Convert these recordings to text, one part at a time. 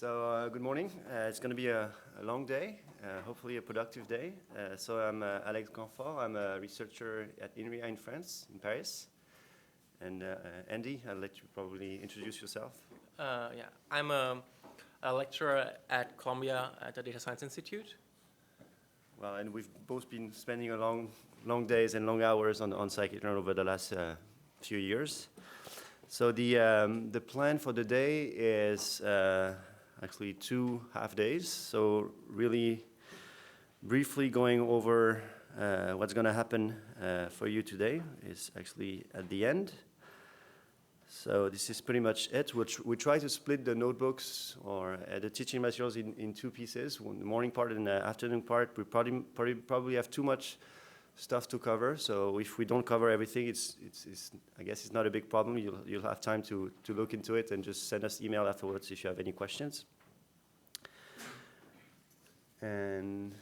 Good morning. It's going to be a long day, hopefully a productive day. So I'm Alex Gram. I'm a researcher at INRIA in France, in Paris. And Andy, I'll let you probably introduce yourself. Yeah, I'm a lecturer at Columbia at the Data Science Institute. Well, and we've both been spending a long days and long hours on Scikit-learn over the last few years. So the plan for the day is actually 2 half days. So really briefly going over what's going to happen for you today is actually at the end. So this is pretty much it. We try to split the notebooks or the teaching materials in 2 pieces, the morning part and the afternoon part. We probably have too much stuff to cover. So if we don't cover everything, I guess it's not a big problem. You'll have time to look into it and just send us email afterwards if you have any questions. And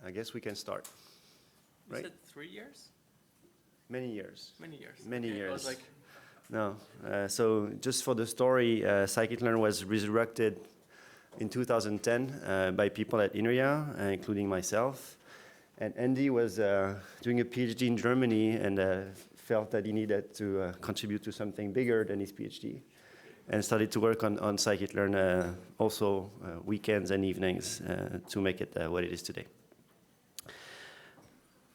I guess we can start. Right? You said 3 years? Many years. Many years. Many years. I was like... No. So just for the story, Scikit-learn was resurrected in 2010 by people at INRIA, including myself. And Andy was doing a PhD in Germany and felt that he needed to contribute to something bigger than his PhD, and started to work on Scikit-learn also weekends and evenings to make it what it is today.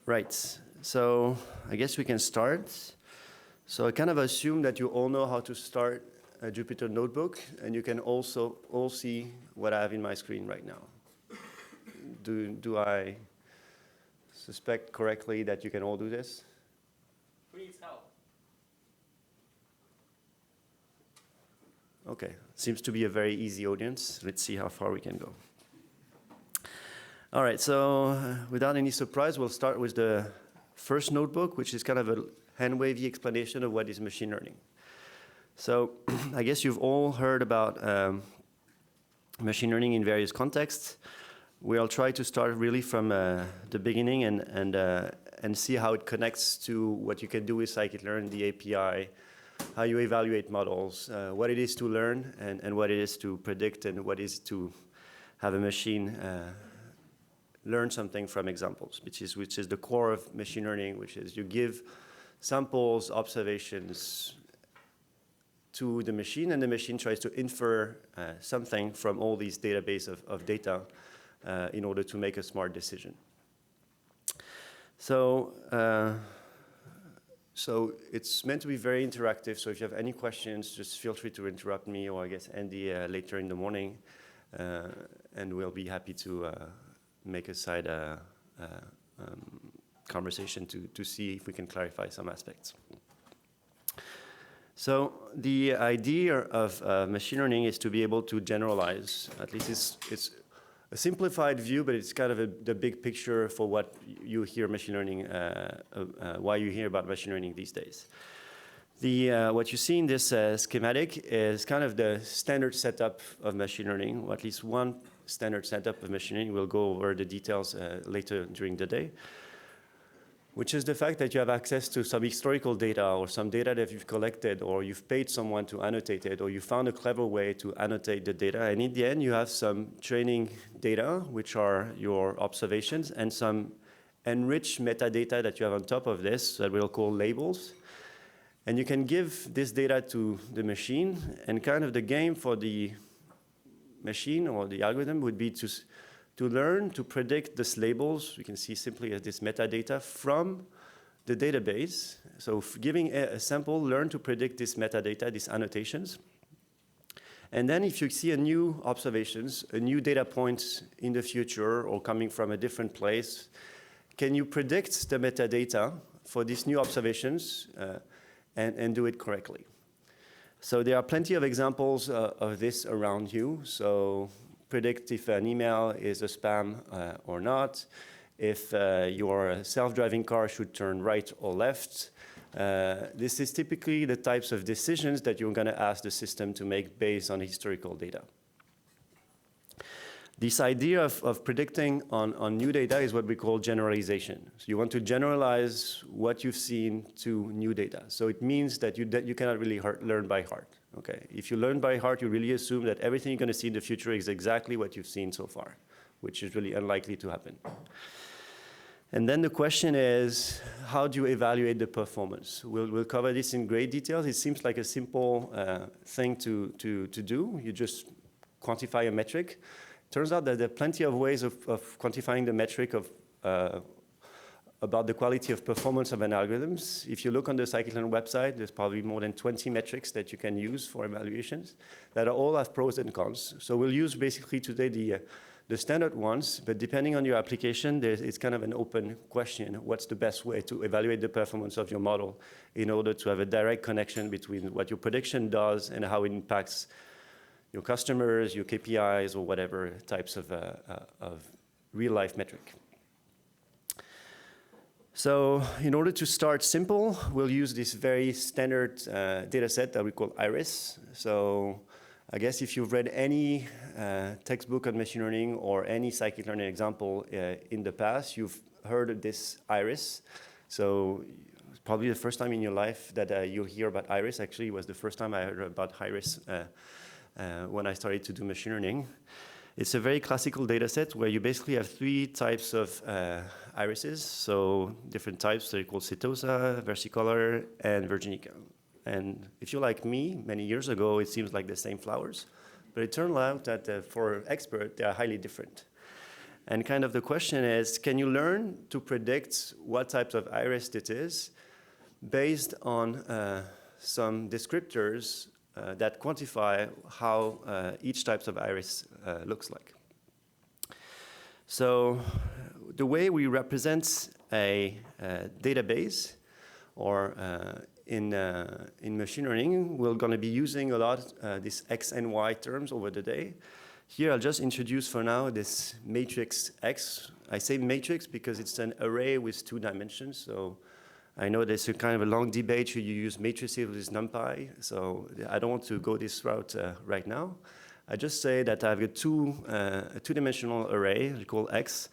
Right. So I guess we can start. So I kind of assume that you all know how to start a Jupyter notebook, and you can also all see what I have in my screen right now. Do I suspect correctly that you can all do this? Who needs help? Okay, seems to be a very easy audience. Let's see how far we can go. All right, so without any surprise, we'll start with the first notebook, which is kind of a hand-wavy explanation of what is machine learning. So I guess you've all heard about machine learning in various contexts. We'll try to start really from the beginning and see how it connects to what you can do with Scikit-learn, the API, how you evaluate models, what it is to learn and what it is to predict, and what is to have a machine learn something from examples, which is the core of machine learning, which is you give samples, observations to the machine, and the machine tries to infer something from all these database of data in order to make a smart decision. So it's meant to be very interactive. So if you have any questions, just feel free to interrupt me, or I guess Andy later in the morning, and we'll be happy to make a side conversation to see if we can clarify some aspects. So the idea of machine learning is to be able to generalize. At least it's a simplified view, but it's kind of the big picture for what you hear machine learning, why you hear about machine learning these days. What you see in this schematic is kind of the standard setup of machine learning, or at least one standard setup of machine learning. We'll go over the details later during the day, which is the fact that you have access to some historical data or some data that you've collected, or you've paid someone to annotate it, or you found a clever way to annotate the data. And in the end, you have some training data, which are your observations, and some enriched metadata that you have on top of this that we'll call labels. And you can give this data to the machine, and kind of the game for the machine or the algorithm would be to learn to predict these labels. We can see simply as this metadata from the database. So giving a sample, learn to predict this metadata, these annotations. And then if you see a new observations, a new data point in the future or coming from a different place, can you predict the metadata for these new observations and do it correctly? So there are plenty of examples of this around you. So predict if an email is a spam or not, if your self-driving car should turn right or left. This is typically the types of decisions that you're going to ask the system to make based on historical data. This idea of predicting on new data is what we call generalization. So you want to generalize what you've seen to new data. So it means that you cannot really learn by heart. Okay, if you learn by heart, you really assume that everything you're going to see in the future is exactly what you've seen so far, which is really unlikely to happen. And then the question is, how do you evaluate the performance? We'll cover this in great detail. It seems like a simple thing to do. You just quantify a metric. Turns out that there are plenty of ways of quantifying the metric of about the quality of performance of an algorithms. If you look on the Scikit-learn website, there's probably more than 20 metrics that you can use for evaluations that all have pros and cons. So we'll use basically today the standard ones, but depending on your application, it's kind of an open question. What's the best way to evaluate the performance of your model in order to have a direct connection between what your prediction does and how it impacts your customers, your KPIs, or whatever types of real-life metric. So in order to start simple, we'll use this very standard data set that we call IRIS. So I guess if you've read any textbook on machine learning or any scikit-learn example in the past, you've heard of this IRIS. So it's probably the first time in your life that you'll hear about IRIS. Actually, it was the first time I heard about IRIS when I started to do machine learning. It's a very classical data set where you basically have three types of irises. So different types, they're called setosa, versicolor, and virginica. And if you're like me, many years ago, it seems like the same flowers. But it turned out that for experts, they are highly different. And kind of the question is, can you learn to predict what types of iris it is based on some descriptors that quantify how each type of iris looks like? So the way we represent a database or in machine learning, we're going to be using a lot these X and Y terms over the day. Here, I'll just introduce for now this matrix X. I say matrix because it's an array with 2 dimensions. So I know there's a kind of a long debate should you use matrices with NumPy. So I don't want to go this route right now. I just say that I have a two-dimensional array we call X,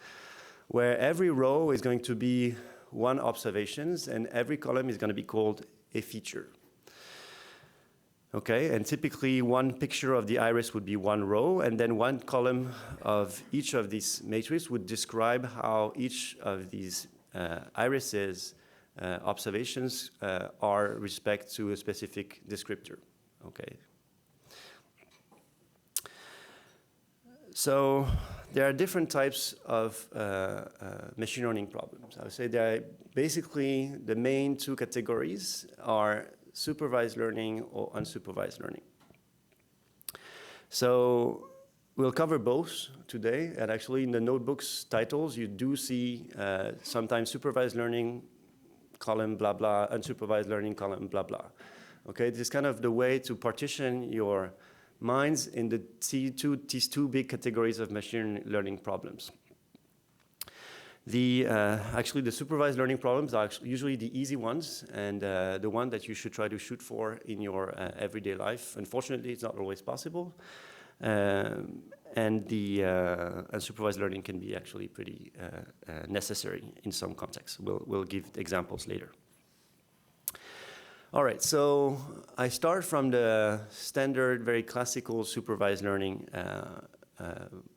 where every row is going to be one observations, and every column is going to be called a feature. Okay, and typically one picture of the iris would be one row, and then one column of each of these matrices would describe how each of these irises observations are respect to a specific descriptor. Okay. So there are different types of machine learning problems. I would say there are basically the main 2 categories are supervised learning or unsupervised learning. So we'll cover both today, and actually in the notebook's titles, you do see sometimes supervised learning column, blah, blah, unsupervised learning column, blah, blah. Okay, this is kind of the way to partition your minds in these two big categories of machine learning problems. Actually, the supervised learning problems are usually the easy ones and the one that you should try to shoot for in your everyday life. Unfortunately, it's not always possible. And the unsupervised learning can be actually pretty necessary in some contexts. We'll give examples later. All right, so I start from the standard, very classical supervised learning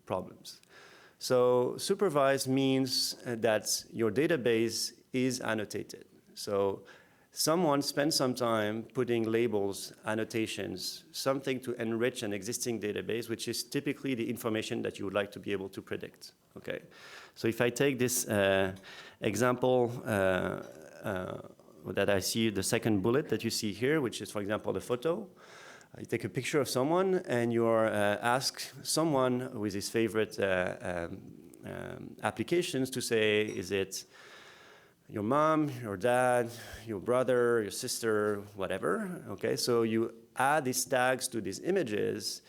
problems. So supervised means that your database is annotated. So someone spends some time putting labels, annotations, something to enrich an existing database, which is typically the information that you would like to be able to predict. Okay, so if I take this example that I see, the second bullet that you see here, which is, for example, a photo. You take a picture of someone and you're ask someone with his favorite applications to say, is it your mom, your dad, your brother, your sister, whatever. Okay, so you add these tags to these images,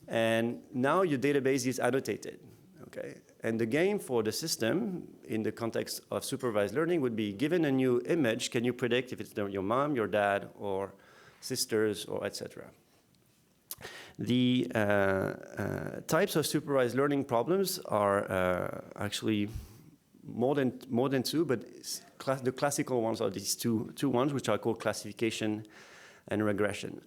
and now your database is annotated. Okay, and the game for the system in the context of supervised learning would be, given a new image, can you predict if it's your mom, your dad, or sisters, or etc. The types of supervised learning problems are actually more than 2, but the classical ones are these two ones, which are called classification and regression.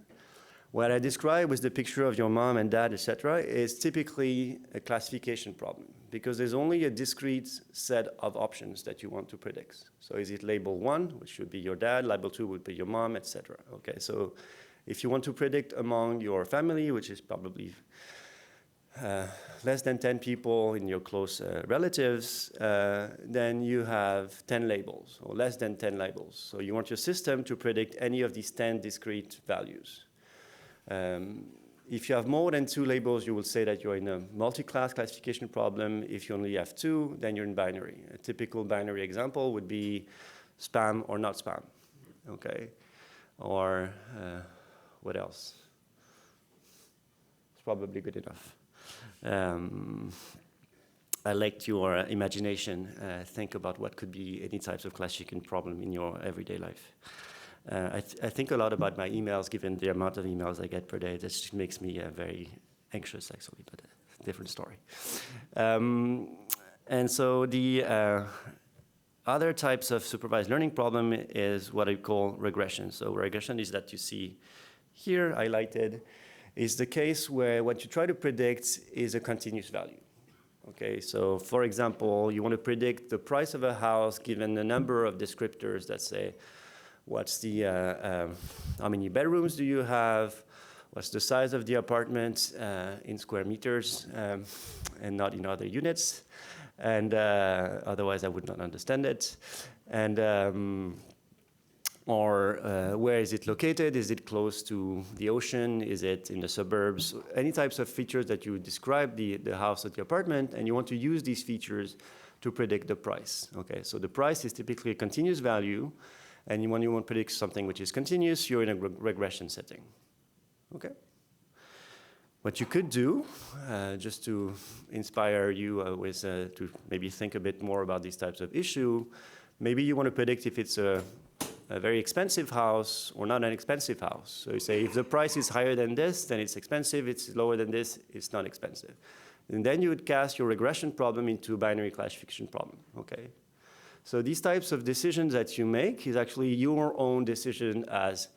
What I described with the picture of your mom and dad, etc., is typically a classification problem because there's only a discrete set of options that you want to predict. So is it label 1, which would be your dad, label 2 would be your mom, etc. Okay, so if you want to predict among your family, which is probably less than 10 people in your close relatives, then you have 10 labels, or less than 10 labels. So you want your system to predict any of these 10 discrete values. If you have more than 2 labels, you will say that you're in a multi-class classification problem. If you only have 2, then you're in binary. A typical binary example would be spam or not spam, okay? Or what else? It's probably good enough. I liked your imagination. Think about what could be any types of classification problem in your everyday life. I think a lot about my emails, given the amount of emails I get per day. This makes me very anxious, actually, but a different story. And so the other types of supervised learning problem is what I call regression. So regression is that you see here highlighted is the case where what you try to predict is a continuous value. Okay, so for example, you want to predict the price of a house given a number of descriptors that say, what's the, how many bedrooms do you have? What's the size of the apartment in square meters and not in other units? And otherwise I would not understand it. And where is it located? Is it close to the ocean? Is it in the suburbs? Any types of features that you describe the house or the apartment, and you want to use these features to predict the price. Okay, so the price is typically a continuous value, and when you want to predict something which is continuous, you're in a regression setting. Okay. What you could do, just to inspire you to maybe think a bit more about these types of issue, maybe you want to predict if it's a very expensive house or not an expensive house. So you say if the price is higher than this, then it's expensive. It's lower than this, it's not expensive. And then you would cast your regression problem into a binary classification problem. Okay. So these types of decisions that you make is actually your own decision as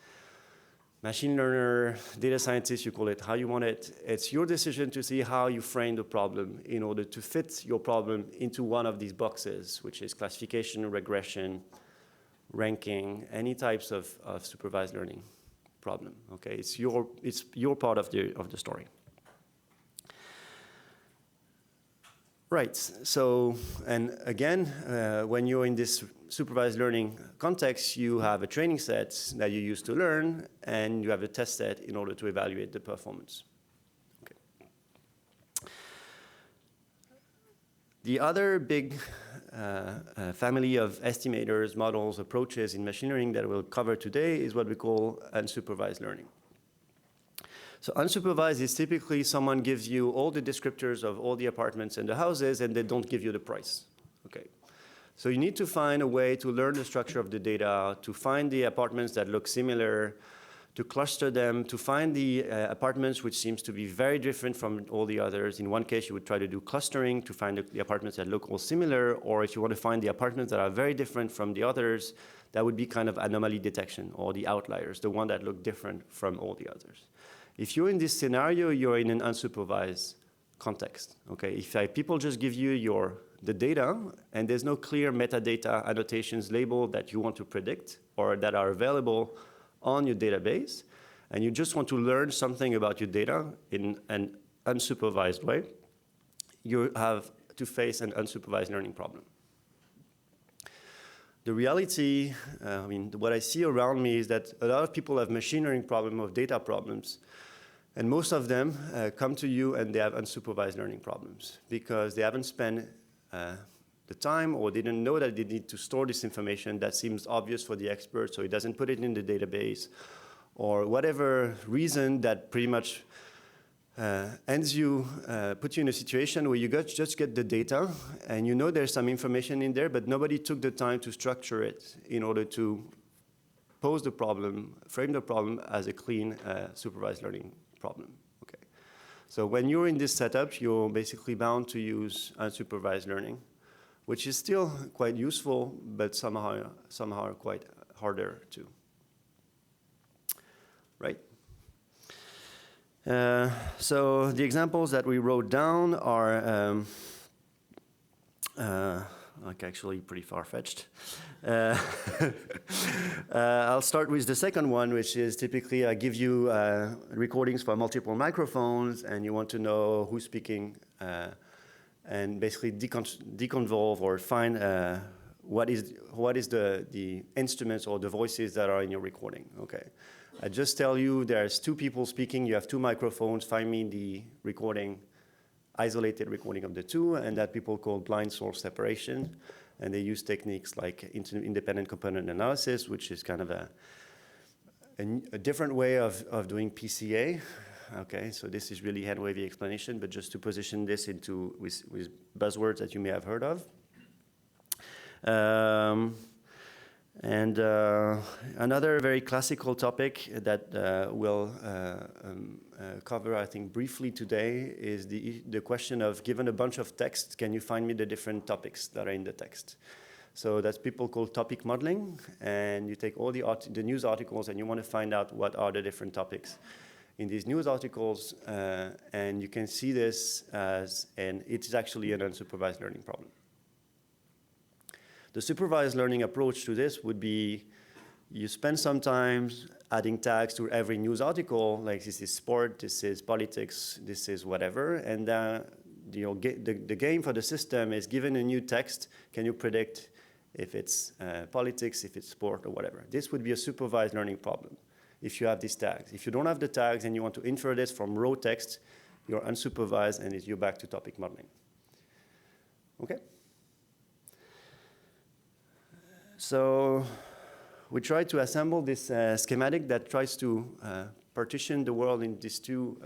machine learner, data scientist, you call it how you want it. It's your decision to see how you frame the problem in order to fit your problem into one of these boxes, which is classification, regression, ranking, any types of supervised learning problem. Okay, it's your part of the story. Right. So, and again, when you're in this supervised learning context, you have a training set that you use to learn, and you have a test set in order to evaluate the performance. Okay. The other big family of estimators, models, approaches in machine learning that we'll cover today is what we call unsupervised learning. So unsupervised is typically someone gives you all the descriptors of all the apartments and the houses, and they don't give you the price. Okay. So you need to find a way to learn the structure of the data, to find the apartments that look similar, to cluster them, to find the apartments which seems to be very different from all the others. In one case, you would try to do clustering to find the apartments that look all similar, or if you want to find the apartments that are very different from the others, that would be kind of anomaly detection, or the outliers, the one that look different from all the others. If you're in this scenario, you're in an unsupervised context. Okay, if people just give you the data and there's no clear metadata annotations label that you want to predict or that are available on your database, and you just want to learn something about your data in an unsupervised way, you have to face an unsupervised learning problem. The reality, what I see around me is that a lot of people have machine learning problems or data problems, and most of them come to you and they have unsupervised learning problems because they haven't spent the time or they didn't know that they need to store this information that seems obvious for the expert, so he doesn't put it in the database, or whatever reason that pretty much puts you in a situation where you just get the data and you know there's some information in there, but nobody took the time to structure it in order to pose the problem, frame the problem as a clean supervised learning problem. Okay. So when you're in this setup, you're basically bound to use unsupervised learning, which is still quite useful, but somehow quite harder to. Right? So the examples that we wrote down are like actually pretty far-fetched. I'll start with the second one, which is typically I give you recordings for multiple microphones, and you want to know who's speaking, and basically deconvolve or find what is the instruments or the voices that are in your recording. Okay, I just tell you there's two people speaking, you have two microphones, find me the recording, isolated recording of the two, and that people call blind source separation. And they use techniques like independent component analysis, which is kind of a different way of doing PCA. Okay, so this is really hand-wavy explanation, but just to position this into with buzzwords that you may have heard of. Another very classical topic that we'll cover, I think, briefly today is the question of, given a bunch of text, can you find me the different topics that are in the text? So that's people call topic modeling, and you take all the news articles and you want to find out what are the different topics in these news articles, and you can see this as, and it's actually an unsupervised learning problem. The supervised learning approach to this would be you spend some time adding tags to every news article, like this is sport, this is politics, this is whatever, and the game for the system is, given a new text, can you predict if it's politics, if it's sport, or whatever. This would be a supervised learning problem if you have these tags. If you don't have the tags and you want to infer this from raw text, you're unsupervised and you're back to topic modeling. Okay? So we try to assemble this schematic that tries to partition the world in these two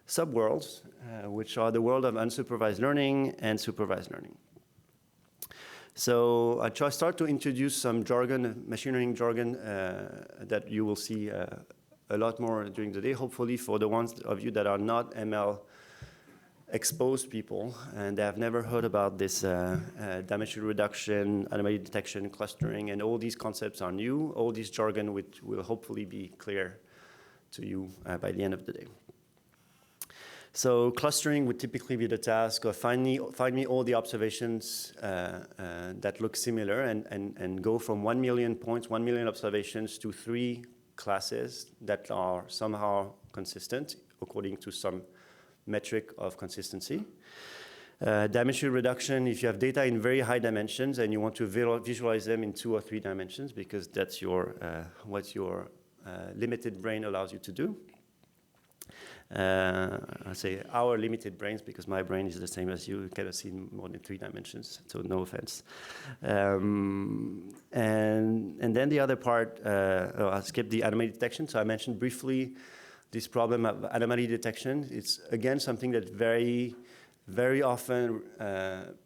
subworlds, which are the world of unsupervised learning and supervised learning. So I start to introduce some jargon, machine learning jargon, that you will see a lot more during the day, hopefully for the ones of you that are not ML exposed people and they have never heard about this dimension reduction, anomaly detection, clustering, and all these concepts are new. All these jargon which will hopefully be clear to you by the end of the day. So clustering would typically be the task of find me all the observations that look similar and go from 1 million points, 1 million observations to 3 classes that are somehow consistent according to some metric of consistency. Dimension reduction, if you have data in very high dimensions and you want to visualize them in 2 or 3 dimensions, because that's what your limited brain allows you to do. I say our limited brains because my brain is the same as you cannot see in more than 3 dimensions, so no offense. And then the other part, I'll skip the anomaly detection. So I mentioned briefly this problem of anomaly detection. It's again something that very, very often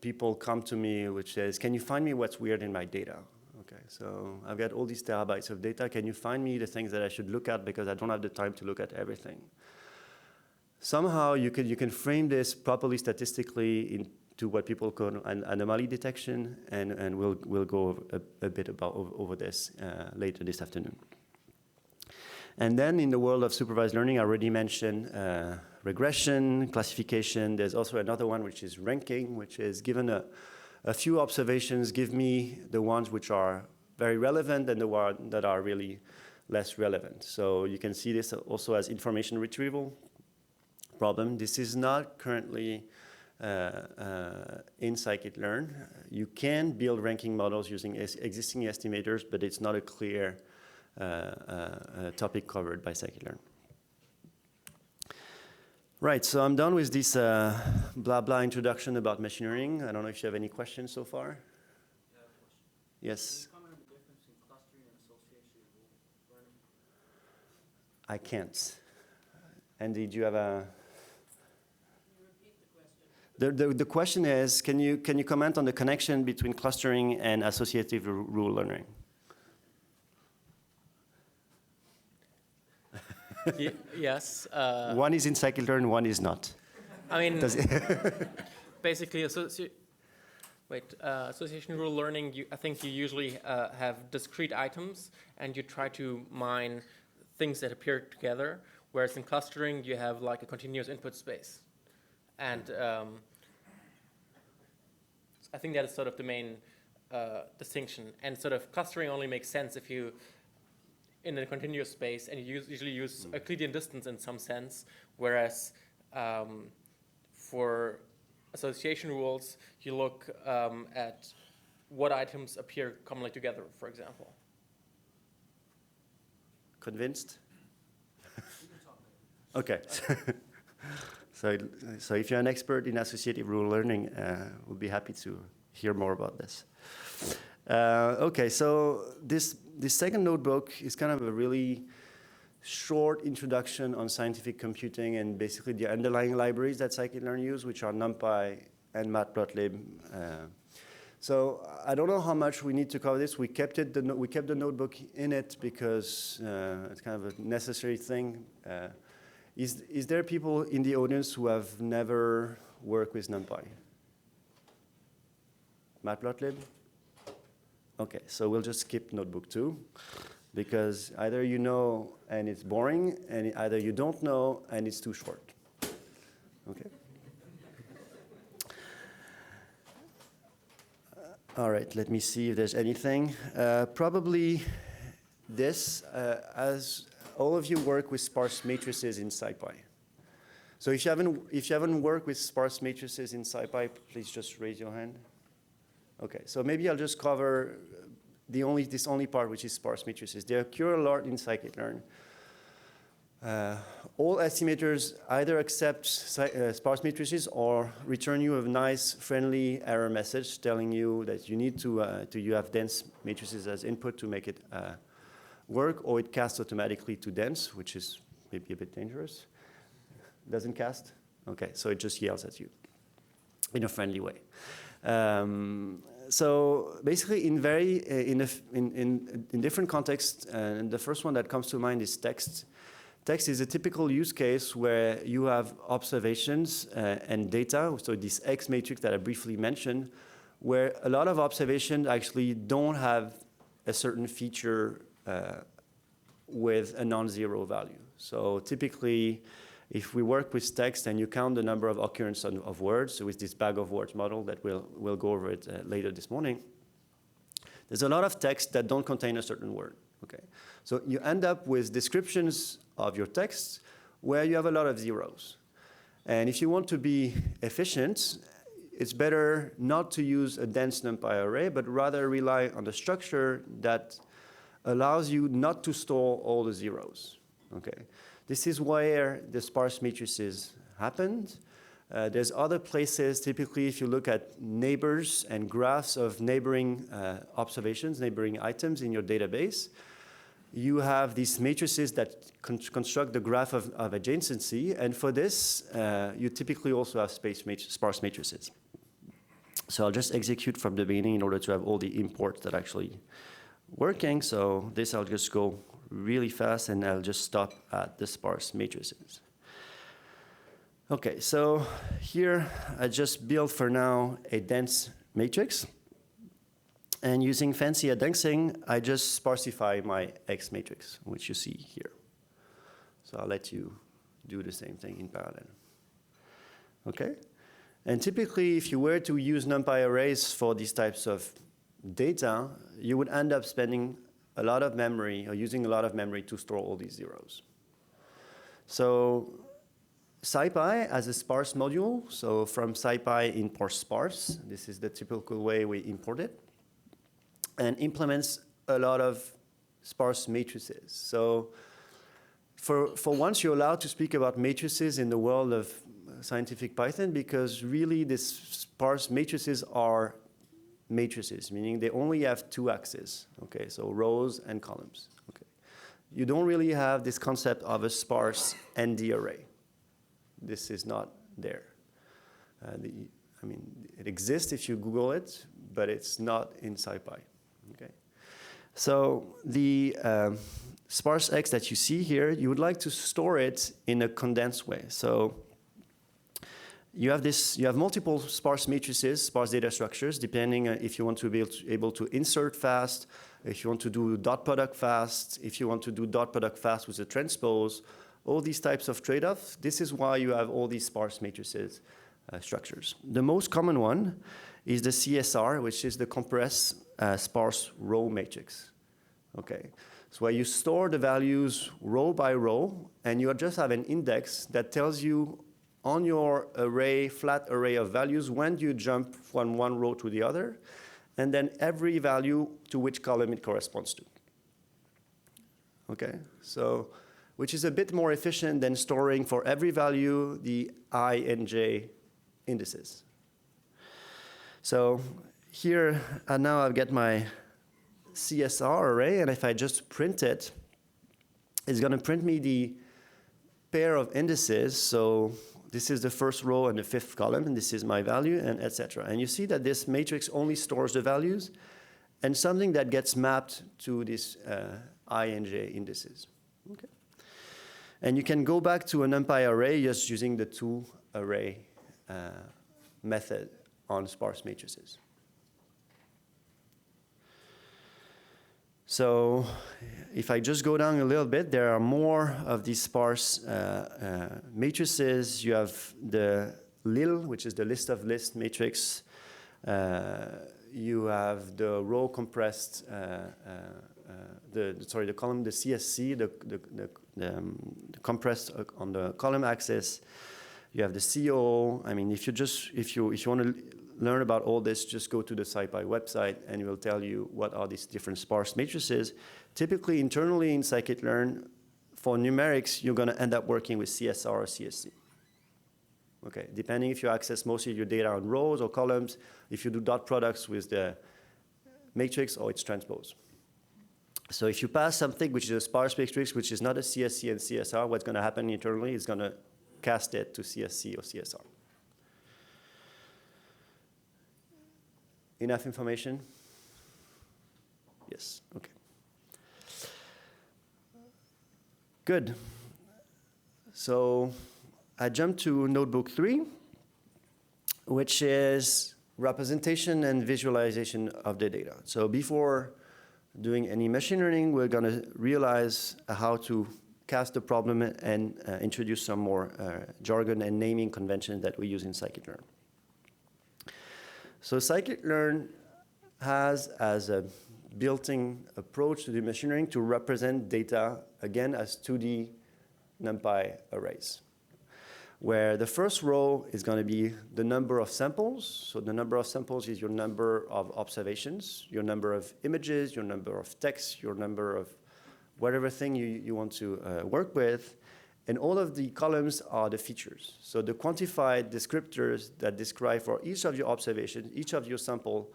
people come to me which says, can you find me what's weird in my data? Okay, so I've got all these terabytes of data. Can you find me the things that I should look at because I don't have the time to look at everything? Somehow you can frame this properly statistically into what people call an anomaly detection, and we'll go a bit over this later this afternoon. And then in the world of supervised learning, I already mentioned regression, classification. There's also another one which is ranking, which is given a few observations, give me the ones which are very relevant and the ones that are really less relevant. So you can see this also as information retrieval problem. This is not currently in Scikit-learn. You can build ranking models using existing estimators, but it's not a clear topic covered by Scikit-learn. Right, so I'm done with this blah blah introduction about machine learning. I don't know if you have any questions so far. Yes. Can you comment on the difference in clustering and association learning? I can't. Andy, do you have a? The question is, can you comment on the connection between clustering and associative rule learning? Yes. One is in Scikit-learn, one is not. I mean, basically, association rule learning, I think you usually have discrete items and you try to mine things that appear together, Whereas in clustering, you have like a continuous input space. And I think that is sort of the main distinction. And sort of clustering only makes sense if you, in a continuous space, and you usually use Euclidean distance in some sense, whereas for association rules, you look at what items appear commonly together, for example. Convinced? Okay. So if you're an expert in associative rule learning, we'll be happy to hear more about this. Okay, so this second notebook is kind of a really short introduction on scientific computing and basically the underlying libraries that Scikit-learn use, which are NumPy and Matplotlib. So I don't know how much we need to cover this. We kept the notebook in it because it's kind of a necessary thing. Is there people in the audience who have never worked with NumPy? Matplotlib? Okay, so we'll just skip notebook 2 because either you know and it's boring, and either you don't know and it's too short. Okay. All right, let me see if there's anything. Probably this, as all of you work with sparse matrices in SciPy. So if you haven't worked with sparse matrices in SciPy, please just raise your hand. Okay, so maybe I'll just cover this only part, which is sparse matrices. They occur a lot in Scikit-learn. All estimators either accept sparse matrices or return you a nice, friendly error message telling you that you need to you have dense matrices as input to make it work, or it casts automatically to dense, which is maybe a bit dangerous. Doesn't cast? Okay, so it just yells at you in a friendly way. So basically, in different contexts, and the first one that comes to mind is text. Text is a typical use case where you have observations and data, so this X matrix that I briefly mentioned, where a lot of observations actually don't have a certain feature with a non-zero value. So typically, if we work with text and you count the number of occurrences of words, so with this bag of words model that we'll go over it later this morning, there's a lot of text that don't contain a certain word. Okay, so you end up with descriptions of your text where you have a lot of zeros. And if you want to be efficient, it's better not to use a dense NumPy array, but rather rely on the structure that allows you not to store all the zeros. Okay, this is where the sparse matrices happened. There's other places, typically if you look at neighbors and graphs of neighboring observations, neighboring items in your database, you have these matrices that construct the graph of adjacency, and for this, you typically also have sparse matrices. So I'll just execute from the beginning in order to have all the imports that are actually working. So this I'll just go really fast, and I'll just stop at the sparse matrices. Okay, so here I just built for now a dense matrix. And using fancy indexing, I just sparsify my X matrix, which you see here. So I'll let you do the same thing in parallel. Okay? And typically, if you were to use NumPy arrays for these types of data, you would end up spending a lot of memory, or using a lot of memory to store all these zeros. So SciPy as a sparse module, so from SciPy import sparse, this is the typical way we import it, and implements a lot of sparse matrices. So for once, you're allowed to speak about matrices in the world of scientific Python, because really these sparse matrices are matrices, meaning they only have two axes, okay, so rows and columns. Okay. You don't really have this concept of a sparse ND array. This is not there. I mean, it exists if you Google it, but it's not in SciPy. Okay. So the sparse X that you see here, you would like to store it in a condensed way. So you have multiple sparse matrices, sparse data structures, depending if you want to be able to insert fast, if you want to do dot product fast, if you want to do dot product fast with a transpose, all these types of trade-offs. This is why you have all these sparse matrices structures. The most common one is the CSR, which is the compressed sparse row matrix. Okay, so where you store the values row by row, and you just have an index that tells you on your array, flat array of values, when do you jump from one row to the other, and then every value to which column it corresponds to. Okay, so which is a bit more efficient than storing for every value the I and j indices. So here, now I've got my CSR array, and if I just print it, it's going to print me the pair of indices. So this is the first row and the fifth column, and this is my value, and etc. And you see that this matrix only stores the values and something that gets mapped to this I and j indices. Okay. And you can go back to a NumPy array just using the toArray method on sparse matrices. So if I just go down a little bit, there are more of these sparse matrices. You have the LIL, which is the list of list matrix. You have the row compressed, the column, the CSC, the compressed on the column axis. You have the COO. I mean, if you want to learn about all this, just go to the SciPy website, and it will tell you what are these different sparse matrices. Typically, internally in Scikit-learn, for numerics, you're going to end up working with CSR or CSC. Okay, depending if you access most of your data on rows or columns, if you do dot products with the matrix, or it's transpose. So if you pass something which is a sparse matrix, which is not a CSC and CSR, what's going to happen internally is going to cast it to CSC or CSR. Enough information? Yes, okay. Good. So I jump to notebook 3, which is representation and visualization of the data. So before doing any machine learning, we're going to realize how to cast the problem and introduce some more jargon and naming conventions that we use in Scikit-learn. So Scikit-learn has as a built-in approach to the machine learning to represent data, again, as 2D NumPy arrays, where the first row is going to be the number of samples. So the number of samples is your number of observations, your number of images, your number of texts, your number of whatever thing you want to work with. And all of the columns are the features. So the quantified descriptors that describe for each of your observations, each of your sample,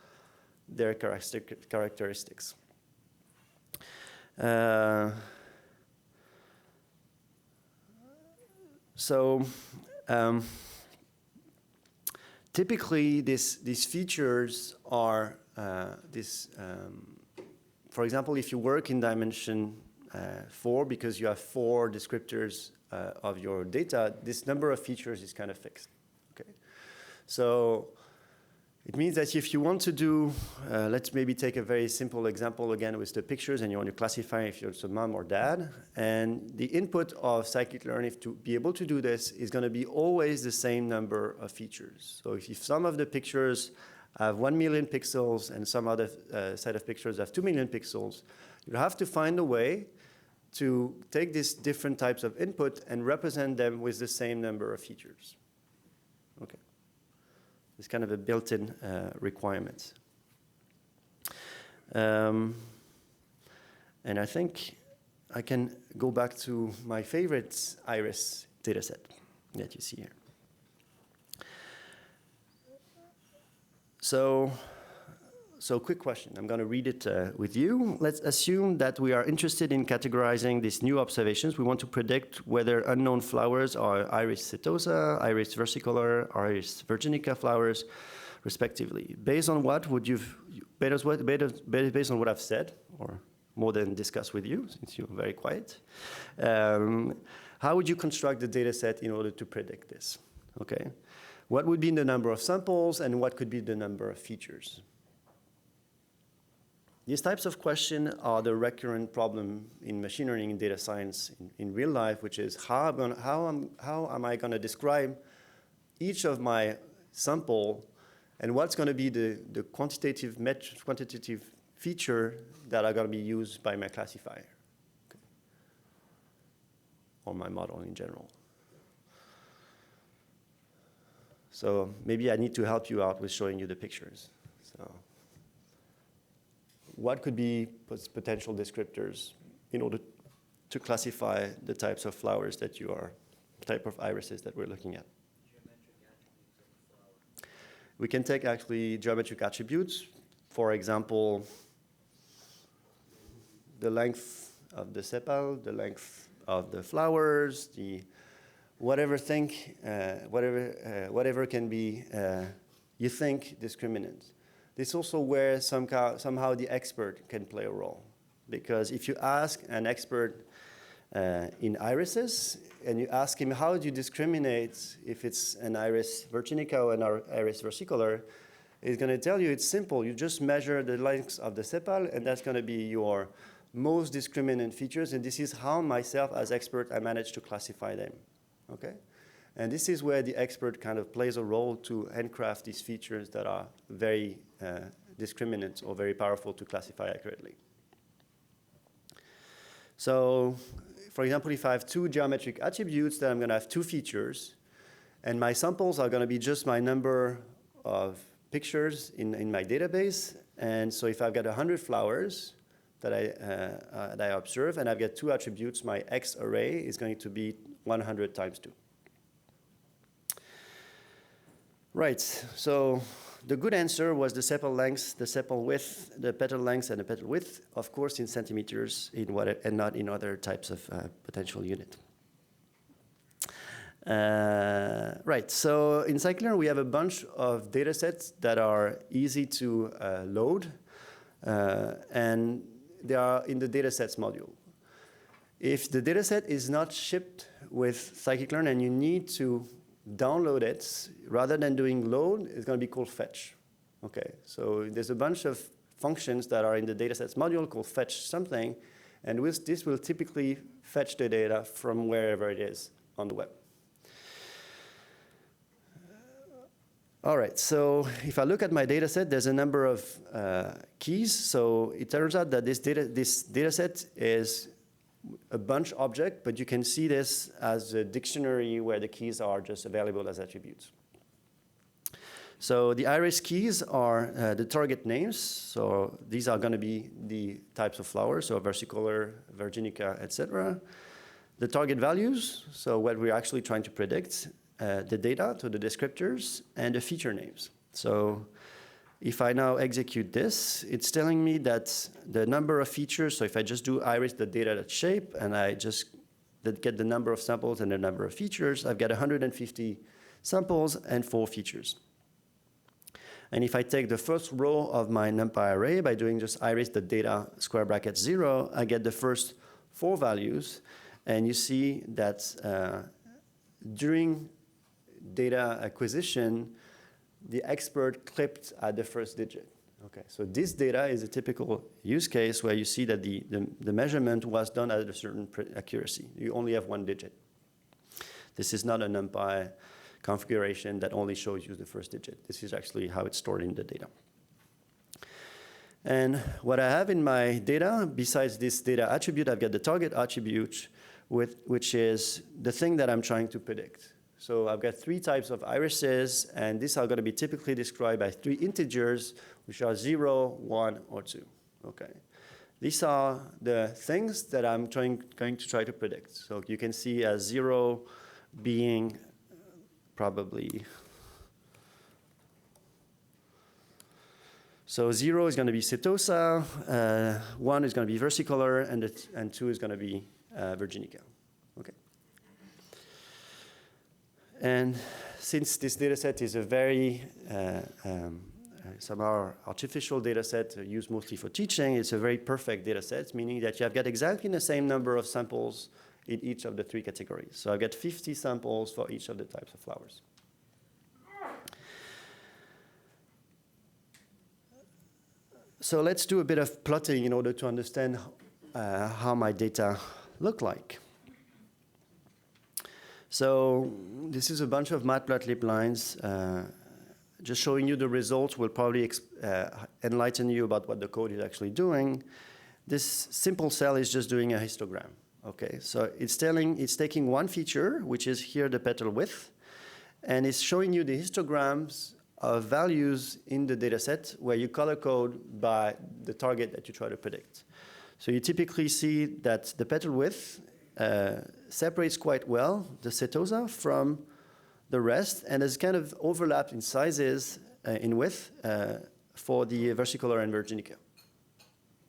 their characteristics. Typically, these features are for example, if you work in dimension 4, because you have 4 descriptors of your data, this number of features is kind of fixed. Okay, so it means that if you want to do, let's maybe take a very simple example again with the pictures, and you want to classify if you're mom or dad, and the input of Scikit-learn, if to be able to do this, is going to be always the same number of features. So if some of the pictures have 1 million pixels and some other set of pictures have 2 million pixels, you have to find a way to take these different types of input and represent them with the same number of features. Okay. It's kind of a built-in requirement. And I think I can go back to my favorite iris dataset that you see here. So quick question. I'm going to read it with you. Let's assume that we are interested in categorizing these new observations. We want to predict whether unknown flowers are iris setosa, iris versicolor, iris virginica flowers, respectively. Based on what would based on what I've said, or more than discussed with you, since you're very quiet, how would you construct the data set in order to predict this? Okay. What would be the number of samples, and what could be the number of features? These types of questions are the recurrent problem in machine learning and data science in real life, which is how am I going to describe each of my sample and what's going to be the quantitative feature that are going to be used by my classifier, okay, or my model in general. So maybe I need to help you out with showing you the pictures. So what could be potential descriptors in order to classify the types of flowers that you are, type of irises that we're looking at? We can take actually geometric attributes. For example, the length of the sepal, the length of the flowers, the whatever can be, you think, discriminant. This is also where somehow the expert can play a role. Because if you ask an expert in irises, and you ask him, how do you discriminate if it's an iris virginica or an iris versicolor, he's going to tell you it's simple. You just measure the length of the sepal, and that's going to be your most discriminant features. And this is how myself, as expert, I manage to classify them. Okay? And this is where the expert kind of plays a role to handcraft these features that are very discriminant or very powerful to classify accurately. So, for example, if I have two geometric attributes, then I'm going to have two features. And my samples are going to be just my number of pictures in my database. And so if I've got 100 flowers that I observe, and I've got two attributes, my X array is going to be 100 times 2. Right, so the good answer was the sepal length, the sepal width, the petal length, and the petal width, of course in centimeters, and not in other types of potential unit. Right, so in Scikit-learn we have a bunch of data sets that are easy to load, and they are in the datasets module. If the dataset is not shipped with Scikit-learn and you need to download it, rather than doing load, it's going to be called fetch. Okay, so there's a bunch of functions that are in the datasets module called fetch something, and this will typically fetch the data from wherever it is on the web. All right, so if I look at my dataset, there's a number of keys. So it turns out that this dataset is a bunch object, but you can see this as a dictionary where the keys are just available as attributes. So the iris keys are the target names. So these are going to be the types of flowers, so versicolor, virginica, etc. The target values, so what we're actually trying to predict, the data, so the descriptors, and the feature names. So if I now execute this, it's telling me that the number of features, so if I just do iris the data shape, and I just get the number of samples and the number of features, I've got 150 samples and 4 features. And if I take the first row of my NumPy array by doing just iris the data square bracket 0, I get the first 4 values. And you see that during data acquisition, the expert clipped at the first digit. Okay, so this data is a typical use case where you see that the measurement was done at a certain accuracy. You only have 1 digit. This is not a NumPy configuration that only shows you the first digit. This is actually how it's stored in the data. And what I have in my data, besides this data attribute, I've got the target attribute, which is the thing that I'm trying to predict. So I've got 3 types of irises, and these are going to be typically described by 3 integers, which are 0, 1, or 2. Okay. These are the things that I'm going to try to predict. So you can see as 0 being probably, so 0 is going to be setosa, 1 is going to be versicolor, and 2 is going to be virginica. Okay. And since this data set is a very somehow artificial data set used mostly for teaching, it's a very perfect data set, meaning that you have got exactly the same number of samples in each of the 3 categories. So I've got 50 samples for each of the types of flowers. So let's do a bit of plotting in order to understand how my data look like. So this is a bunch of matplotlib lines. Just showing you the results will probably enlighten you about what the code is actually doing. This simple cell is just doing a histogram. Okay, so it's taking one feature, which is here the petal width, and it's showing you the histograms of values in the data set where you color code by the target that you try to predict. So you typically see that the petal width separates quite well the setosa from the rest, and is kind of overlapped in sizes, in width, for the versicolor and virginica.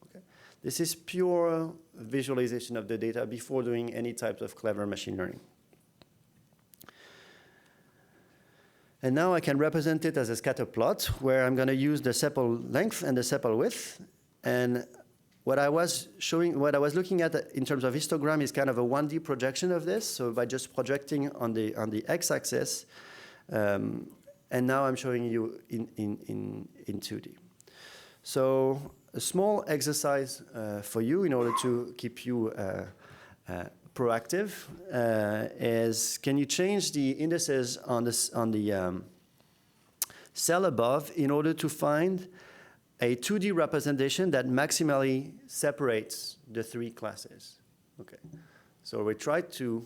Okay. This is pure visualization of the data before doing any type of clever machine learning. And now I can represent it as a scatter plot where I'm going to use the sepal length and the sepal width. And what I was looking at in terms of histogram is kind of a 1D projection of this. So by just projecting on the x-axis, and now I'm showing you in 2D. So a small exercise for you in order to keep you proactive is, can you change the indices on the cell above in order to find a 2D representation that maximally separates the three classes? Okay, so we tried to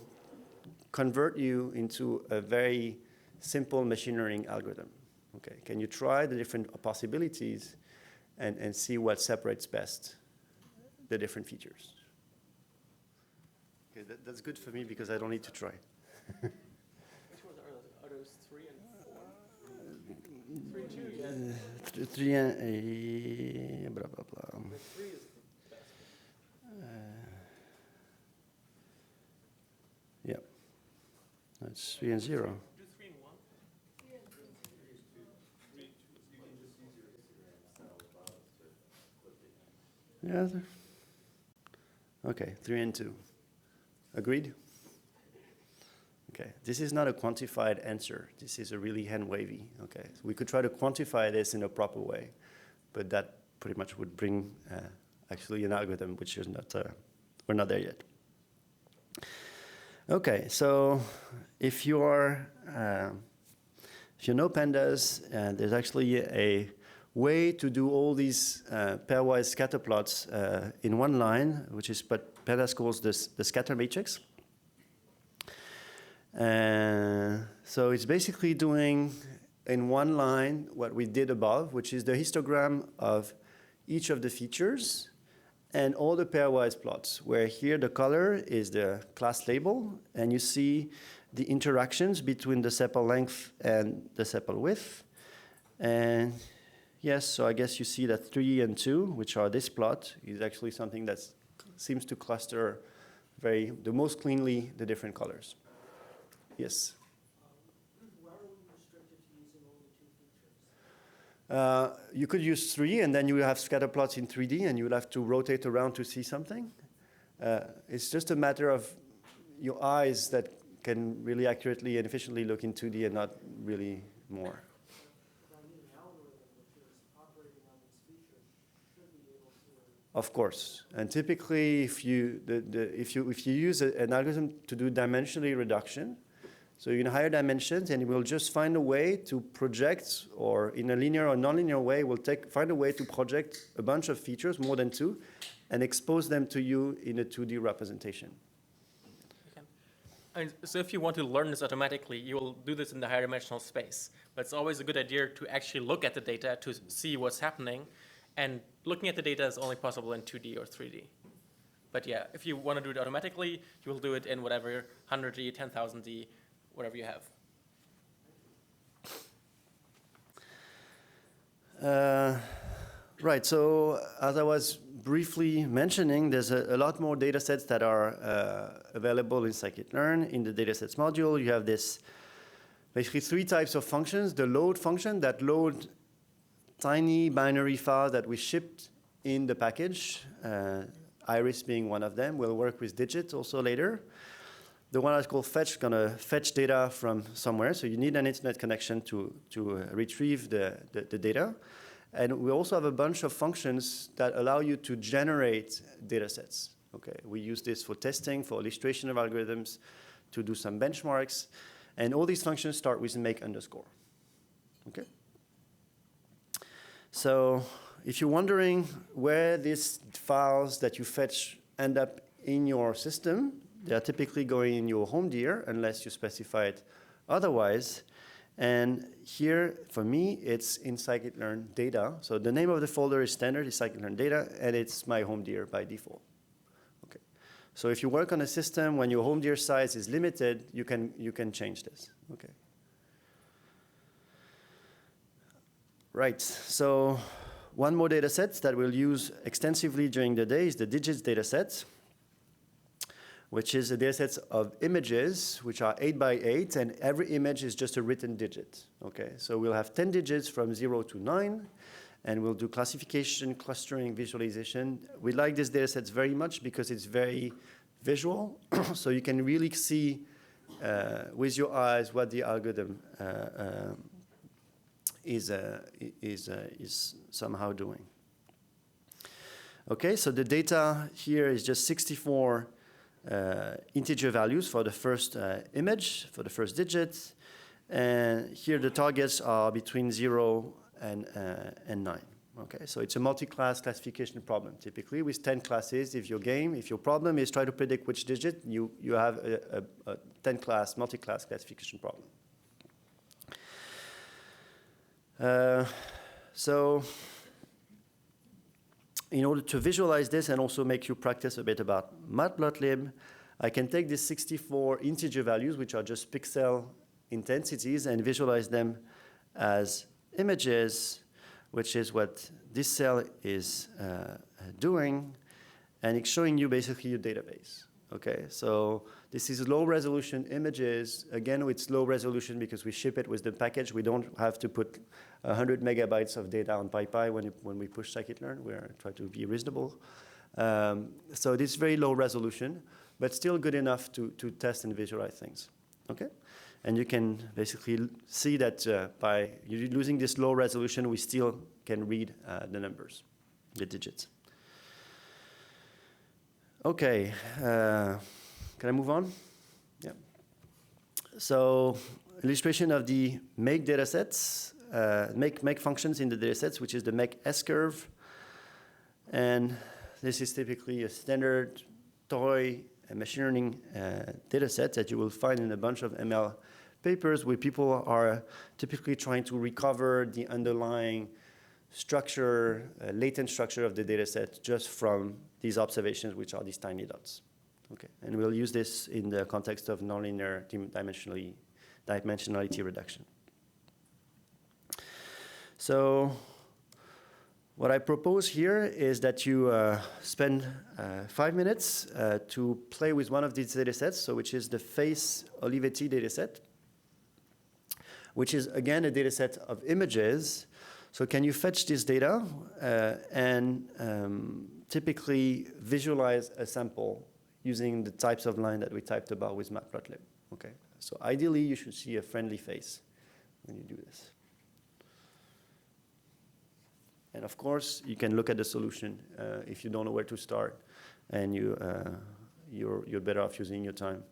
convert you into a very simple machine learning algorithm. Okay, can you try the different possibilities and see what separates best the different features? Okay, that's good for me because I don't need to try. Which ones are those 3 and 4? 3 and 2, yeah. 3 and blah, blah, blah. The 3 is the best. Yeah. That's 3 and 0. Do 3 and 1. Yeah. Okay, 3 and 2. Agreed? Okay, this is not a quantified answer. This is a really hand-wavy. Okay, so we could try to quantify this in a proper way, but that pretty much would bring actually an algorithm, which is not, we're not there yet. Okay, so if you know pandas, there's actually a way to do all these pairwise scatter plots in one line, which is what pandas calls the scatter matrix. So it's basically doing in one line what we did above, which is the histogram of each of the features and all the pairwise plots, where here the color is the class label, and you see the interactions between the sepal length and the sepal width. And yes, so I guess you see that 3 and 2, which are this plot, is actually something that seems to cluster the most cleanly the different colors. Yes? Why are we restricted to using only 2 features? You could use 3, and then you will have scatter plots in 3D, and you will have to rotate around to see something. It's just a matter of your eyes that can really accurately and efficiently look in 2D and not really more. But I mean, an algorithm which is operating on these features should be able to. Of course, and typically, if you use an algorithm to do dimensionally reduction, so in higher dimensions, and it will just find a way to project, or in a linear or nonlinear way, will find a way to project a bunch of features, more than 2, and expose them to you in a 2D representation. Okay. And so if you want to learn this automatically, you will do this in the higher dimensional space. But it's always a good idea to actually look at the data to see what's happening. And looking at the data is only possible in 2D or 3D. But yeah, if you want to do it automatically, you will do it in whatever 100D, 10,000D, whatever you have. Right, so as I was briefly mentioning, there's a lot more data sets that are available in Scikit-learn. In the datasets module, you have this basically 3 types of functions. The load function that load tiny binary files that we shipped in the package, iris being one of them. We'll work with digits also later. The one that's called fetch is going to fetch data from somewhere. So you need an internet connection to retrieve the data. And we also have a bunch of functions that allow you to generate data sets. Okay, we use this for testing, for illustration of algorithms, to do some benchmarks. And all these functions start with make underscore. Okay? So if you're wondering where these files that you fetch end up in your system, they are typically going in your home dir unless you specify it otherwise. And here, for me, it's in Scikit-learn data. So the name of the folder is standard, is Scikit-learn data, and it's my home dir by default. Okay. So if you work on a system when your home dir size is limited, you can change this. Okay. Right. So one more data set that we'll use extensively during the day is the digits data set, which is a data set of images, which are 8 by 8, and every image is just a written digit. Okay, so we'll have 10 digits from 0 to 9, and we'll do classification, clustering, visualization. We like these data sets very much because it's very visual, so you can really see with your eyes what the algorithm is somehow doing. Okay, so the data here is just 64 integer values for the first image, for the first digit. And here the targets are between 0 and 9. Okay, so it's a multi-class classification problem, typically with 10 classes. If your problem is try to predict which digit, you have a 10-class, multi-class classification problem. So in order to visualize this and also make you practice a bit about matplotlib, I can take these 64 integer values, which are just pixel intensities, and visualize them as images, which is what this cell is doing, and it's showing you basically your database. Okay, so this is low resolution images. Again, it's low resolution because we ship it with the package. We don't have to put 100 megabytes of data on SciPy when we push Scikit-learn. We're trying to be reasonable. So this is very low resolution, but still good enough to test and visualize things. Okay, and you can basically see that by using this low resolution, we still can read the numbers, the digits. Okay, can I move on? Yeah. So illustration of the make data sets, make functions in the data sets, which is the make S-curve. And this is typically a standard toy machine learning data set that you will find in a bunch of ML papers where people are typically trying to recover the underlying structure, latent structure of the data set just from these observations, which are these tiny dots. Okay, and we'll use this in the context of nonlinear dimensionality reduction. So what I propose here is that you spend 5 minutes to play with one of these data sets, so which is the face Olivetti data set, which is, again, a data set of images. So can you fetch this data and typically visualize a sample using the types of line that we typed about with matplotlib? Okay, so ideally you should see a friendly face when you do this. And of course, you can look at the solution if you don't know where to start, and you're better off using your time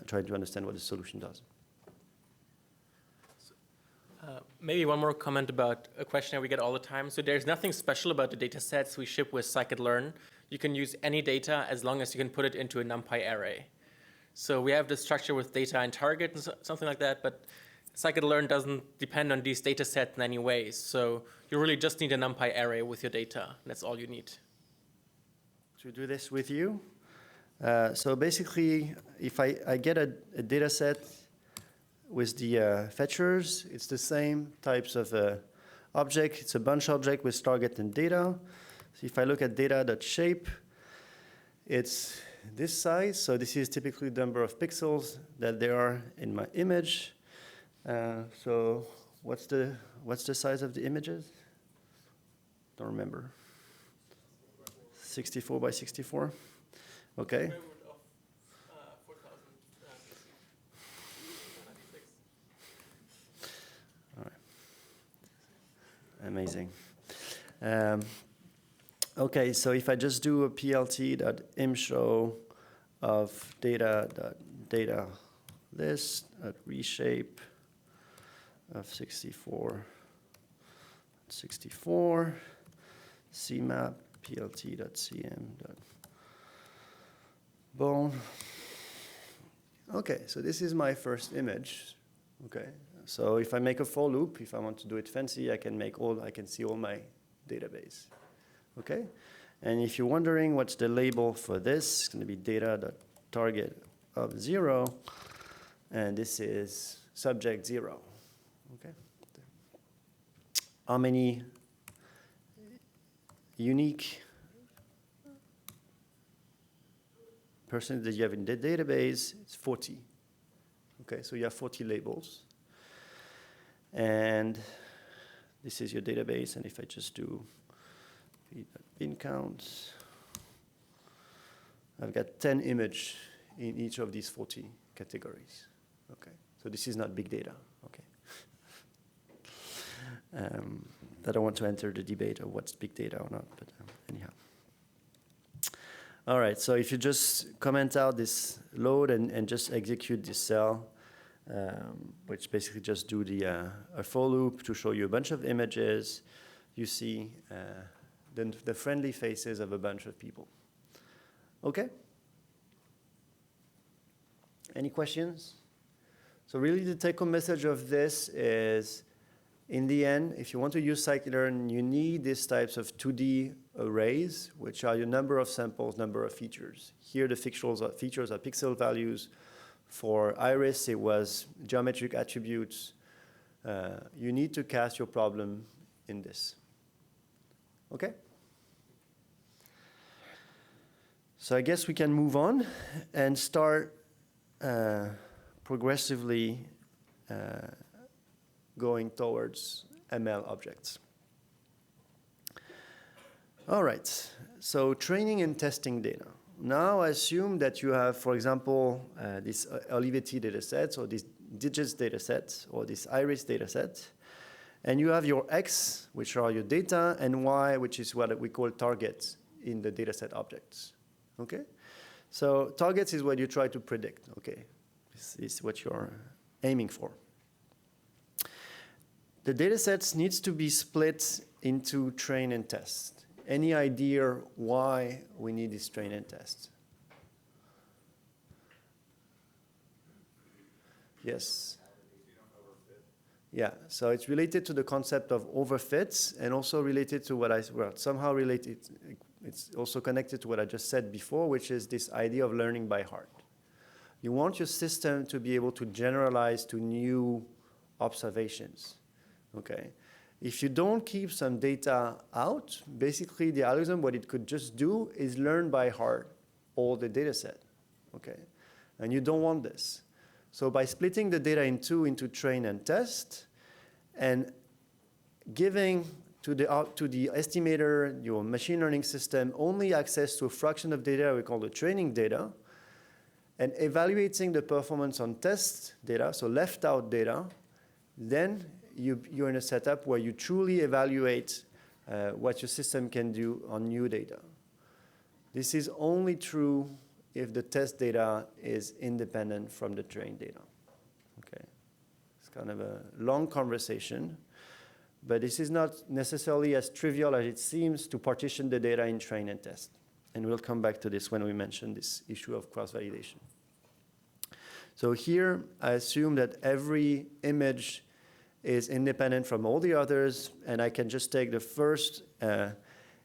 trying to understand what the solution does. Maybe one more comment about a question that we get all the time. So there's nothing special about the data sets we ship with Scikit-learn. You can use any data as long as you can put it into a NumPy array. So we have this structure with data and target and something like that, but Scikit-learn doesn't depend on these data sets in any way. So you really just need a NumPy array with your data. That's all you need. To do this with you. So basically, if I get a data set with the fetchers, it's the same types of object. It's a bunch object with target and data. So if I look at data.shape, it's this size. So this is typically the number of pixels that there are in my image. So what's the size of the images? Don't remember. 64 by 64. Okay. Amazing. Okay, so if I just do a plt.imshow of data list at reshape of 64, cmap plt.cm.bone. Okay, so this is my first image. Okay, so if I make a for loop, if I want to do it fancy, I can see all my database. Okay, and if you're wondering what's the label for this, it's going to be data.target of 0, and this is subject 0. Okay, how many unique persons that you have in the database? It's 40. Okay, so you have 40 labels. And this is your database, and if I just do bin count, I've got 10 images in each of these 40 categories. Okay, so this is not big data. Okay. I don't want to enter the debate of what's big data or not, but anyhow. All right, so if you just comment out this load and just execute this cell, which basically just do a for loop to show you a bunch of images, you see the friendly faces of a bunch of people. Okay? Any questions? So really the take-home message of this is, in the end, if you want to use Scikit-learn, you need these types of 2D arrays, which are your number of samples, number of features. Here the features are pixel values. For iris, it was geometric attributes. You need to cast your problem in this. Okay? So I guess we can move on and start progressively going towards ML objects. All right, so training and testing data. Now I assume that you have, for example, this Olivetti data set, or this digits data set, or this iris data set, and you have your X, which are your data, and Y, which is what we call targets in the data set objects. Okay? So targets is what you try to predict. Okay? This is what you're aiming for. The data sets needs to be split into train and test. Any idea why we need this train and test? Yes? Yeah, so it's related to the concept of overfits, and also related to somehow related, it's also connected to what I just said before, which is this idea of learning by heart. You want your system to be able to generalize to new observations, okay? If you don't keep some data out, basically the algorithm, what it could just do is learn by heart all the data set, okay? And you don't want this. So by splitting the data into train and test, and giving to the estimator, your machine learning system, only access to a fraction of data we call the training data, and evaluating the performance on test data, so left out data, then you're in a setup where you truly evaluate what your system can do on new data. This is only true if the test data is independent from the trained data. Okay, it's kind of a long conversation, but this is not necessarily as trivial as it seems to partition the data in train and test. And we'll come back to this when we mention this issue of cross-validation. So here, I assume that every image is independent from all the others, and I can just take the first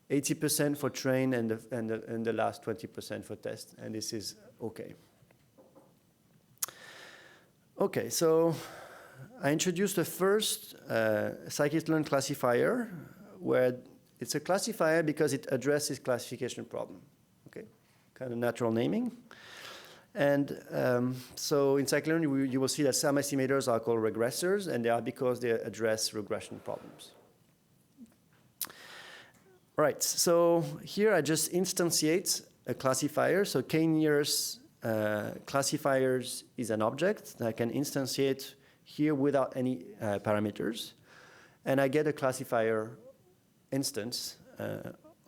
80% for train and the last 20% for test, and this is okay. Okay, so I introduced the first Scikit-learn classifier, where it's a classifier because it addresses classification problem. Okay, kind of natural naming. And so in Scikit-learn, you will see that some estimators are called regressors, and they are because they address regression problems. Right, so here I just instantiate a classifier. So k-nearest classifiers is an object that I can instantiate here without any parameters. and I get a classifier instance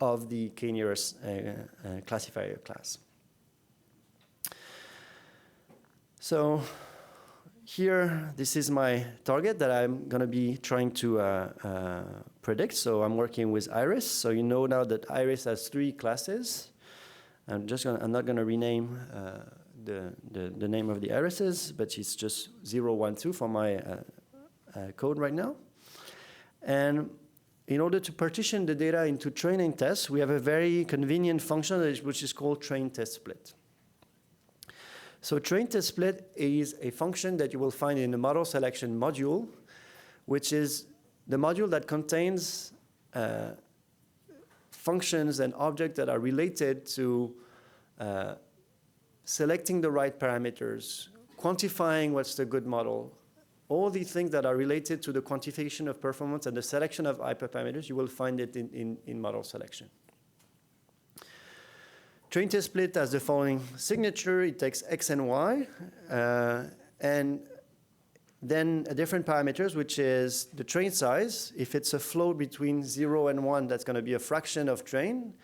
of the k-nearest classifier class. So here, this is my target that I'm going to be trying to predict. So I'm working with Iris. So you know now that Iris has 3 classes. I'm not going to rename the name of the irises, but it's just 0, 1, 2 for my code right now. And in order to partition the data into training tests, we have a very convenient function which is called train test split. So train test split is a function that you will find in the model selection module, which is the module that contains functions and objects that are related to selecting the right parameters, quantifying what's the good model, all the things that are related to the quantification of performance and the selection of hyperparameters, you will find it in model selection. Train test split has the following signature. It takes x and y, and then different parameters, which is the train size. If it's a float between 0 and 1, that's going to be a fraction of train.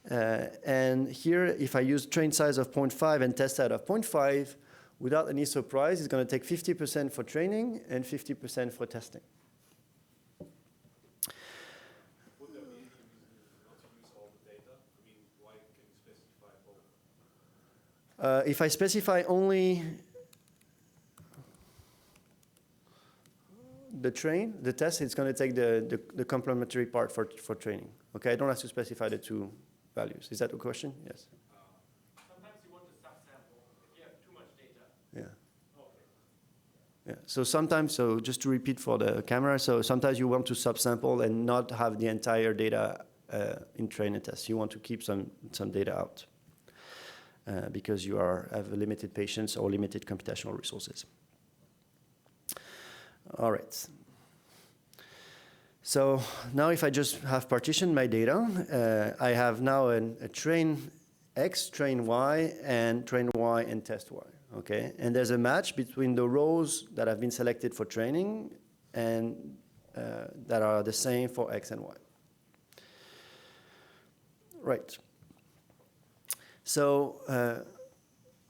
And here, if I use train size of 0.5 and test out of 0.5, without any surprise, it's going to take 50% for training and 50% for testing. Would there be any reason not to use all the data? I mean, why can you specify both? If I specify only the test, it's going to take the complementary part for training. Okay, I don't have to specify the 2 values. Is that a question? Yes. Sometimes you want to subsample if you have too much data. Yeah. Yeah. So sometimes, so just to repeat for the camera, so sometimes you want to subsample and not have the entire data in training tests. You want to keep some data out because you have limited patience or limited computational resources. All right. So now if I just have partitioned my data, I have now a train X, train Y, and train Y and test Y. Okay, and there's a match between the rows that have been selected for training and that are the same for X and Y. Right. So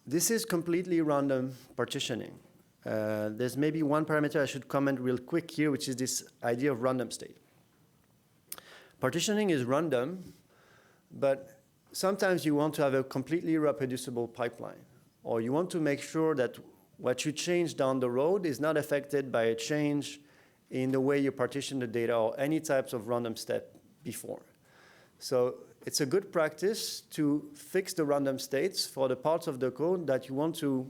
this is completely random partitioning. There's maybe one parameter I should comment real quick here, which is this idea of random state. Partitioning is random, but sometimes you want to have a completely reproducible pipeline, or you want to make sure that what you change down the road is not affected by a change in the way you partition the data or any types of random step before. So it's a good practice to fix the random states for the parts of the code that you want to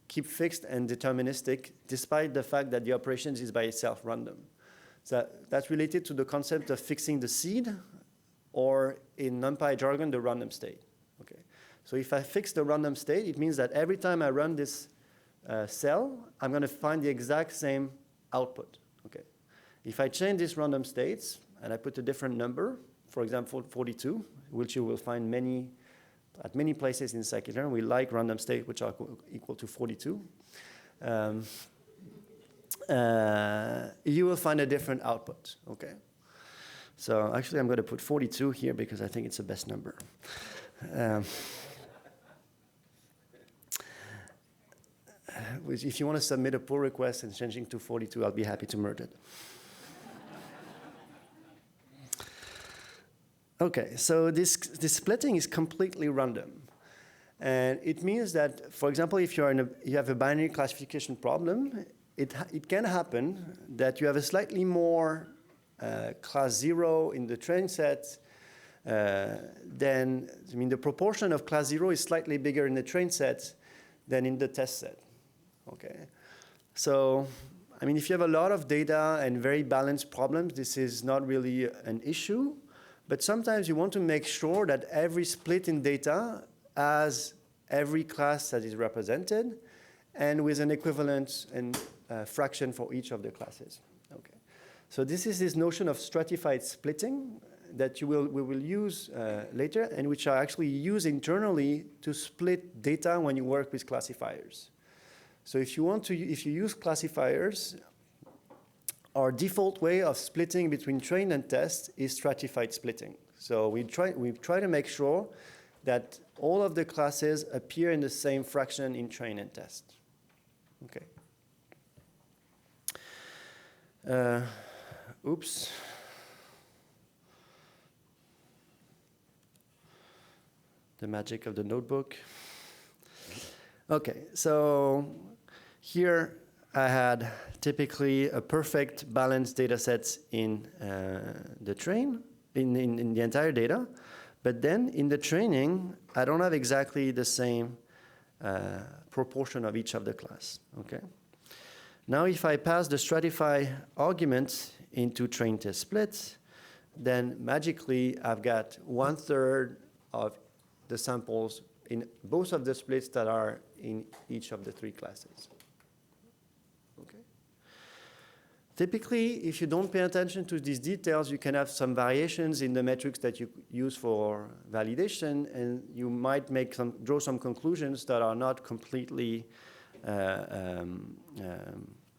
keep fixed and deterministic, despite the fact that the operations is by itself random. So that's related to the concept of fixing the seed, or in NumPy jargon, the random state. Okay. So if I fix the random state, it means that every time I run this cell, I'm going to find the exact same output. Okay. If I change these random states and I put a different number, for example, 42, which you will find at many places in Scikit-learn, we like random state which are equal to 42. You will find a different output, okay? So actually, I'm going to put 42 here because I think it's the best number. If you want to submit a pull request and changing to 42, I'll be happy to merge it. Okay, so this splitting is completely random. And it means that, for example, if you have a binary classification problem, it can happen that you have a slightly more class 0 in the train set than, the proportion of class 0 is slightly bigger in the train set than in the test set. Okay, so, if you have a lot of data and very balanced problems, this is not really an issue. But sometimes you want to make sure that every split in data has every class that is represented and with an equivalent and fraction for each of the classes. Okay. So this is this notion of stratified splitting that we will use later, and which are actually used internally to split data when you work with classifiers. So if you use classifiers, our default way of splitting between train and test is stratified splitting. So we try to make sure that all of the classes appear in the same fraction in train and test. Okay. Oops. The magic of the notebook. Okay, so here I had typically a perfect balanced data set in the train, in the entire data. But then in the training, I don't have exactly the same proportion of each of the class, okay? Now if I pass the stratify argument into train test split, then magically I've got 1/3 of the samples in both of the splits that are in each of the 3 classes. Okay. Typically, if you don't pay attention to these details, you can have some variations in the metrics that you use for validation, and you might draw some conclusions that are not completely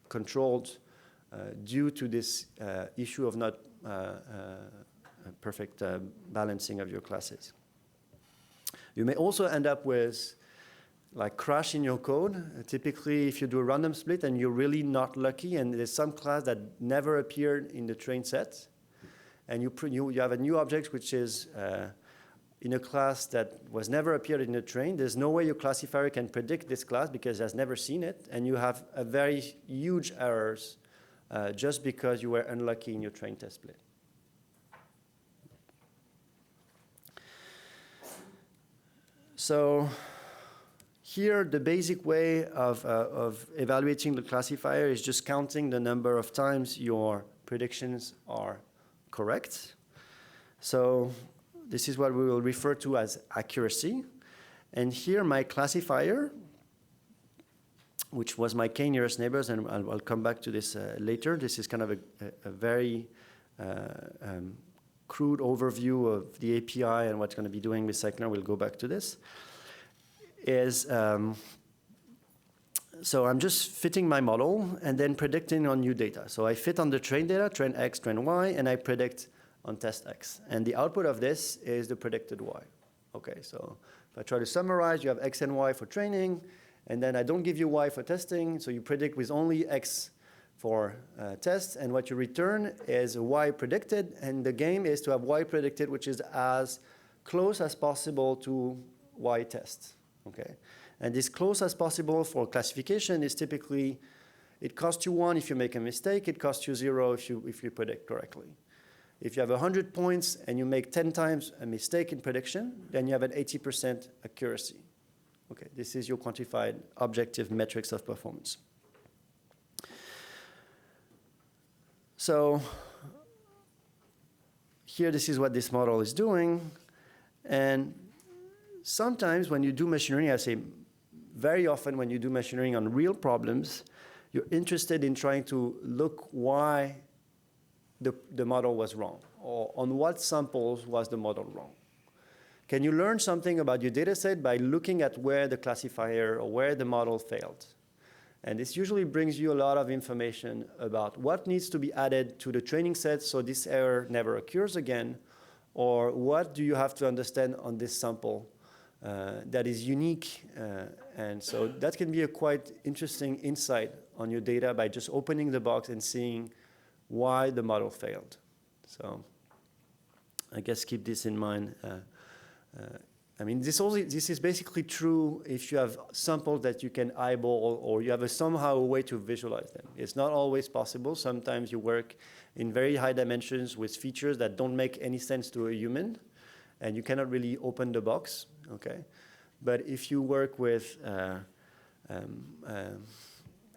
controlled due to this issue of not perfect balancing of your classes. You may also end up with like crash in your code. Typically, if you do a random split and you're really not lucky, and there's some class that never appeared in the train set, and you have a new object which is in a class that was never appeared in the train, there's no way your classifier can predict this class because it has never seen it, and you have a very huge errors just because you were unlucky in your train test split. So here, the basic way of evaluating the classifier is just counting the number of times your predictions are correct. So this is what we will refer to as accuracy. And here, my classifier, which was my k nearest neighbors, and I'll come back to this later. This is kind of a very crude overview of the API and what's going to be doing with Scikit-learn. We'll go back to this. So I'm just fitting my model and then predicting on new data. So I fit on the train data, train X, train Y, and I predict on test X. And the output of this is the predicted Y. Okay, so if I try to summarize, you have X and Y for training, and then I don't give you Y for testing, so you predict with only X for tests, and what you return is a Y predicted, and the game is to have Y predicted, which is as close as possible to Y test, okay? And this close as possible for classification is typically, it costs you 1 if you make a mistake, it costs you 0 if you predict correctly. If you have 100 points and you make 10 times a mistake in prediction, then you have an 80% accuracy. Okay, this is your quantified objective metrics of performance. So here, this is what this model is doing. And sometimes when you do machine learning, I say very often when you do machine learning on real problems, you're interested in trying to look why the model was wrong, or on what samples was the model wrong. Can you learn something about your data set by looking at where the classifier or where the model failed? And this usually brings you a lot of information about what needs to be added to the training set so this error never occurs again, or what do you have to understand on this sample that is unique. And so that can be a quite interesting insight on your data by just opening the box and seeing why the model failed. So I guess keep this in mind. I mean, this is basically true if you have samples that you can eyeball or you have somehow a way to visualize them. It's not always possible. Sometimes you work in very high dimensions with features that don't make any sense to a human, and you cannot really open the box, okay? But if you work with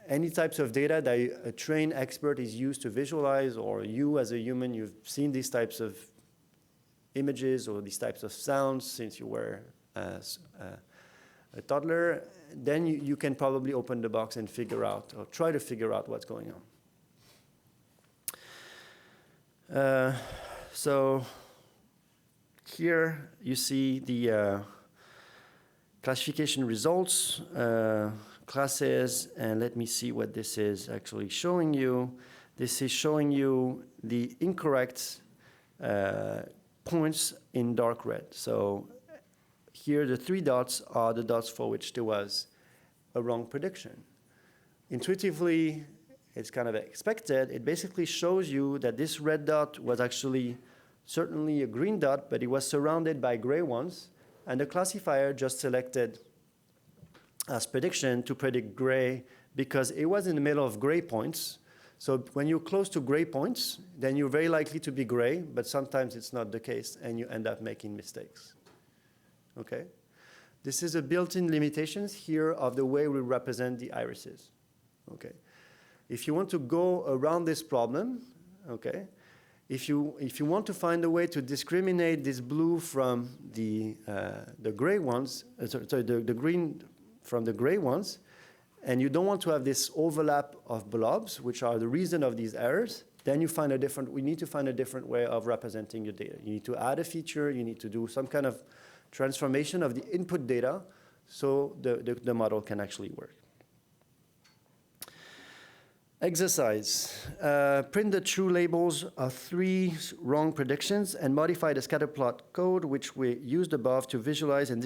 any types of data that a trained expert is used to visualize, or you as a human, you've seen these types of images or these types of sounds since you were a toddler, then you can probably open the box and figure out, or try to figure out what's going on. So here you see the classification results, classes, and let me see what this is actually showing you. This is showing you the incorrect points in dark red. So here the 3 dots are the dots for which there was a wrong prediction. Intuitively, it's kind of expected. It basically shows you that this red dot was actually certainly a green dot, but it was surrounded by gray ones, and the classifier just selected as prediction to predict gray because it was in the middle of gray points. So when you're close to gray points, then you're very likely to be gray, but sometimes it's not the case, and you end up making mistakes. Okay? This is a built-in limitations here of the way we represent the irises. Okay? If you want to go around this problem, okay, if you want to find a way to discriminate this blue from the gray ones, the green from the gray ones, and you don't want to have this overlap of blobs, which are the reason of these errors, then we need to find a different way of representing your data. You need to add a feature, you need to do some kind of transformation of the input data so the model can actually work. Exercise. Print the true labels of 3 wrong predictions and modify the scatterplot code which we used above to visualize and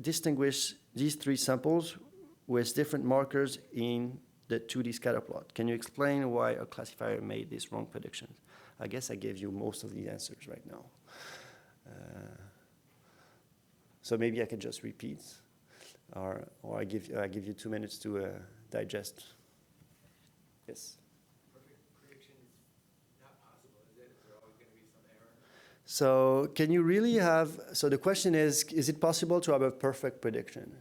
distinguish these 3 samples with different markers in the 2D scatterplot. Can you explain why a classifier made these wrong predictions? I guess I gave you most of the answers right now. So maybe I can just repeat, or I give you 2 minutes to digest. Yes. Perfect prediction is not possible, is it? Is there always going to be some error? So can you really have, so the question is it possible to have a perfect prediction?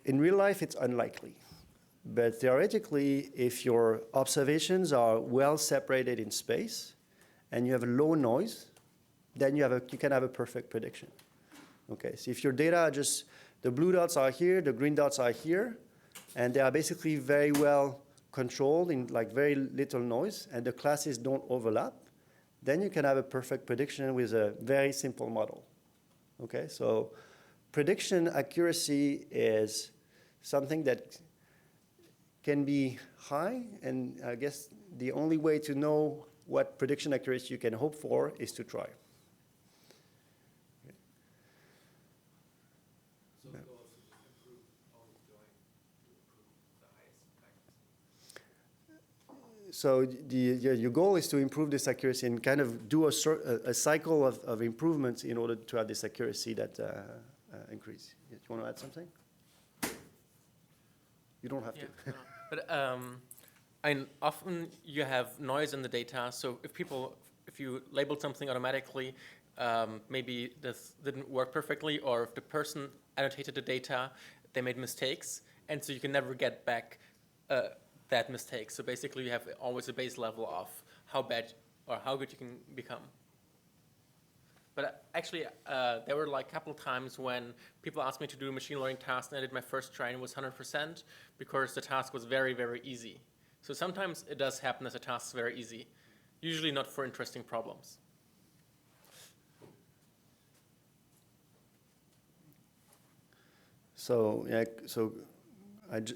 In real life, it's unlikely. But theoretically, if your observations are well separated in space and you have low noise, then you can have a perfect prediction. Okay, so if your data are just, the blue dots are here, the green dots are here, and they are basically very well controlled in like very little noise, and the classes don't overlap, then you can have a perfect prediction with a very simple model. Okay, so prediction accuracy is something that can be high, and I guess the only way to know what prediction accuracy you can hope for is to try. So the goal is to just improve, always going to improve the highest accuracy. So your goal is to improve this accuracy and kind of do a cycle of improvements in order to have this accuracy that increase. You want to add something? You don't have to. No. But often you have noise in the data. So if you label something automatically, maybe this didn't work perfectly, or if the person annotated the data, they made mistakes, and so you can never get back that mistake. So basically, you have always a base level of how bad or how good you can become. But actually, there were like a couple times when people asked me to do a machine learning task, and I did my first try and it was 100% because the task was very, very easy. So sometimes it does happen that the task is very easy, usually not for interesting problems. So yeah, so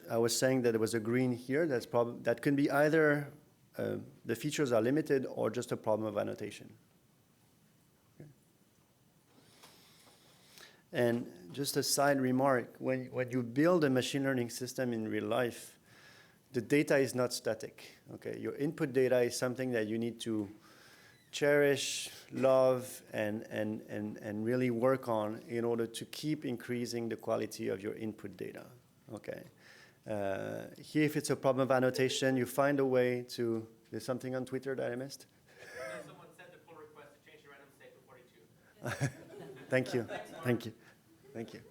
I was saying that there was a green here. That can be either the features are limited or just a problem of annotation. Okay. And just a side remark: when you build a machine learning system in real life, the data is not static. Okay, your input data is something that you need to cherish, love, and really work on in order to keep increasing the quality of your input data. Okay. Here, if it's a problem of annotation, you find a way to. There's something on Twitter that I missed. Someone sent a pull request to change the random state to 42. Thank you. Thank you. Thank you.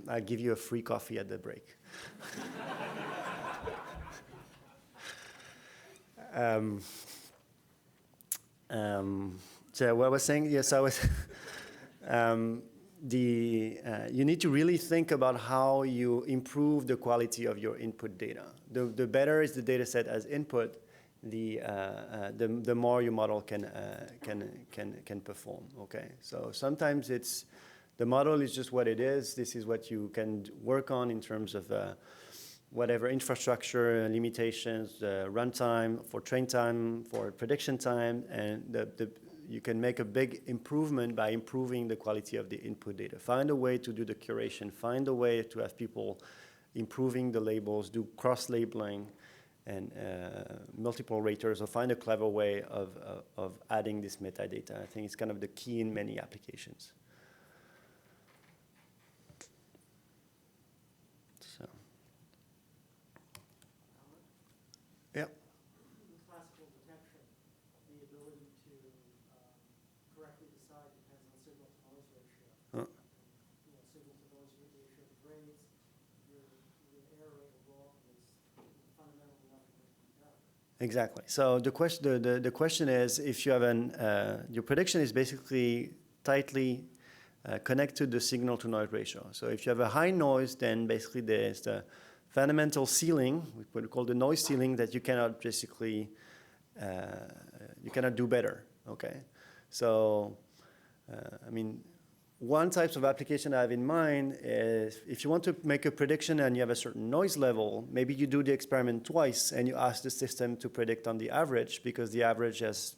I'll give you a free coffee at the break. So what I was saying, yes, I was. You need to really think about how you improve the quality of your input data. The better is the data set as input, the more your model can perform. Okay, so sometimes the model is just what it is. This is what you can work on in terms of whatever infrastructure limitations, runtime, for train time, for prediction time, and you can make a big improvement by improving the quality of the input data. Find a way to do the curation, find a way to have people improving the labels, do cross-labeling and multiple raters, or find a clever way of adding this metadata. I think it's kind of the key in many applications. So, yeah. In classical detection, the ability to correctly decide depends on signal-to-noise ratio. Huh. Signal-to-noise ratio degrades, your error rate will go up, and there's fundamentally nothing that can be done. Exactly. So the question is, if you have your prediction is basically tightly connected to the signal-to-noise ratio. So if you have a high noise, then basically there's the fundamental ceiling, what we call the noise ceiling, that you cannot basically you cannot do better. Okay. So I mean, one type of application I have in mind is if you want to make a prediction and you have a certain noise level, maybe you do the experiment twice and you ask the system to predict on the average, because the average has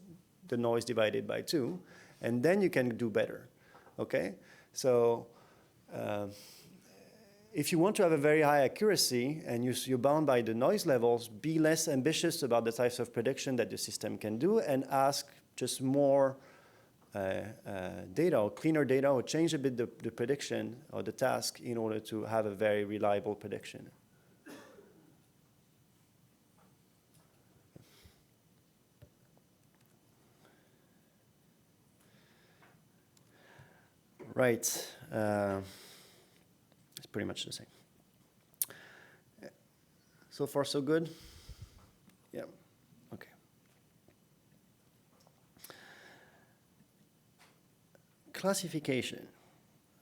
the noise divided by 2, and then you can do better. Okay? So if you want to have a very high accuracy and you're bound by the noise levels, be less ambitious about the types of prediction that the system can do and ask just more data, or cleaner data, or change a bit the prediction or the task in order to have a very reliable prediction. Right. It's pretty much the same. So far, so good? Yeah. Okay. Classification.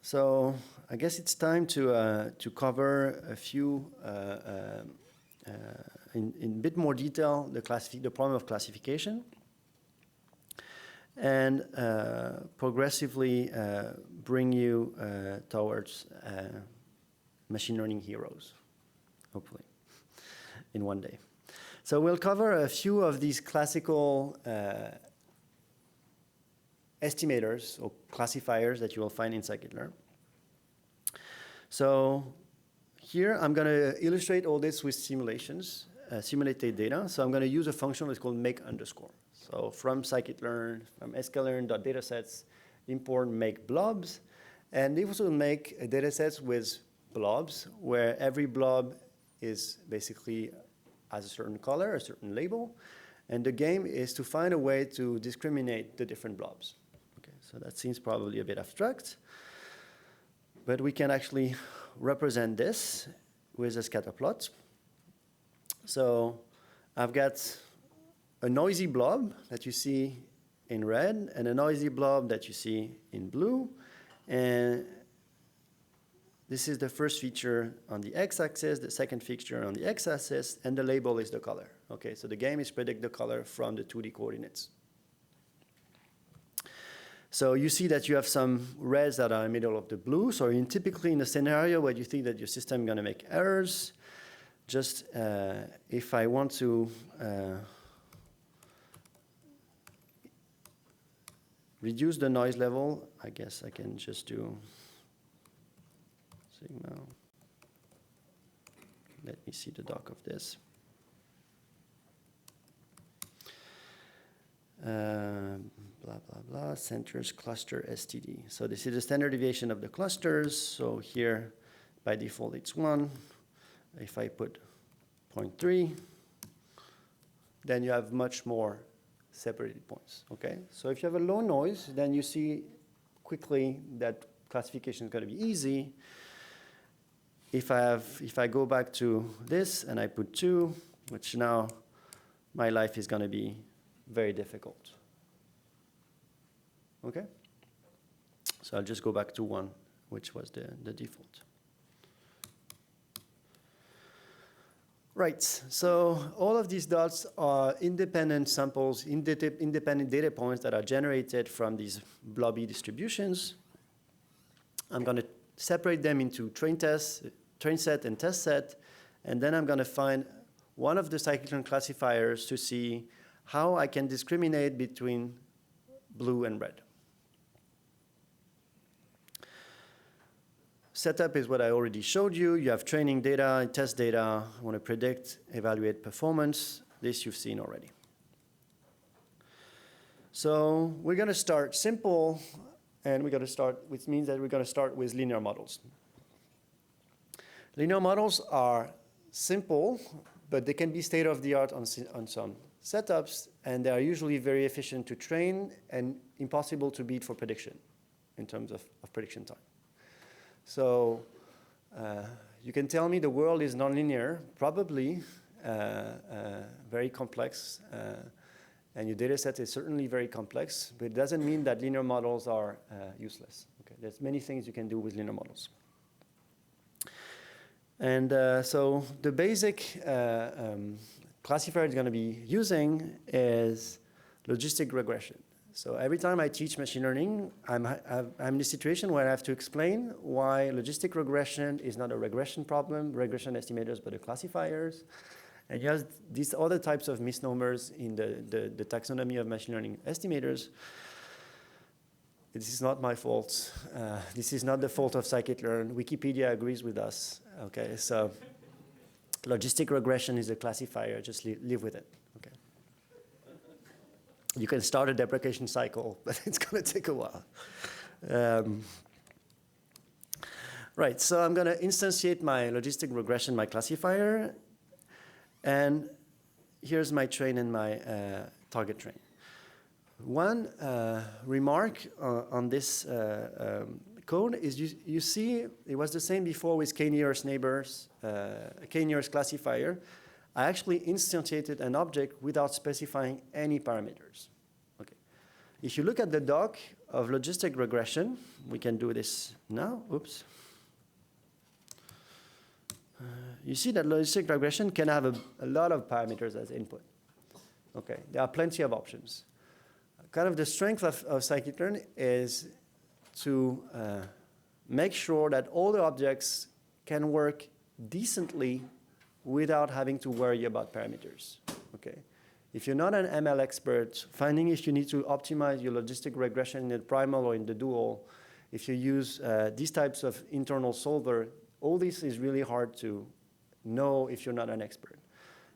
So I guess it's time to cover a few, in a bit more detail, the problem of classification, and progressively bring you towards machine learning heroes, hopefully, in one day. So we'll cover a few of these classical estimators or classifiers that you will find in Scikit-learn. So here I'm going to illustrate all this with simulations, simulated data. So I'm going to use a function that's called make underscore. So from Scikit-learn, from sklearn.datasets, import make blobs. And this will make datasets with blobs, where every blob is basically has a certain color, a certain label. And the game is to find a way to discriminate the different blobs. Okay, so that seems probably a bit abstract. But we can actually represent this with a scatter plot. So I've got a noisy blob that you see in red and a noisy blob that you see in blue. And this is the first feature on the x-axis, the second feature on the x-axis, and the label is the color. Okay, so the game is predict the color from the 2D coordinates. So you see that you have some reds that are in the middle of the blue. So typically in a scenario where you think that your system is going to make errors, just if I want to reduce the noise level, I guess I can just do sigma. Let me see the doc of this. Blah, blah, blah, centers cluster STD. So this is the standard deviation of the clusters. So here, by default, it's 1. If I put 0.3, then you have much more separated points, okay? So if you have a low noise, then you see quickly that classification is going to be easy. If I go back to this and I put 2, which now my life is going to be very difficult. Okay? So I'll just go back to 1, which was the default. Right, so all of these dots are independent samples, independent data points that are generated from these blobby distributions. I'm going to separate them into train set and test set, And then I'm going to find one of the scikit-learn classifiers to see how I can discriminate between blue and red. Setup is what I already showed you. You have training data, test data, want to predict, evaluate performance. This you've seen already. So we're going to start simple, and we're going to start, which means that we're going to start with linear models. Linear models are simple, but they can be state-of-the-art on some setups, and they are usually very efficient to train and impossible to beat for prediction in terms of prediction time. So you can tell me the world is nonlinear, probably very complex, and your data set is certainly very complex, but it doesn't mean that linear models are useless. Okay? There's many things you can do with linear models. And so the basic classifier it's going to be using is logistic regression. So every time I teach machine learning, I'm in a situation where I have to explain why logistic regression is not a regression problem, regression estimators, but the classifiers. And you have these other types of misnomers in the taxonomy of machine learning estimators. This is not my fault. This is not the fault of scikit-learn. Wikipedia agrees with us. Okay, so logistic regression is a classifier. Just live with it. Okay. You can start a deprecation cycle, but it's going to take a while. Right, so I'm going to instantiate my logistic regression, my classifier. And here's my train and my target train. One remark on this code is you see it was the same before with k-nearest neighbors, k-nearest classifier. I actually instantiated an object without specifying any parameters. Okay. If you look at the doc of logistic regression, we can do this now. Oops. You see that logistic regression can have a lot of parameters as input. Okay, there are plenty of options. Kind of the strength of scikit-learn is to make sure that all the objects can work decently without having to worry about parameters. Okay, if you're not an ML expert, finding if you need to optimize your logistic regression in the primal or in the dual, if you use these types of internal solver, all this is really hard to know if you're not an expert.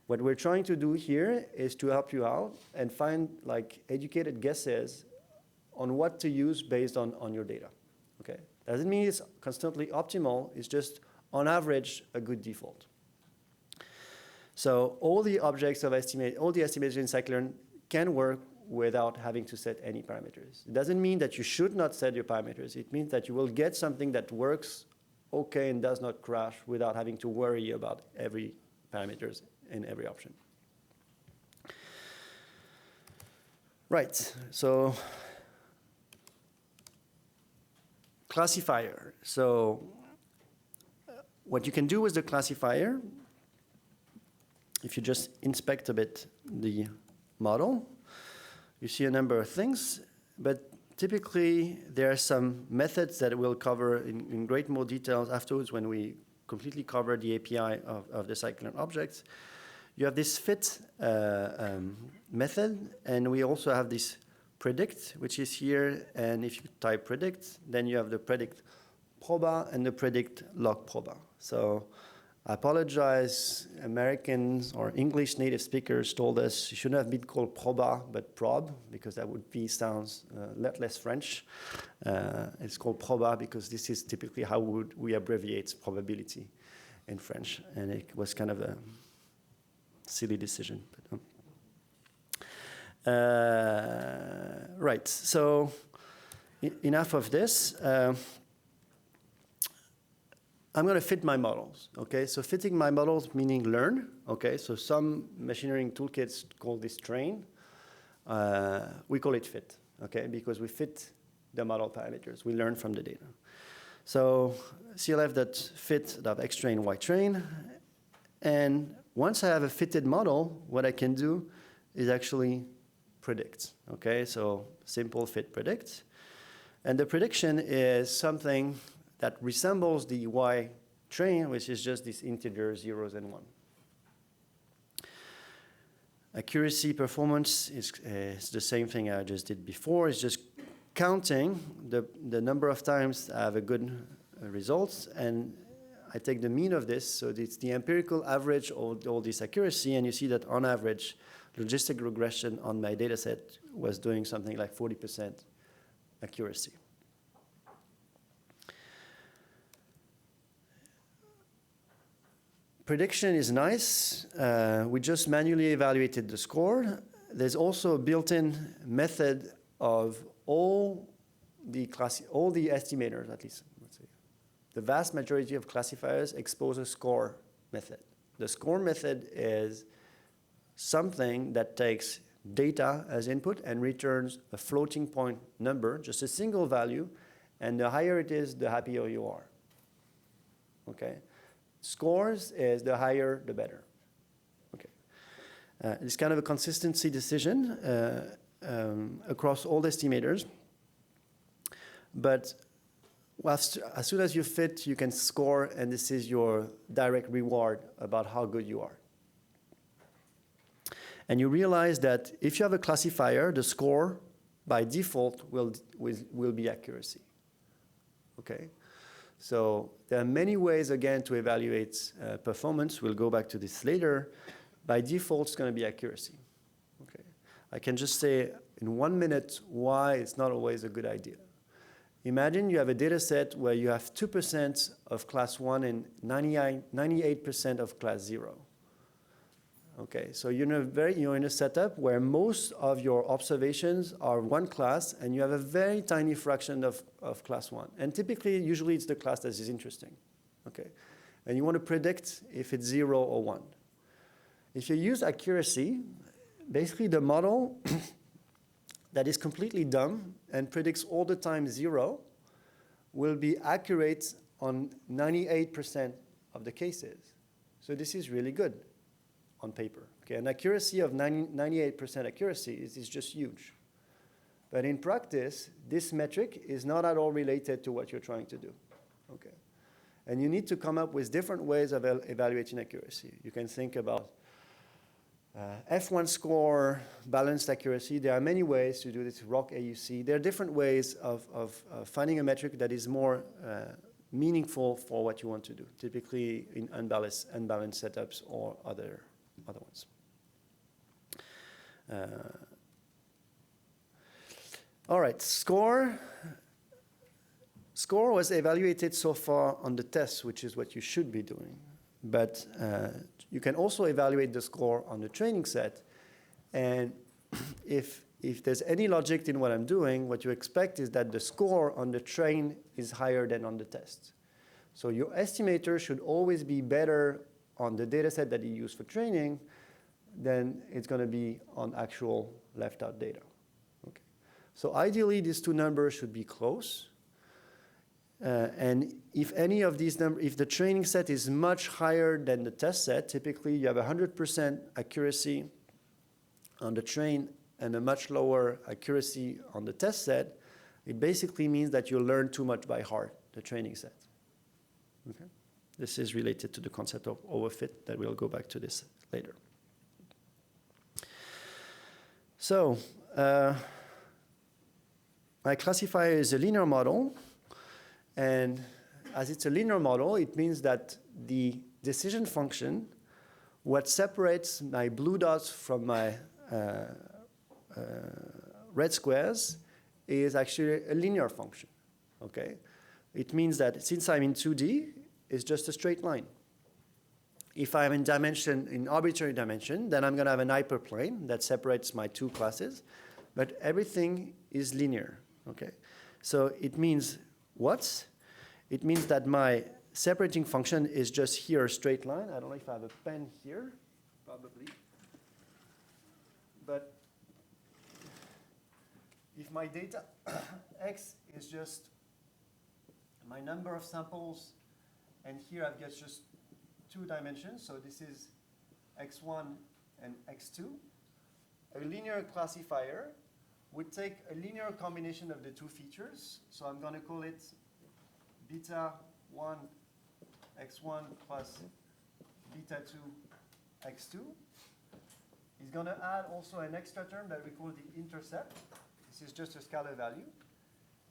What we're trying to do here is to help you out and find like educated guesses on what to use based on your data. Okay, doesn't mean it's constantly optimal. It's just on average a good default. So all the objects of all the estimators in scikit-learn can work without having to set any parameters. It doesn't mean that you should not set your parameters. It means that you will get something that works okay and does not crash without having to worry about every parameters in every option. Right, so classifier. So what you can do with the classifier, if you just inspect a bit the model, you see a number of things, but typically there are some methods that we'll cover in great more details afterwards when we completely cover the API of the scikit-learn objects. You have this fit method, and we also have this predict, which is here. And if you type predict, then you have the predict proba and the predict log proba. So I apologize, Americans or English native speakers told us it shouldn't have been called proba, but prob, because that would be sounds a lot less French. It's called proba because this is typically how we abbreviate probability in French, and it was kind of a silly decision. But, right, so enough of this. I'm going to fit my models, okay? So fitting my models meaning learn, okay? So some machine learning toolkits call this train. We call it fit, okay? Because we fit the model parameters. We learn from the data. So clf.fit.xtrain, ytrain. And once I have a fitted model, what I can do is actually predict, okay? So simple fit predict. And the prediction is something that resembles the train, which is just these integer zeros and one. Accuracy performance is the same thing I just did before. It's just counting the number of times I have a good results, and I take the mean of this, so it's the empirical average of all this accuracy, and you see that on average, logistic regression on my data set was doing something like 40% accuracy. Prediction is nice. We just manually evaluated the score. There's also a built-in method of all the estimators, at least, let's say. The vast majority of classifiers expose a score method. The score method is something that takes data as input and returns a floating point number, just a single value, and the higher it is, the happier you are. Okay? Scores is the higher, the better. Okay. It's kind of a consistency decision across all the estimators. But as soon as you fit, you can score, and this is your direct reward about how good you are. And you realize that if you have a classifier, the score by default will be accuracy. Okay? So there are many ways, again, to evaluate performance. We'll go back to this later. By default, it's going to be accuracy. Okay. I can just say in 1 minute why it's not always a good idea. Imagine you have a data set where you have 2% of class 1 and 98% of class 0. Okay, so you're in a setup where most of your observations are one class, and you have a very tiny fraction of class 1. And typically, usually it's the class that is interesting. Okay, and you want to predict if it's 0 or 1. If you use accuracy, basically the model that is completely dumb and predicts all the time 0 will be accurate on 98% of the cases. So this is really good on paper. Okay, an accuracy of 98% accuracy is just huge. But in practice, this metric is not at all related to what you're trying to do. Okay, and you need to come up with different ways of evaluating accuracy. You can think about F1 score, balanced accuracy. There are many ways to do this, ROC AUC. There are different ways of finding a metric that is more meaningful for what you want to do, typically in unbalanced setups or other ones. All right, score. Score was evaluated so far on the test, which is what you should be doing. But you can also evaluate the score on the training set. And if there's any logic in what I'm doing, what you expect is that the score on the train is higher than on the test. So your estimator should always be better on the data set that you use for training than it's going to be on actual left out data. Okay. So ideally, these two numbers should be close. And if any of these numbers, if the training set is much higher than the test set, typically you have 100% accuracy on the train and a much lower accuracy on the test set, it basically means that you learn too much by heart, the training set. Okay? This is related to the concept of overfit, that we'll go back to this later. So, my classifier is a linear model. And as it's a linear model, it means that the decision function, what separates my blue dots from my red squares, is actually a linear function. Okay? It means that since I'm in 2D, it's just a straight line. If I'm in arbitrary dimension, then I'm going to have an hyperplane that separates my two classes. But everything is linear. Okay? So it means what? It means that my separating function is just here, a straight line. I don't know if I have a pen here, probably. But if my data x is just my number of samples, and here I've got just 2 dimensions, so this is x1 and x2, a linear classifier would take a linear combination of the two features. So I'm going to call it beta 1 x1 plus beta 2 x2. He's going to add also an extra term that we call the intercept. This is just a scalar value.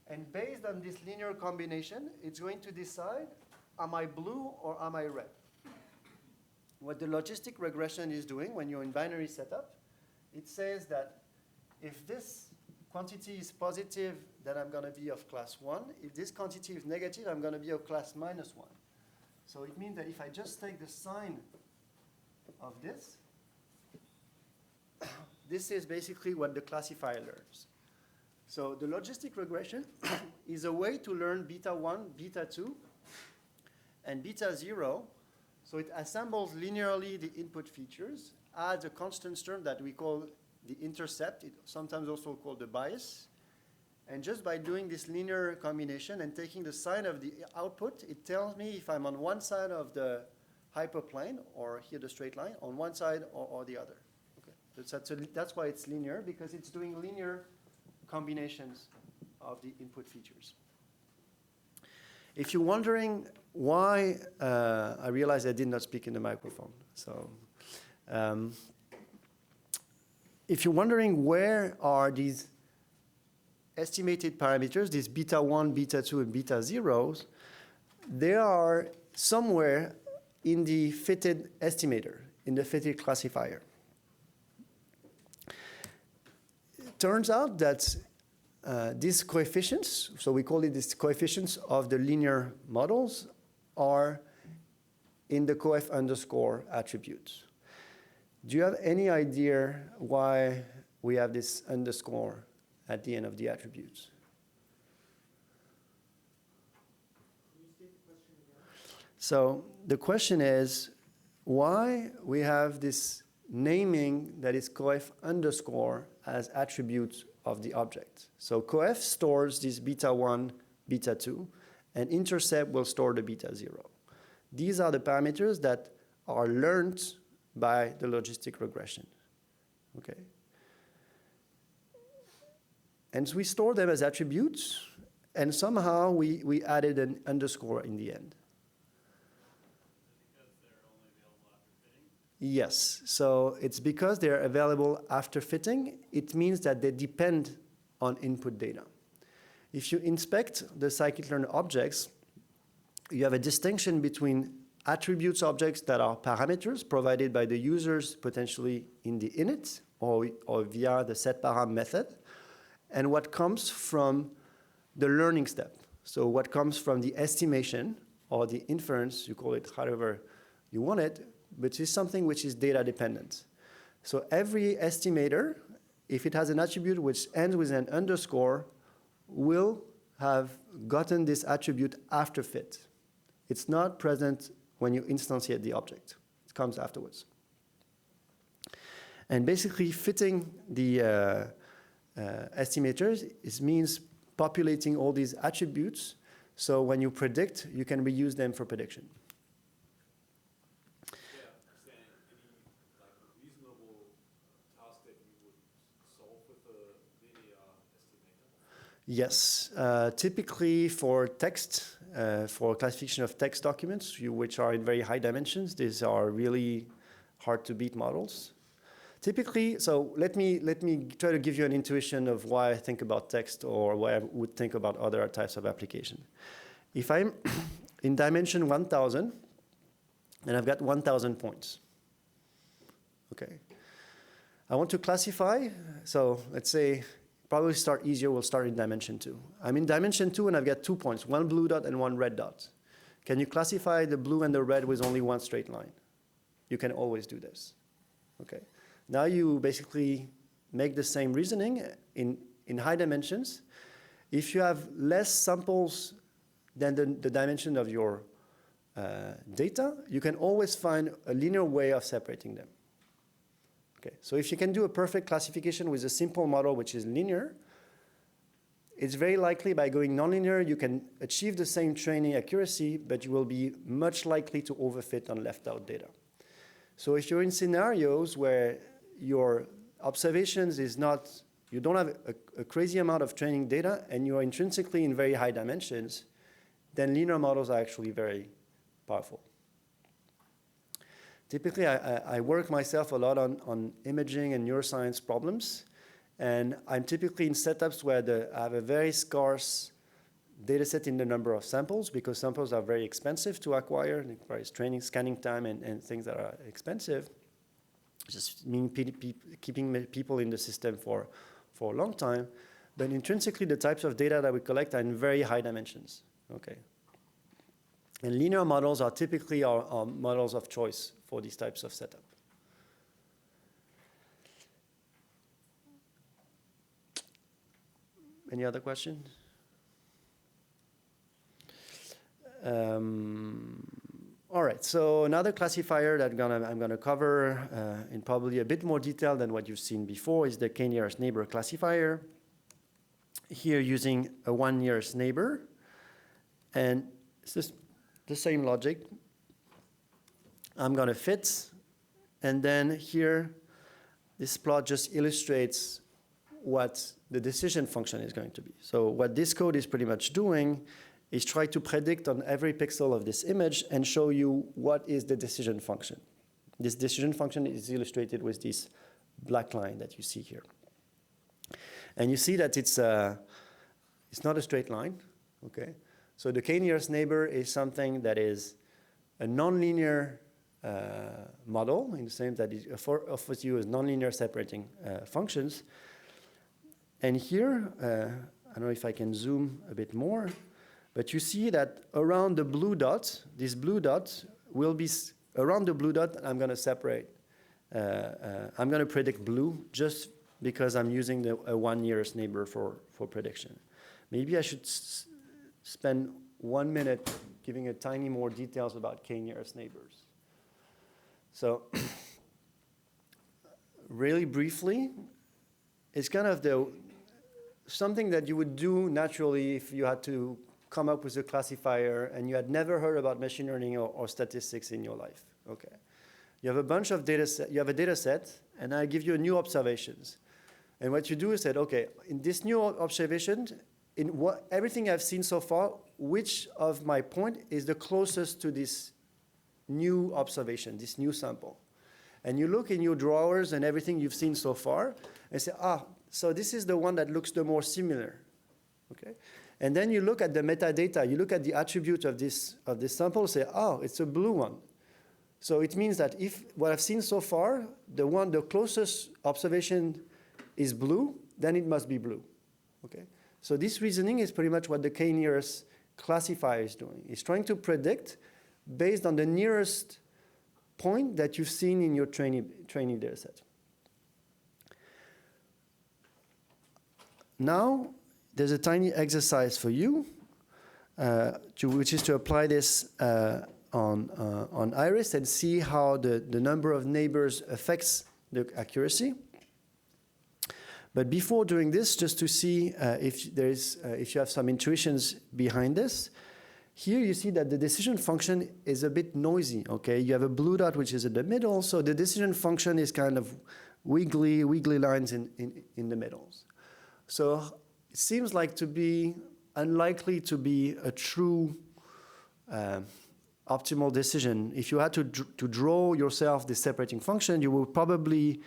And based on this linear combination, it's going to decide, am I blue or am I red? What the logistic regression is doing when you're in binary setup, it says that if this quantity is positive, then I'm going to be of class 1. If this quantity is negative, I'm going to be of class -1. So it means that if I just take the sign of this, this is basically what the classifier learns. So the logistic regression is a way to learn beta 1, beta 2, and beta 0. So it assembles linearly the input features, adds a constant term that we call the intercept, sometimes also called the bias. And just by doing this linear combination and taking the sign of the output, it tells me if I'm on one side of the hyperplane, or here the straight line, on one side or the other. Okay. That's why it's linear, because it's doing linear combinations of the input features. If you're wondering why, I realize I did not speak in the microphone. So if you're wondering where are these estimated parameters, these beta 1, beta 2, and beta 0s, they are somewhere in the fitted estimator, in the fitted classifier. It turns out that these coefficients, so we call it these coefficients of the linear models, are in the coef underscore attributes. Do you have any idea why we have this underscore at the end of the attributes? Can you state the question again? So the question is why we have this naming that is coef underscore as attributes of the object. So coef stores this beta 1, beta 2, and intercept will store the beta 0. These are the parameters that are learned by the logistic regression. Okay. And so we store them as attributes, and somehow we added an underscore in the end. Because they're only available after fitting? Yes. So it's because they're available after fitting. It means that they depend on input data. If you inspect the scikit-learn objects, you have a distinction between attributes objects that are parameters provided by the users potentially in the init or via the setParam method, and what comes from the learning step. So what comes from the estimation or the inference, you call it however you want it, but it's something which is data dependent. So every estimator, if it has an attribute which ends with an underscore, will have gotten this attribute after fit. It's not present when you instantiate the object. It comes afterwards. And basically fitting the estimators, it means populating all these attributes, so when you predict, you can reuse them for prediction. Yeah, is there any reasonable task that you would solve with a linear estimator? Yes, typically for text, for classification of text documents, which are in very high dimensions, these are really hard to beat models. Typically, so let me try to give you an intuition of why I think about text or why I would think about other types of application. If I'm in dimension 1000, and I've got 1000 points, okay. I want to classify, so let's say, probably start easier, we'll start in dimension 2. I'm in dimension 2 and I've got 2 points, one blue dot and one red dot. Can you classify the blue and the red with only one straight line? You can always do this, okay. Now you basically make the same reasoning in high dimensions. If you have less samples than the dimension of your data, you can always find a linear way of separating them. Okay, so if you can do a perfect classification with a simple model which is linear, it's very likely by going nonlinear you can achieve the same training accuracy, but you will be much likely to overfit on left out data. So if you're in scenarios where your observations is not, you don't have a crazy amount of training data and you are intrinsically in very high dimensions, then linear models are actually very powerful. Typically, I work myself a lot on imaging and neuroscience problems, and I'm typically in setups where I have a very scarce data set in the number of samples, because samples are very expensive to acquire. It requires training, scanning time, and things that are expensive. Just mean keeping people in the system for a long time. But intrinsically, the types of data that we collect are in very high dimensions. Okay. And linear models are typically our models of choice for these types of setup. Any other questions? All right, so another classifier that I'm gonna cover in probably a bit more detail than what you've seen before is the k-nearest neighbor classifier. Here using a 1 nearest neighbor, and it's just the same logic. I'm gonna fit, and then here, this plot just illustrates what the decision function is going to be. So what this code is pretty much doing is try to predict on every pixel of this image and show you what is the decision function. This decision function is illustrated with this black line that you see here. And you see that it's not a straight line, okay? So the k-nearest neighbor is something that is a nonlinear model, in the sense that it offers you as nonlinear separating functions. And here, I don't know if I can zoom a bit more, but you see that around the blue dot, this blue dot will be, around the blue dot, I'm going to separate. I'm going to predict blue just because I'm using the 1 nearest neighbor for prediction. Maybe I should spend 1 minute giving a tiny more details about k-nearest neighbors. So really briefly, it's kind of something that you would do naturally if you had to come up with a classifier and you had never heard about machine learning or statistics in your life. Okay, you have a bunch of data set. You have a data set, and I give you new observations. And what you do is that, okay, in this new observation, in everything I've seen so far, which of my point is the closest to this new observation, this new sample? And you look in your drawers and everything you've seen so far, and say, so this is the one that looks the more similar. Okay. And then you look at the metadata, you look at the attribute of this sample, say, it's a blue one. So it means that if what I've seen so far, the closest observation is blue, then it must be blue. Okay? So this reasoning is pretty much what the k-nearest classifier is doing. It's trying to predict based on the nearest point that you've seen in your training data set. Now, there's a tiny exercise for you, which is to apply this on Iris and see how the number of neighbors affects the accuracy. But before doing this, just to see if you have some intuitions behind this, here you see that the decision function is a bit noisy. Okay, you have a blue dot which is in the middle, so the decision function is kind of wiggly lines in the middles. So it seems like to be unlikely to be a true optimal decision. If you had to draw yourself this separating function, you would probably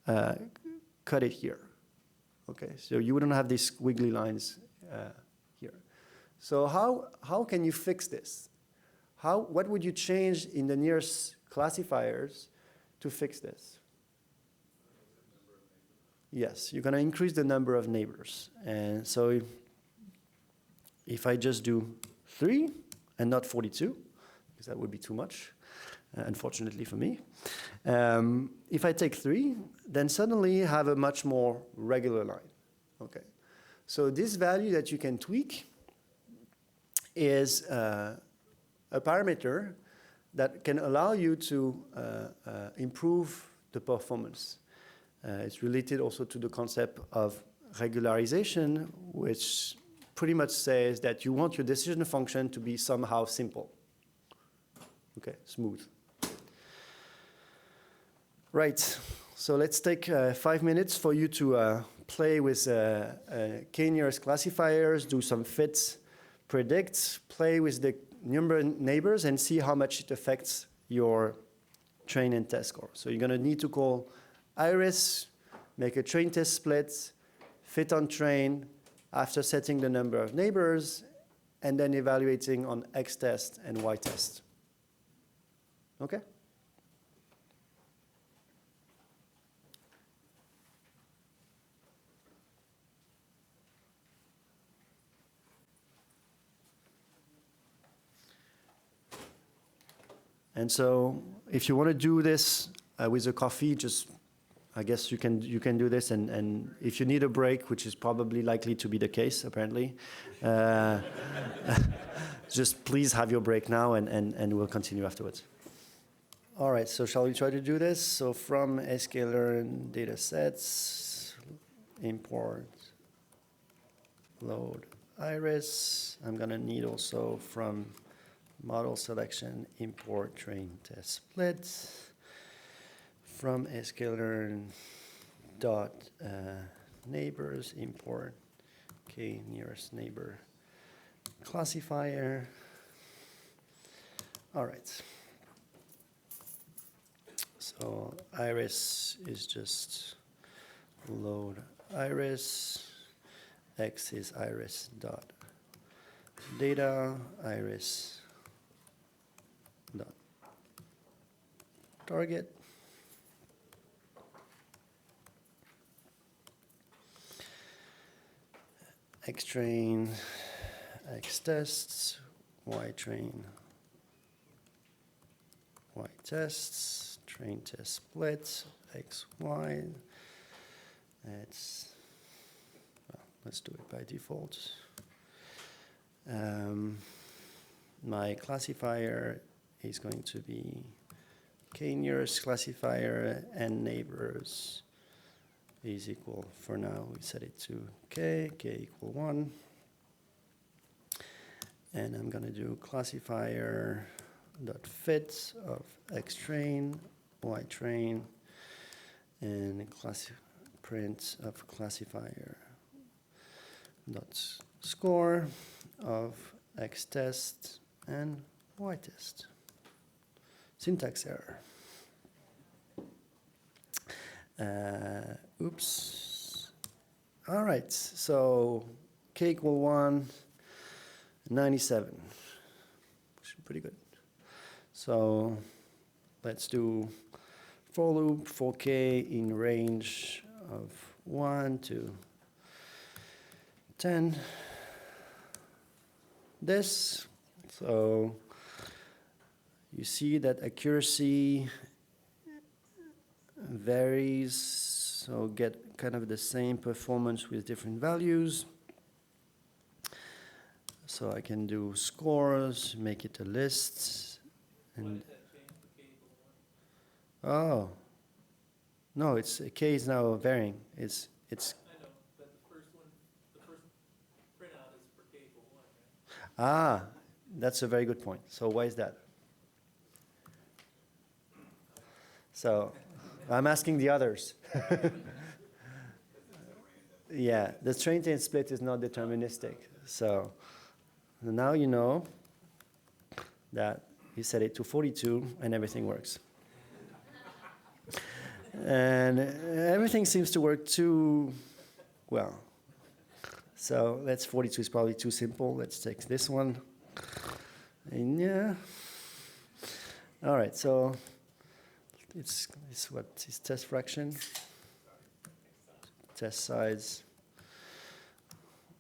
cut it here. Okay, so you wouldn't have these wiggly lines here. So how can you fix this? What would you change in the nearest classifiers to fix this? Yes, you're going to increase the number of neighbors. And so if I just do 3 and not 42, because that would be too much, unfortunately for me. If I take 3, then suddenly I have a much more regular line. Okay, so this value that you can tweak is a parameter that can allow you to improve the performance. It's related also to the concept of regularization, which pretty much says that you want your decision function to be somehow simple. Okay, smooth. Right, so let's take 5 minutes for you to play with k-nearest classifiers, do some fits, predict, play with number of neighbors and see how much it affects your train and test score. So you're going to need to call iris, make a train test split, fit on train after setting the number of neighbors, and then evaluating on X test and Y test. Okay? And so if you want to do this with a coffee, just I guess you can do this, and if you need a break, which is probably likely to be the case, apparently, just please have your break now, and we'll continue afterwards. All right, so shall we try to do this? So from Scikit-learn datasets, import, load iris. I'm going to need also from model selection, import train test split. From Scikit-learn dot neighbors, import k nearest neighbor classifier. All right. So iris is just load iris. X is iris dot data, iris dot target. X train, X tests, Y train, Y tests, train test split, X, Y. Let's do it by default. My classifier is going to be k nearest classifier and neighbors is equal, for now we set it to k equal 1. And I'm going to do classifier dot fit of X train, Y train, and print of classifier dot score of X test and Y test. Syntax error. Oops. All right, so k equal 1, 97. Which is pretty good. So let's do for loop for k in range of 1 to 10. This, so you see that accuracy varies, so get kind of the same performance with different values. So I can do scores, make it a list. And oh, no, it's k is now varying. It's. I know, but the first printout is for k equal 1, right? Ah, that's a very good point. So why is that? So I'm asking the others. Yeah, the train test split is not deterministic. So now you know that you set it to 42 and everything works. And everything seems to work too well. So that's 42 is probably too simple. Let's take this one. And yeah. All right, so it's what is test fraction? Test size.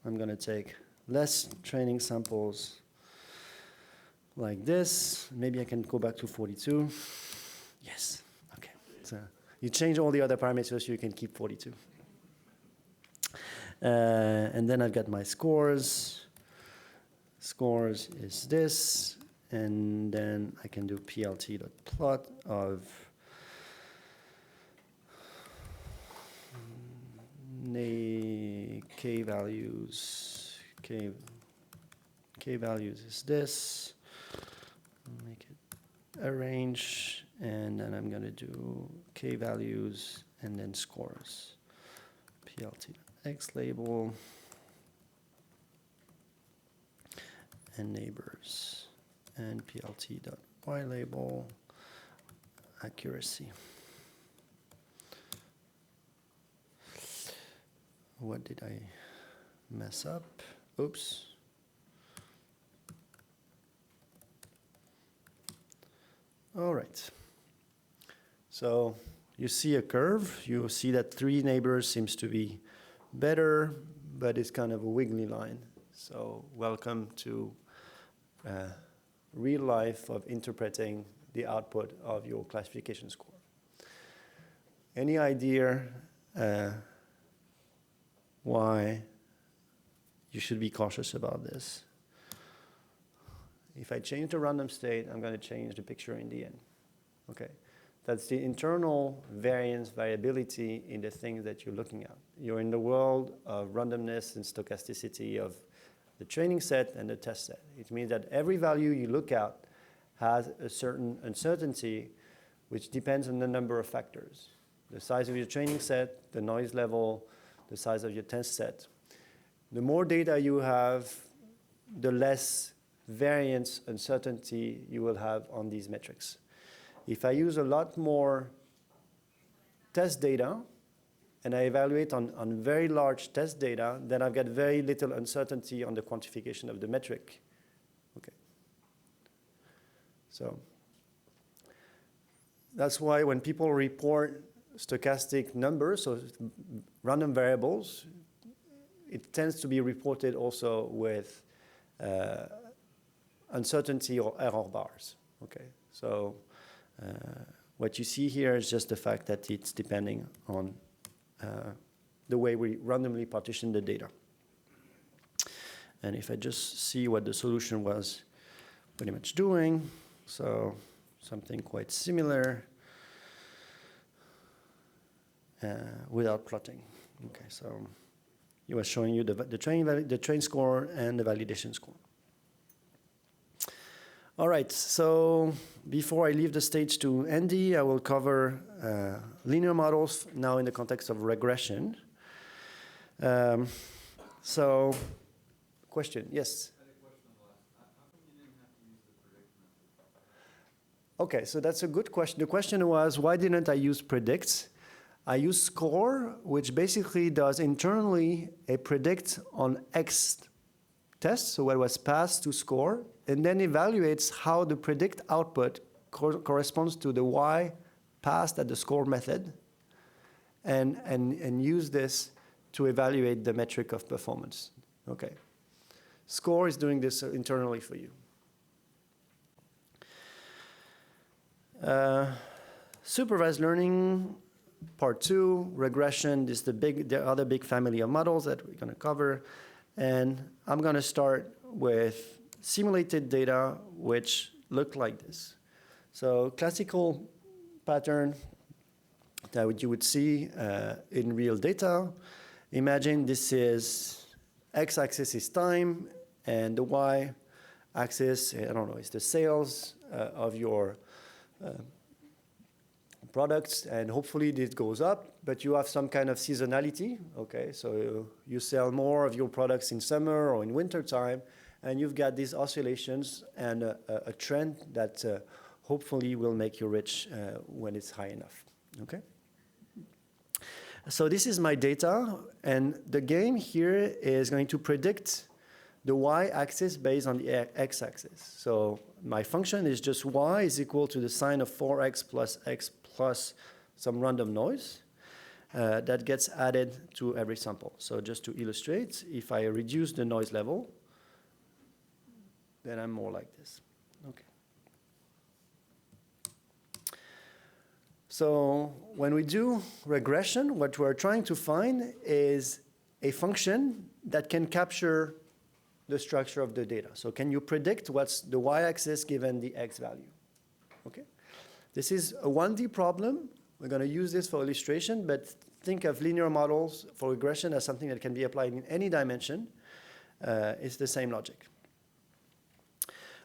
I'm going to take less training samples like this. Maybe I can go back to 42. Yes. Okay. So you change all the other parameters so you can keep 42. And then I've got my scores. Scores is this. And then I can do plt.plot of k values. K values is this. Make it a range, and then I'm going to do k values and then scores. plt.x label and neighbors. and plt.ylabel accuracy. What did I mess up? Oops. All right. So you see a curve. You see that 3 neighbors seems to be better, but it's kind of a wiggly line. So welcome to real life of interpreting the output of your classification score. Any idea why you should be cautious about this? If I change the random state, I'm going to change the picture in the end. Okay, that's the internal variance variability in the things that you're looking at. You're in the world of randomness and stochasticity of the training set and the test set. It means that every value you look at has a certain uncertainty, which depends on the number of factors. The size of your training set, the noise level, the size of your test set. The more data you have, the less variance uncertainty you will have on these metrics. If I use a lot more test data and I evaluate on very large test data, then I've got very little uncertainty on the quantification of the metric. Okay. So that's why when people report stochastic numbers, so random variables, it tends to be reported also with uncertainty or error bars. Okay, so what you see here is just the fact that it's depending on the way we randomly partition the data. And if I just see what the solution was pretty much doing, so something quite similar without plotting. Okay, so he was showing you the train score and the validation score. All right, so before I leave the stage to Andy, I will cover linear models now in the context of regression. So, question, yes? I had a question on the last. How come you didn't have to use the predict method? Okay, so that's a good question. The question was, why didn't I use predict? I use score, which basically does internally a predict on X test, so what was passed to score, and then evaluates how the predict output corresponds to the Y passed at the score method, and use this to evaluate the metric of performance. Okay. Score is doing this internally for you. Supervised learning, part 2, regression is the other big family of models that we're going to cover. And I'm going to start with simulated data, which look like this. So classical pattern that you would see in real data. Imagine this is x-axis is time, and the y-axis, I don't know, is the sales of your products, and hopefully this goes up, but you have some kind of seasonality, okay? So you sell more of your products in summer or in winter time, and you've got these oscillations and a trend that hopefully will make you rich when it's high enough, okay? So this is my data, and the game here is going to predict the y-axis based on the x-axis. So my function is just y is equal to the sine of 4x plus x plus some random noise that gets added to every sample. So just to illustrate, if I reduce the noise level, then I'm more like this. Okay. So when we do regression, what we're trying to find is a function that can capture the structure of the data. So can you predict what's the y-axis given the x value? Okay. This is a 1D problem. We're going to use this for illustration, but think of linear models for regression as something that can be applied in any dimension. It's the same logic.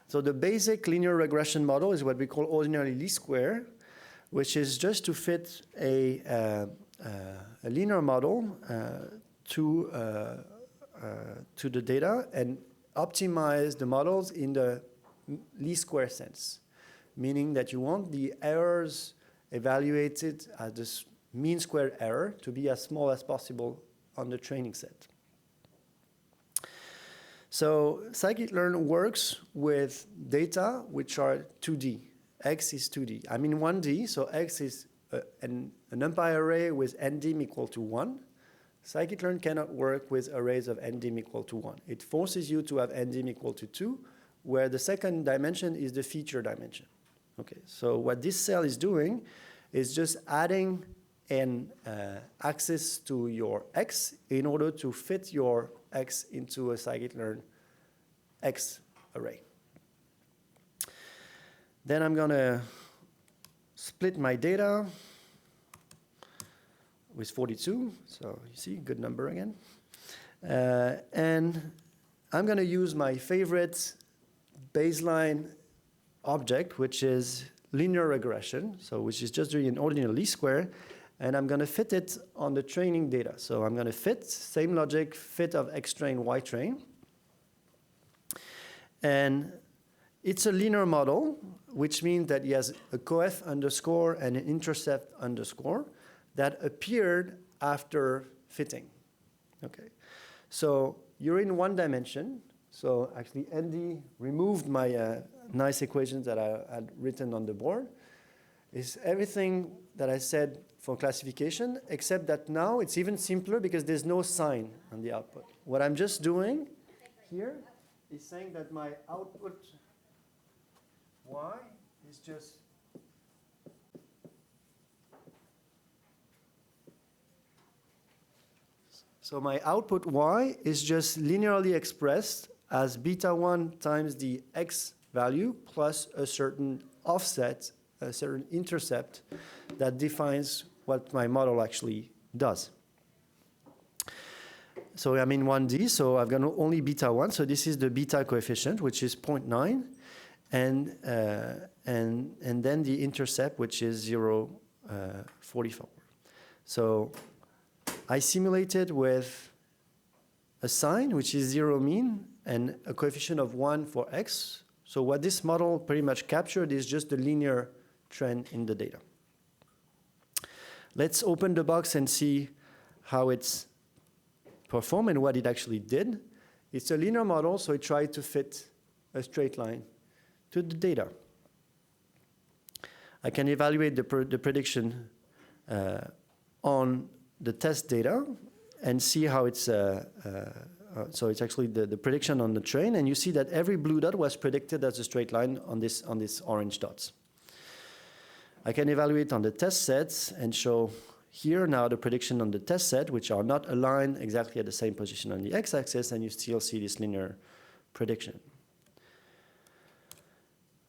So the basic linear regression model is what we call ordinary least square, which is just to fit a linear model to the data and optimize the models in the least square sense, meaning that you want the errors evaluated as this mean squared error to be as small as possible on the training set. So Scikit-learn works with data which are 2D. X is 2D. I mean 1D, so X is an NumPy array with ndim equal to 1. Scikit-learn cannot work with arrays of ndim equal to 1. It forces you to have ndim equal to 2, where the second dimension is the feature dimension. Okay, so what this cell is doing is just adding an axis to your X in order to fit your X into a Scikit-learn X array. Then I'm going to split my data with 42. So you see, good number again. And I'm going to use my favorite baseline object, which is linear regression, so which is just doing an ordinal least square. And I'm going to fit it on the training data. So I'm going to fit, same logic, fit of X train, Y train. And it's a linear model, which means that it has a coef underscore and an intercept underscore that appeared after fitting. Okay, so you're in one dimension. So actually, Andy removed my nice equations that I had written on the board. It's everything that I said for classification, except that now it's even simpler because there's no sign on the output. What I'm just doing here is saying that my output y is just so my output y is just linearly expressed as beta 1 times the x value plus a certain offset, a certain intercept that defines what my model actually does. So I'm in 1D, so I've got only beta 1. So this is the beta coefficient, which is 0.9, and then the intercept, which is 0.44. So I simulated with a sign, which is 0 mean, and a coefficient of 1 for x. So what this model pretty much captured is just the linear trend in the data. Let's open the box and see how it's performed and what it actually did. It's a linear model, so it tried to fit a straight line to the data. I can evaluate the prediction on the test data and see how it's, so it's actually the prediction on the train, and you see that every blue dot was predicted as a straight line on this orange dots. I can evaluate on the test sets and show here now the prediction on the test set, which are not aligned exactly at the same position on the x-axis, and you still see this linear prediction.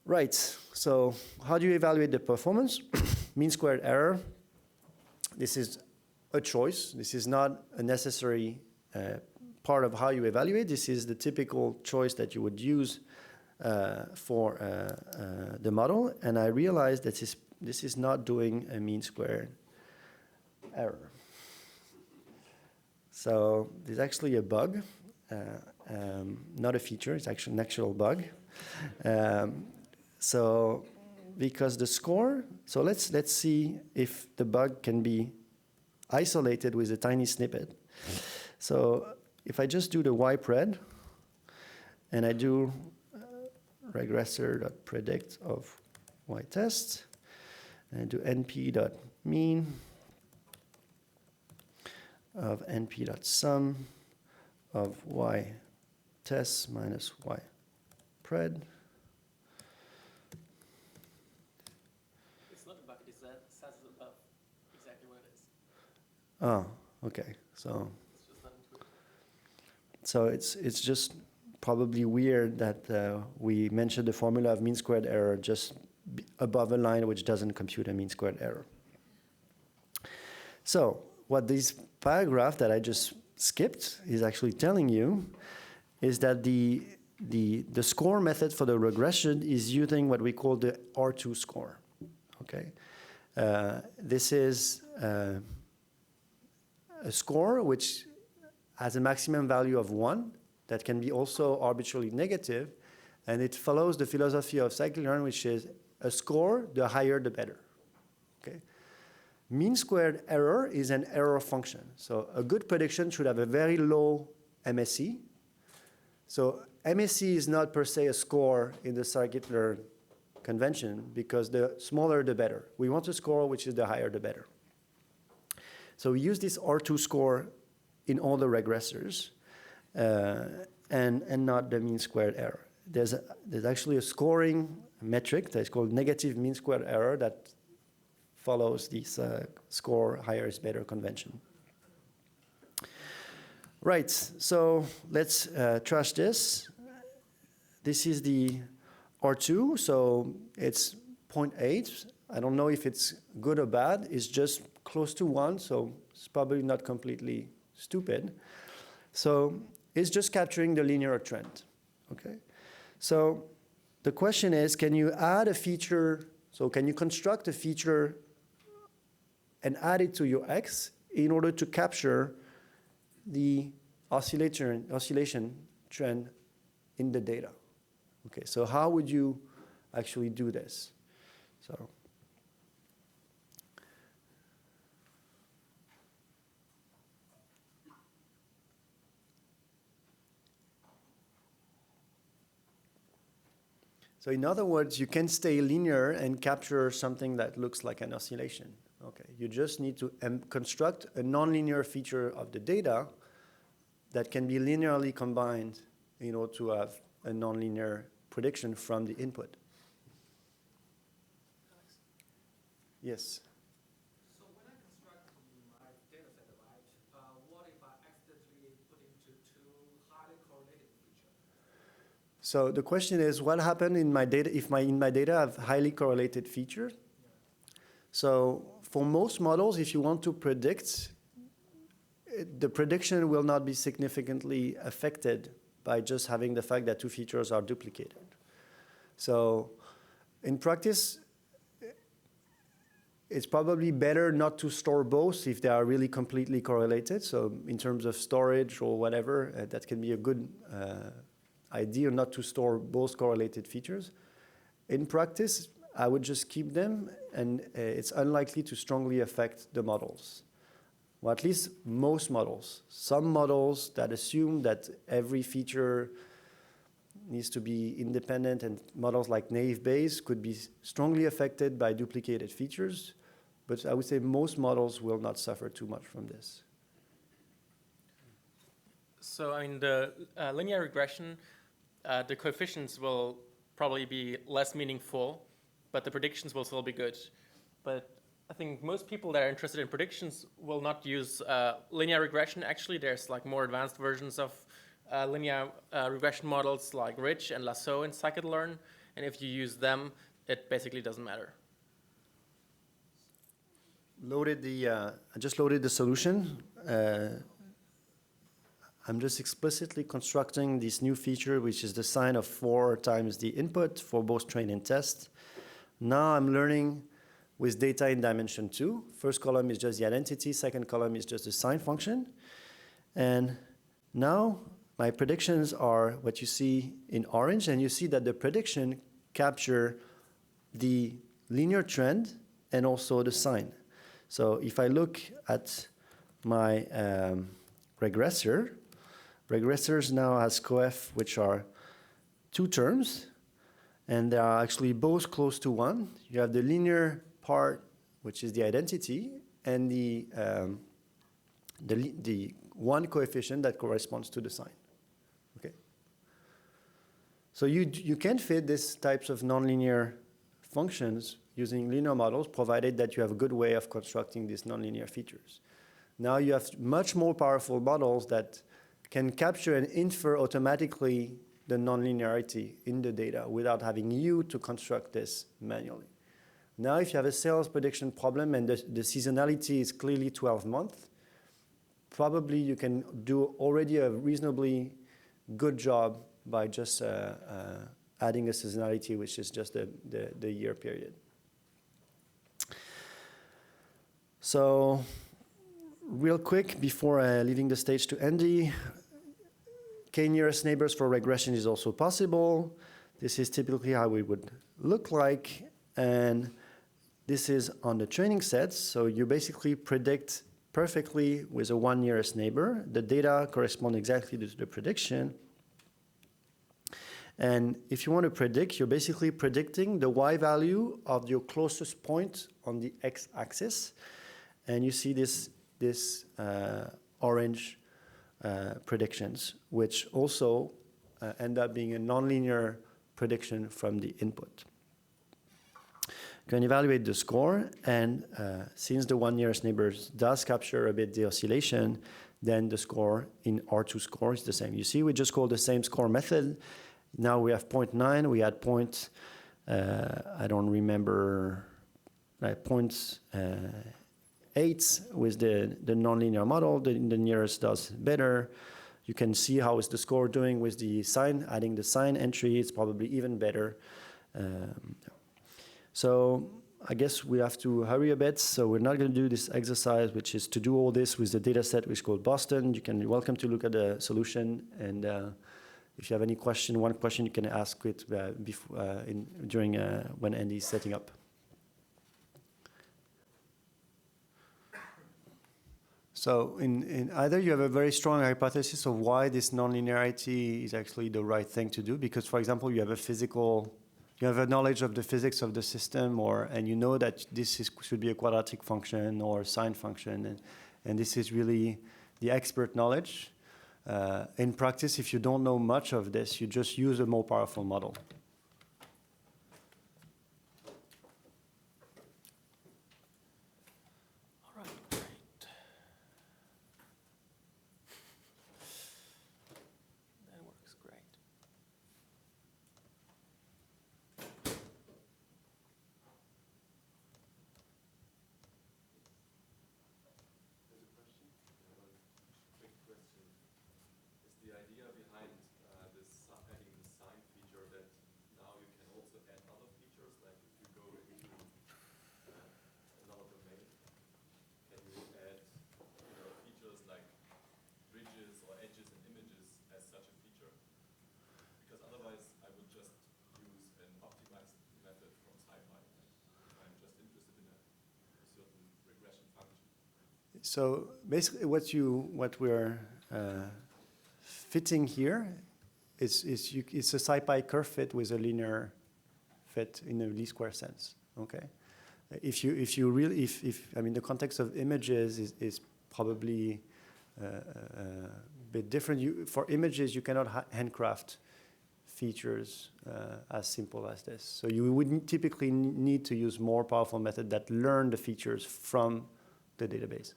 Right, so how do you evaluate the performance? Mean squared error. This is a choice. This is not a necessary part of how you evaluate. This is the typical choice that you would use for the model, and I realized that this is not doing a mean squared error. So there's actually a bug, not a feature, it's actually an actual bug. So because the score, so let's see if the bug can be isolated with a tiny snippet. So if I just do the ypred and I do regressor.predict of ytest and do np.mean of np.sum of ytest minus ypred. It's not a bug, it says above exactly what it is. Oh, okay. So It's just not intuitive. So it's just probably weird that we mentioned the formula of mean squared error just above a line which doesn't compute a mean squared error. So what this paragraph that I just skipped is actually telling you is that the score method for the regression is using what we call the R2 score. Okay, this is a score which has a maximum value of 1 that can be also arbitrarily negative, And it follows the philosophy of Scikit-learn, which is a score, the higher the better. Okay? Mean squared error is an error function. So a good prediction should have a very low MSE. So MSE is not per se a score in the Scikit-learn convention, because the smaller the better. We want a score which is the higher the better. So we use this R2 score in all the regressors, and not the mean squared error. There's actually a scoring metric that is called negative mean squared error that follows this score higher is better convention. Right, so let's trash this. This is the R2, so it's 0.8. I don't know if it's good or bad. It's just close to 1, so it's probably not completely stupid. So it's just capturing the linear trend, okay? So the question is, can you add a feature, so can you construct a feature and add it to your X in order to capture the oscillation trend in the data? Okay, so how would you actually do this? So in other words, you can stay linear and capture something that looks like an oscillation. Okay, you just need to construct a nonlinear feature of the data that can be linearly combined in order to have a nonlinear prediction from the input. Yes? So when I construct my data set, right, what if I accidentally put into two highly correlated features? So the question is, what happened in my data if in my data I have highly correlated features? Yeah. So for most models, if you want to predict, the prediction will not be significantly affected by just having the fact that two features are duplicated. So in practice, it's probably better not to store both if they are really completely correlated. So in terms of storage or whatever, that can be a good idea not to store both correlated features. In practice, I would just keep them, and it's unlikely to strongly affect the models. Well, at least most models. Some models that assume that every feature needs to be independent, and models like naive Bayes could be strongly affected by duplicated features, but I would say most models will not suffer too much from this. So I mean, the linear regression, the coefficients will probably be less meaningful, but the predictions will still be good. But I think most people that are interested in predictions will not use linear regression. Actually, there's like more advanced versions of linear regression models like Rich and Lasso and Scikit-learn, and if you use them, it basically doesn't matter. I just loaded the solution. I'm just explicitly constructing this new feature, which is the sine of 4 times the input for both train and test. Now I'm learning with data in dimension 2. First column is just the identity, second column is just the sine function. And now my predictions are what you see in orange, and you see that the prediction capture the linear trend and also the sine. So if I look at my regressors now has coef, which are 2 terms, and they are actually both close to 1. You have the linear part, which is the identity, and the one coefficient that corresponds to the sine. Okay. So you can fit these types of nonlinear functions using linear models, provided that you have a good way of constructing these nonlinear features. Now you have much more powerful models that can capture and infer automatically the nonlinearity in the data without having you to construct this manually. Now, if you have a sales prediction problem and the seasonality is clearly 12 months, probably you can do already a reasonably good job by just adding a seasonality, which is just the year period. So real quick, before leaving the stage to Andy, k-nearest neighbors for regression is also possible. This is typically how it would look like. And this is on the training sets. So you basically predict perfectly with a one nearest neighbor. The data correspond exactly to the prediction. And if you want to predict, you're basically predicting the y value of your closest point on the x-axis. And you see this orange predictions, which also end up being a nonlinear prediction from the input. You can evaluate the score, and since the one nearest neighbor does capture a bit the oscillation, then the score in R2 score is the same. You see, we just call the same score method. Now we have 0.9, we had I don't remember, like 0.8 with the nonlinear model. The nearest does better. You can see how is the score doing with the sign, adding the sign entry, it's probably even better. So I guess we have to hurry a bit. So we're not going to do this exercise, which is to do all this with the data set, which is called Boston. You can be welcome to look at the solution. And if you have any question, one question you can ask it during when Andy's setting up. So in either you have a very strong hypothesis of why this nonlinearity is actually the right thing to do, because, for example, you have a knowledge of the physics of the system, and you know that should be a quadratic function or a sine function, and this is really the expert knowledge. In practice, if you don't know much of this, you just use a more powerful model. All right, great. That works great. There's a question? Quick question. Is the idea behind adding the sign feature that now you can also add other features, like if you go into another domain, can you add features like bridges or edges and images as such a feature? Because otherwise I would just use an optimized method from SciPy. I'm just interested in a certain regression function. So basically, what we're fitting here it's a SciPy curve fit with a linear fit in a least square sense. Okay, if I mean the context of images is probably a bit different. For images, you cannot handcraft features as simple as this. So you would typically need to use more powerful method that learn the features from the database.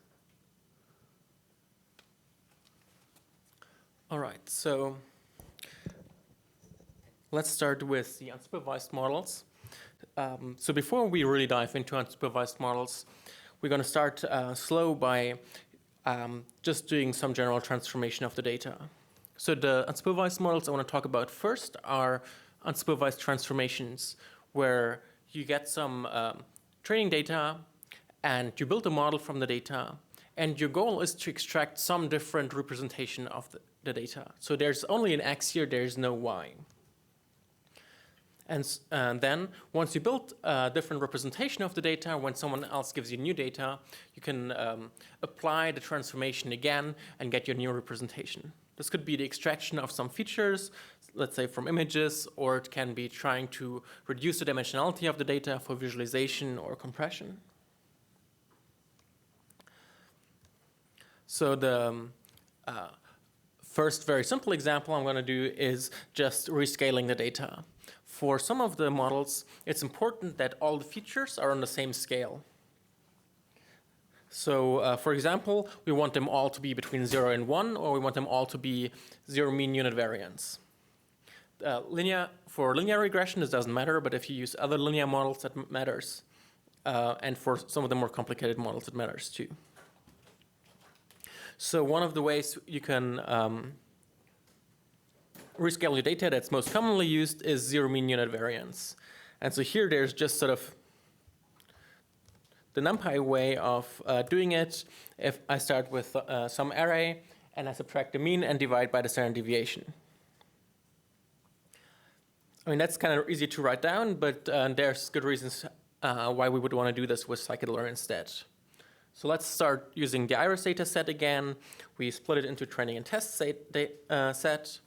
All right, so let's start with the unsupervised models. So before we really dive into unsupervised models, we're going to start slow by just doing some general transformation of the data. So the unsupervised models I want to talk about first are unsupervised transformations, where you get some training data and you build a model from the data, and your goal is to extract some different representation of the data. So there's only an X here, there's no Y. And then once you build a different representation of the data, when someone else gives you new data, you can apply the transformation again and get your new representation. This could be the extraction of some features, let's say from images, or it can be trying to reduce the dimensionality of the data for visualization or compression. So the first very simple example I'm going to do is just rescaling the data. For some of the models, it's important that all the features are on the same scale. So for example, we want them all to be between 0 and 1, or we want them all to be 0 mean unit variance. For linear regression, this doesn't matter, but if you use other linear models, that matters. And for some of the more complicated models, it matters too. So one of the ways you can rescale your data that's most commonly used is 0 mean unit variance. And so here there's just sort of the NumPy way of doing it. If I start with some array and I subtract the mean and divide by the standard deviation. I mean, that's kind of easy to write down, but there's good reasons why we would want to do this with Scikit-learn instead. So let's start using the iris data set again. We split it into training and test set.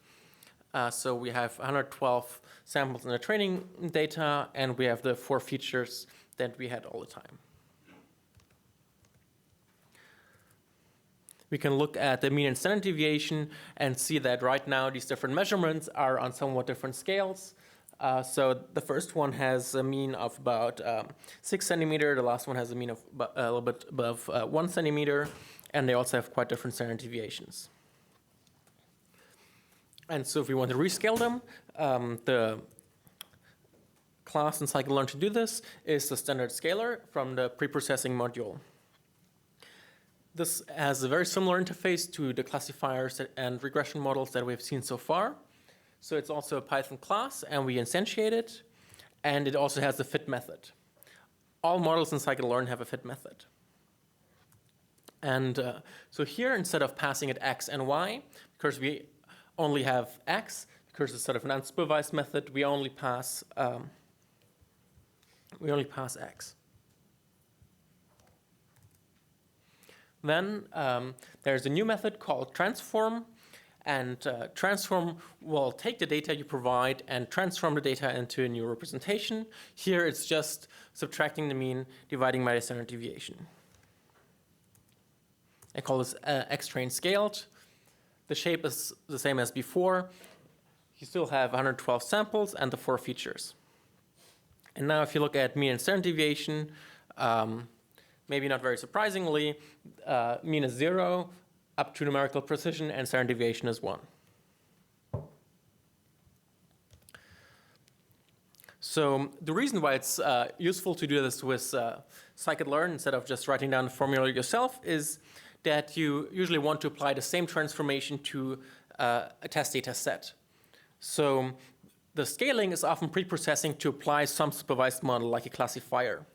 So we have 112 samples in the training data, and we have the 4 features that we had all the time. We can look at the mean and standard deviation and see that right now these different measurements are on somewhat different scales. So the first one has a mean of about 6 centimeter. The last one has a mean of a little bit above 1 centimeter, and they also have quite different standard deviations. And so if we want to rescale them, the class in Scikit-learn to do this is the standard scaler from the preprocessing module. This has a very similar interface to the classifiers and regression models that we've seen so far. So it's also a Python class, and we instantiate it, and it also has a fit method. All models in Scikit-learn have a fit method. And so here, instead of passing it x and y, because we only have x, because it's sort of an unsupervised method, we only pass x. Then there's a new method called transform, and transform will take the data you provide and transform the data into a new representation. Here it's just subtracting the mean, dividing by the standard deviation. I call this x-train scaled. The shape is the same as before. You still have 112 samples and the 4 features. And now if you look at mean and standard deviation, maybe not very surprisingly, mean is 0 up to numerical precision, and standard deviation is 1. So the reason why it's useful to do this with Scikit-learn instead of just writing down the formula yourself is that you usually want to apply the same transformation to a test data set. So the scaling is often preprocessing to apply some supervised model like a classifier.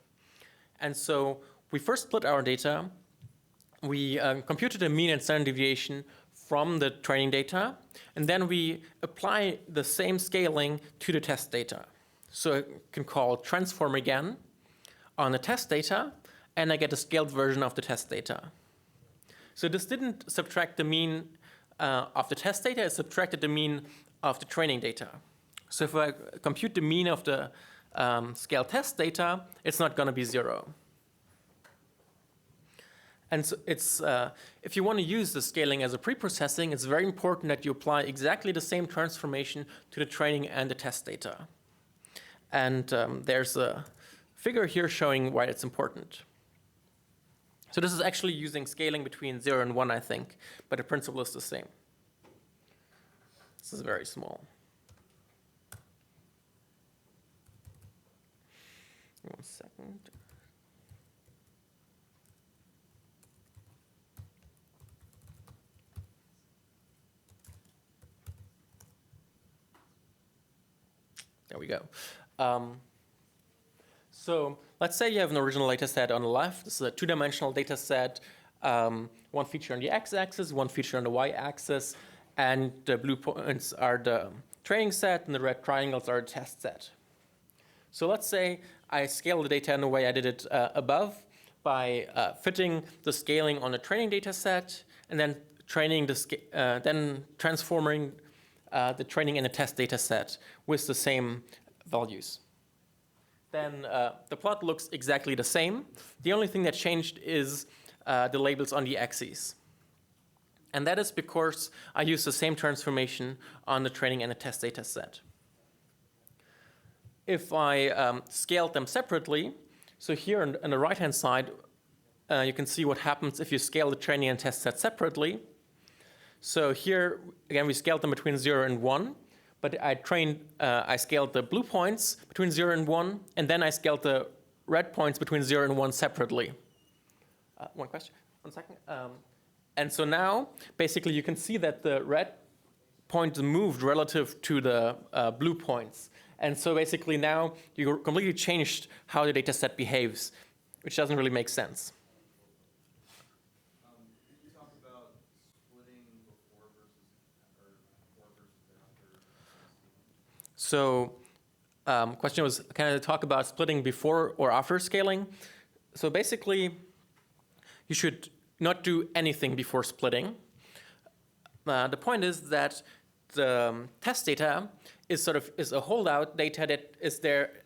And so we first split our data. We computed a mean and standard deviation from the training data, and then we apply the same scaling to the test data. So I can call transform again on the test data, and I get a scaled version of the test data. So this didn't subtract the mean of the test data, it subtracted the mean of the training data. So if I compute the mean of the scaled test data, it's not going to be 0. And so it's, if you want to use the scaling as a preprocessing, it's very important that you apply exactly the same transformation to the training and the test data. And there's a figure here showing why it's important. So this is actually using scaling between 0 and 1, I think, but the principle is the same. This is very small. One second. There we go. So let's say you have an original data set on the left. This is a 2-dimensional data set, one feature on the x-axis, one feature on the y-axis, and the blue points are the training set, and the red triangles are the test set. So let's say I scale the data in the way I did it above by fitting the scaling on the training data set, and then then transforming the training and the test data set with the same values. Then the plot looks exactly the same. The only thing that changed is the labels on the axes. And that is because I used the same transformation on the training and the test data set. If I scaled them separately, so here on the right-hand side, you can see what happens if you scale the training and test set separately. So here, again, we scaled them between 0 and 1. But I scaled the blue points between 0 and 1, and then I scaled the red points between 0 and 1 separately. One question, 1 second. And so now, basically, you can see that the red points moved relative to the blue points. And so basically now, you completely changed how the data set behaves, which doesn't really make sense. You talked about splitting before versus after. So question was, can I talk about splitting before or after scaling? So basically, you should not do anything before splitting. The point is that the test data is a holdout data that is there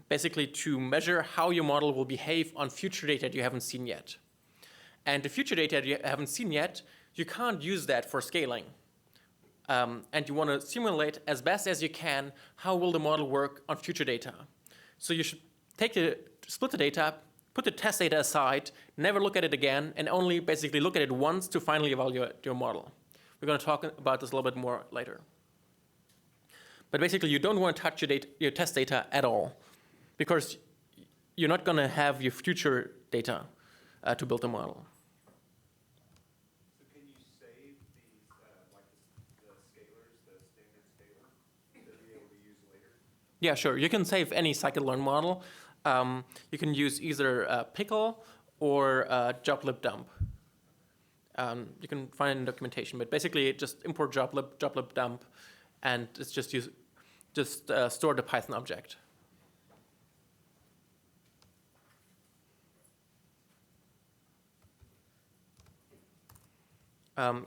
basically to measure how your model will behave on future data that you haven't seen yet. And the future data that you haven't seen yet, you can't use that for scaling. And you want to simulate as best as you can how will the model work on future data. So you should split the data, put the test data aside, never look at it again, and only basically look at it once to finally evaluate your model. We're going to talk about this a little bit more later. But basically, you don't want to touch your test data at all, because you're not going to have your future data to build a model. So can you save these, like the scalars, the standard scalar, to be able to use later? Yeah, sure. You can save any scikit-learn model. You can use either pickle or joblib dump. You can find it in documentation, but basically just import joblib dump, and it's just store the Python object.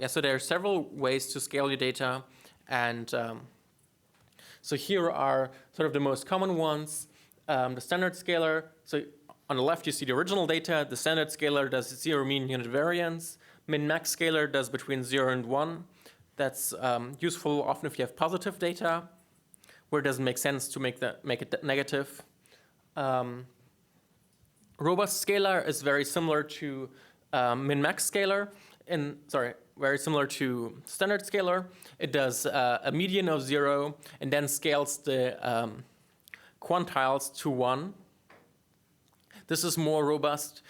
So there are several ways to scale your data, and so here are sort of the most common ones. The standard scalar. So on the left you see the original data. The standard scalar does 0 mean unit variance. Min-max scalar does between 0 and 1. That's useful often if you have positive data, where it doesn't make sense to make it negative. Robust scalar is very similar to min-max scalar. Very similar to standard scalar. It does a median of 0 and then scales the quantiles to 1. This is more robust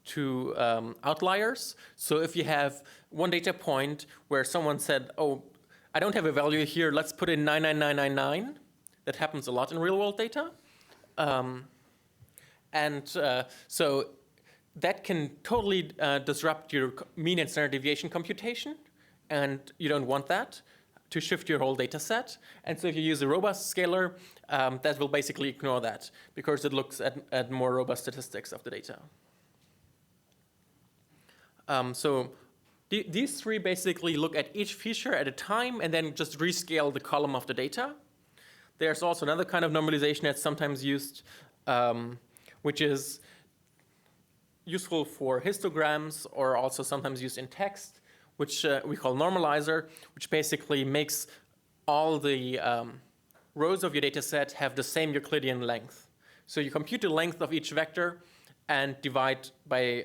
to outliers. So if you have one data point where someone said, oh, I don't have a value here, let's put in 99999. That happens a lot in real world data. So that can totally disrupt your mean and standard deviation computation, and you don't want that to shift your whole data set. And so if you use a robust scalar, that will basically ignore that because it looks at more robust statistics of the data. So these three basically look at each feature at a time and then just rescale the column of the data. There's also another kind of normalization that's sometimes used, which is useful for histograms or also sometimes used in text, which we call normalizer, which basically makes all the rows of your data set have the same Euclidean length. So you compute the length of each vector and divide by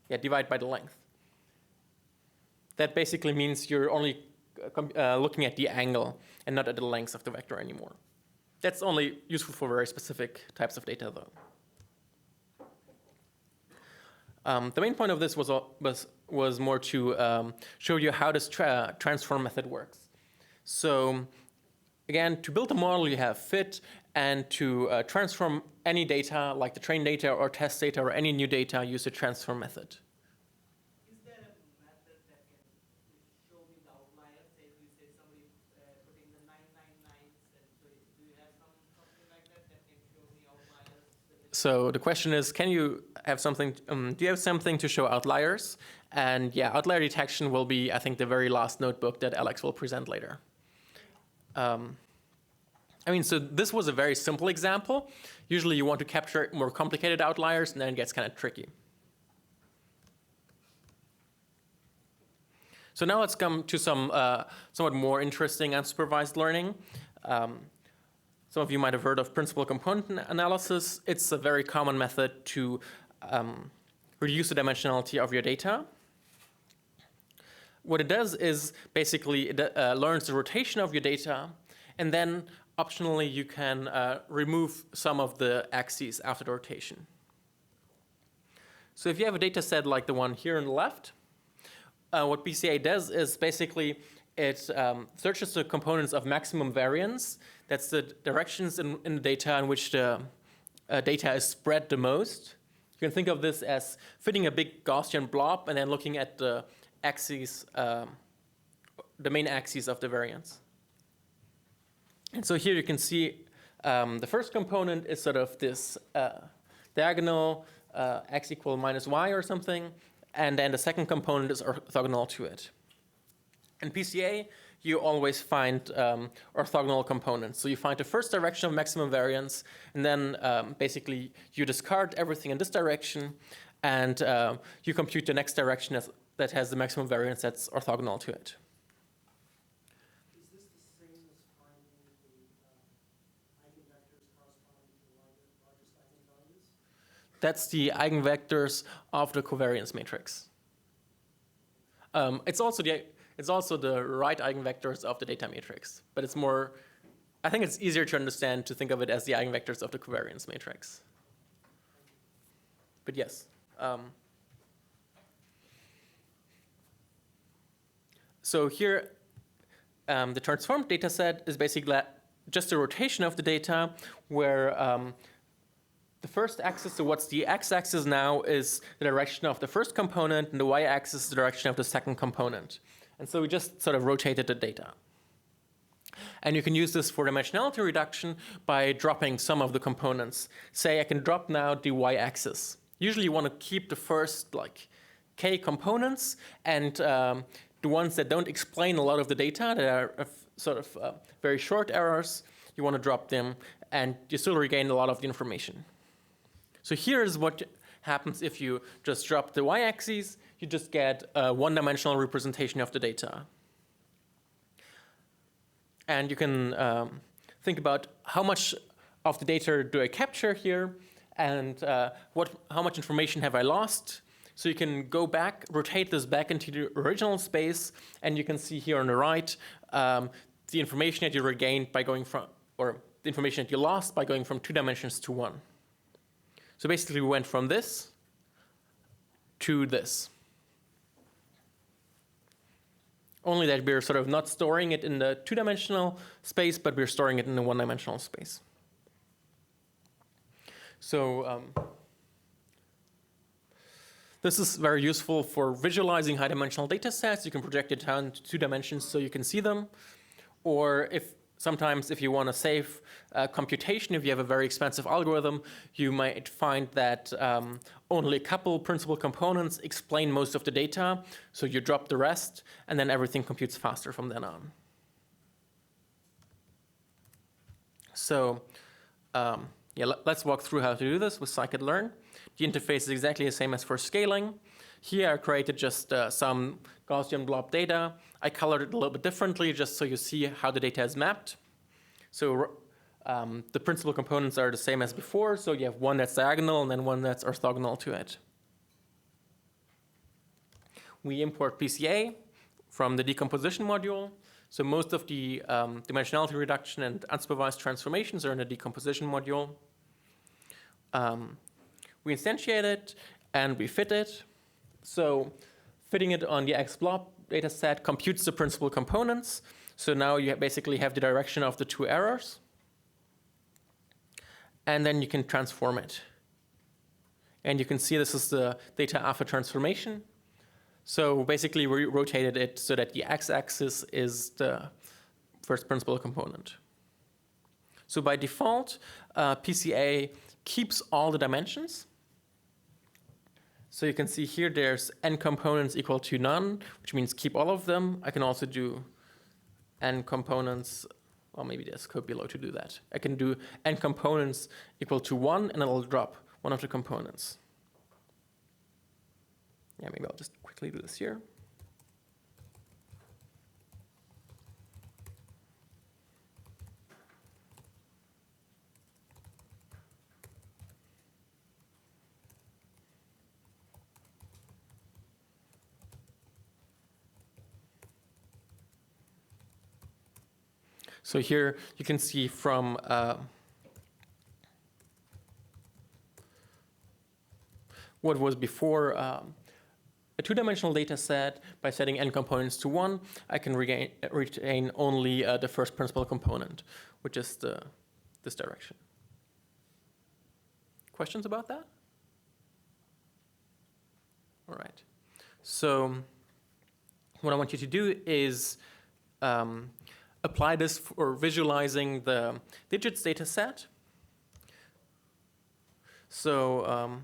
the length. That basically means you're only looking at the angle and not at the length of the vector anymore. That's only useful for very specific types of data, though. The main point of this was more to show you how this transform method works. So again, to build a model, you have fit, and to transform any data, like the trained data or test data or any new data, use the transform method. Is there a method that can show me the outliers? Say you say somebody putting the 999s, and so do you have something like that that can show me outliers? So the question is, can you have something? Do you have something to show outliers? And yeah, outlier detection will be, I think, the very last notebook that Alex will present later. So this was a very simple example. Usually you want to capture more complicated outliers, and then it gets kind of tricky. So now let's come to some somewhat more interesting unsupervised learning. Some of you might have heard of principal component analysis. It's a very common method to reduce the dimensionality of your data. What it does is basically it learns the rotation of your data, and then optionally you can remove some of the axes after the rotation. So if you have a data set like the one here on the left, what BCA does is basically it searches the components of maximum variance. That's the directions in the data in which the data is spread the most. You can think of this as fitting a big Gaussian blob and then looking at the axes, the main axes of the variance. And so here you can see the first component is sort of this diagonal x equal minus y or something, and then the second component is orthogonal to it. In PCA, you always find orthogonal components. So you find the first direction of maximum variance, and then basically you discard everything in this direction, and you compute the next direction that has the maximum variance that's orthogonal to it. Is this the same as finding the eigenvectors corresponding to the largest eigenvalues? That's the eigenvectors of the covariance matrix. It's also the right eigenvectors of the data matrix, but it's more, I think it's easier to understand to think of it as the eigenvectors of the covariance matrix. But yes. So here, the transformed data set is basically just a rotation of the data where the first axis, so what's the x-axis now, is the direction of the first component, and the y-axis is the direction of the second component. And so we just sort of rotated the data. And you can use this for dimensionality reduction by dropping some of the components. Say I can drop now the y-axis. Usually you want to keep the first k components, and the ones that don't explain a lot of the data, that are sort of very short errors, you want to drop them, and you still regain a lot of the information. So here is what happens if you just drop the y-axis. You just get a one-dimensional representation of the data. And you can think about how much of the data do I capture here, and how much information have I lost. So you can go back, rotate this back into the original space, and you can see here on the right the information that you regained by going from, or the information that you lost by going from 2 dimensions to 1. So basically we went from this to this. Only that we're sort of not storing it in the 2-dimensional space, but we're storing it in the 1-dimensional space. So this is very useful for visualizing high-dimensional data sets. You can project it down to 2 dimensions so you can see them. Or sometimes if you want to save computation, if you have a very expensive algorithm, you might find that only a couple principal components explain most of the data. So you drop the rest, and then everything computes faster from then on. So let's walk through how to do this with Scikit-learn. The interface is exactly the same as for scaling. Here I created just some Gaussian blob data. I colored it a little bit differently just so you see how the data is mapped. So the principal components are the same as before. So you have one that's diagonal and then one that's orthogonal to it. We import PCA from the decomposition module. So most of the dimensionality reduction and unsupervised transformations are in the decomposition module. We instantiate it and we fit it. So fitting it on the X blob data set computes the principal components. So now you basically have the direction of the 2 errors. And then you can transform it. And you can see this is the data after transformation. So basically we rotated it so that the x-axis is the first principal component. So by default, PCA keeps all the dimensions. So you can see here there's n components equal to none, which means keep all of them. I can also do n components, well, maybe there's code below to do that. I can do n components equal to 1, and it'll drop one of the components. Yeah, maybe I'll just quickly do this here. So here you can see from what was before a 2-dimensional data set. By setting n components to 1, I can retain only the first principal component, which is this direction. Questions about that? All right. So what I want you to do is apply this for visualizing the digits data set. So,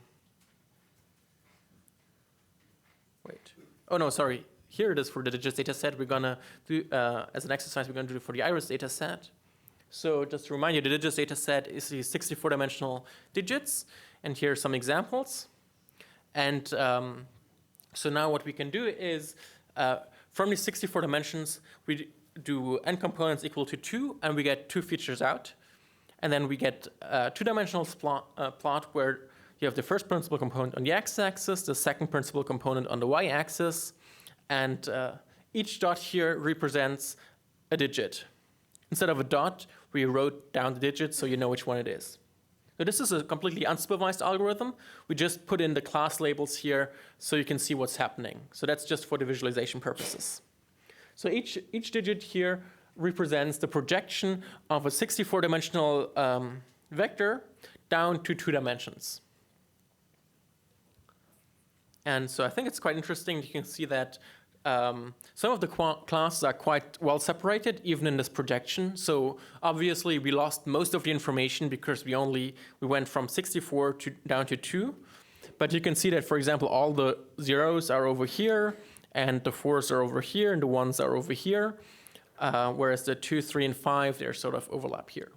wait. Oh, no, sorry. Here it is for the digits data set. We're going to do, as an exercise, we're going to do it for the iris data set. So just to remind you, the digits data set is the 64-dimensional digits. And here are some examples. And so now what we can do is, from these 64 dimensions, we do n components equal to 2, and we get 2 features out. And then we get a 2-dimensional plot where you have the first principal component on the x-axis, the second principal component on the y-axis, and each dot here represents a digit. Instead of a dot, we wrote down the digits so you know which one it is. So this is a completely unsupervised algorithm. We just put in the class labels here so you can see what's happening. So that's just for the visualization purposes. So each digit here represents the projection of a 64-dimensional vector down to 2 dimensions. And so I think it's quite interesting. You can see that some of the classes are quite well separated, even in this projection. So obviously, we lost most of the information because we went from 64 down to 2. But you can see that, for example, all the zeros are over here, and the 4s are over here, and the 1s are over here. Whereas the 2, 3, and 5, they're sort of overlap here.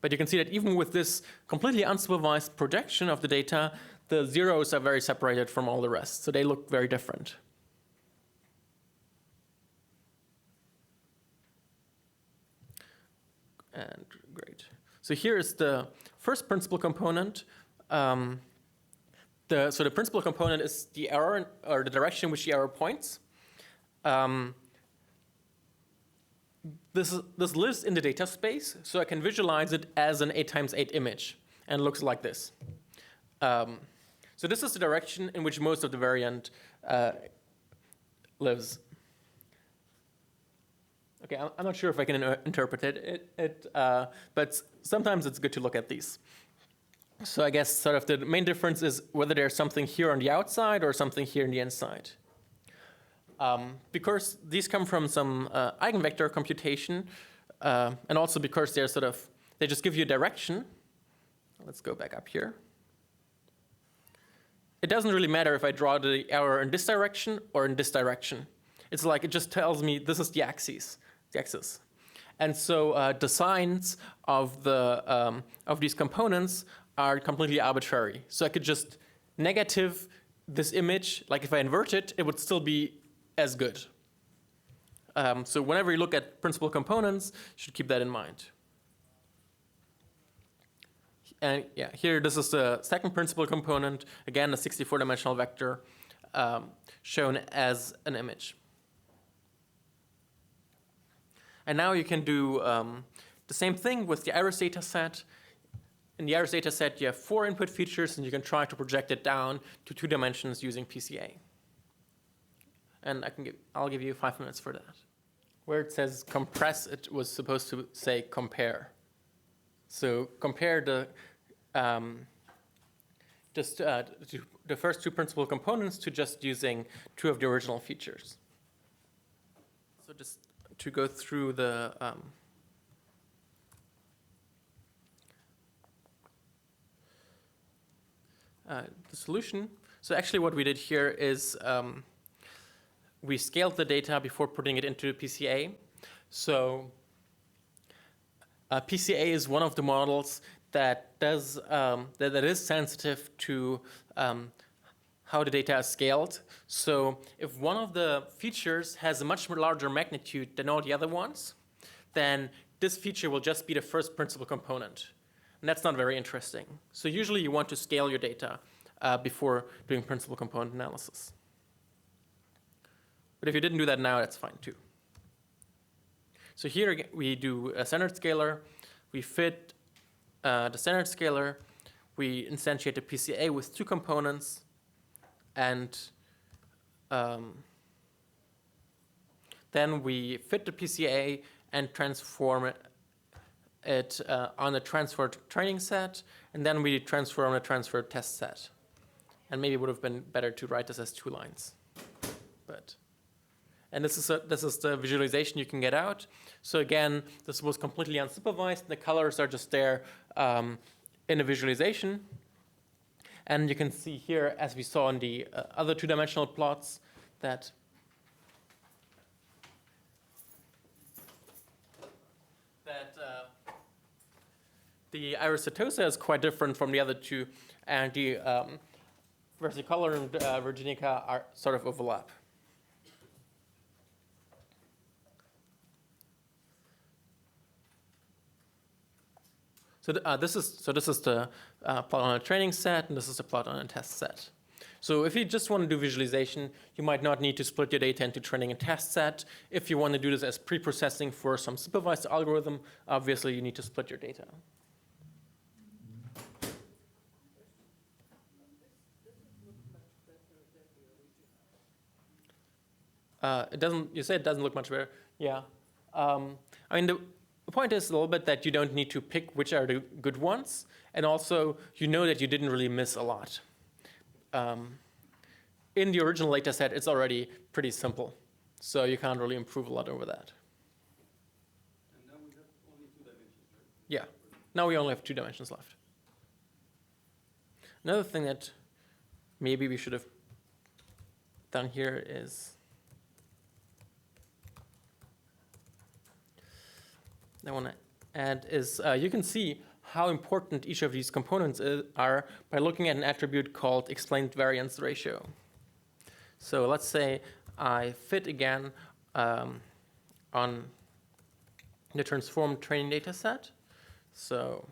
But you can see that even with this completely unsupervised projection of the data, the zeros are very separated from all the rest. So they look very different. And great. So here is the first principal component. So the principal component is the error, or the direction in which the error points. This lives in the data space, so I can visualize it as an 8x8 image, and it looks like this. So this is the direction in which most of the variant lives. Okay, I'm not sure if I can interpret it, but sometimes it's good to look at these. So I guess sort of the main difference is whether there's something here on the outside or something here on the inside. Because these come from some eigenvector computation, and also because they just give you a direction. Let's go back up here. It doesn't really matter if I draw the error in this direction or in this direction. It's like it just tells me this is the axis. And so the signs of these components are completely arbitrary. So I could just negative this image. Like if I invert it, it would still be as good. So whenever you look at principal components, you should keep that in mind. And yeah, here this is the second principal component, again a 64-dimensional vector shown as an image. And now you can do the same thing with the iris data set. In the iris data set, you have 4 input features, and you can try to project it down to 2 dimensions using PCA. And I'll give you 5 minutes for that. Where it says compress, it was supposed to say compare. So compare the the first 2 principal components to just using 2 of the original features. So just to go through the solution. So actually what we did here is we scaled the data before putting it into PCA. So PCA is one of the models that does that is sensitive to how the data is scaled. So if one of the features has a much larger magnitude than all the other ones, then this feature will just be the first principal component. And that's not very interesting. So usually you want to scale your data before doing principal component analysis. But if you didn't do that now, that's fine too. So here we do a standard scalar. We fit the standard scalar. We instantiate the PCA with 2 components. And then we fit the PCA and transform it on a transferred training set. And then we transform a transferred test set. And maybe it would have been better to write this as 2 lines. And this is the visualization you can get out. So again, this was completely unsupervised. The colors are just there in a visualization. And you can see here, as we saw in the other two-dimensional plots, that the iris setosa is quite different from the other two, and the versicolor and virginica are sort of overlap. So this is the plot on a training set, and this is the plot on a test set. So if you just want to do visualization, you might not need to split your data into training and test set. If you want to do this as pre-processing for some supervised algorithm, obviously you need to split your data. It doesn't. You say it doesn't look much better. Yeah. I mean, the point is a little bit that you don't need to pick which are the good ones, and also you know that you didn't really miss a lot. In the original data set, it's already pretty simple, so you can't really improve a lot over that. And now we have only 2 dimensions, right? Yeah. Now we only have 2 dimensions left. Another thing that maybe we should have done here is I want to add is you can see how important each of these components are by looking at an attribute called explained variance ratio. So let's say I fit again on the transformed training data set. So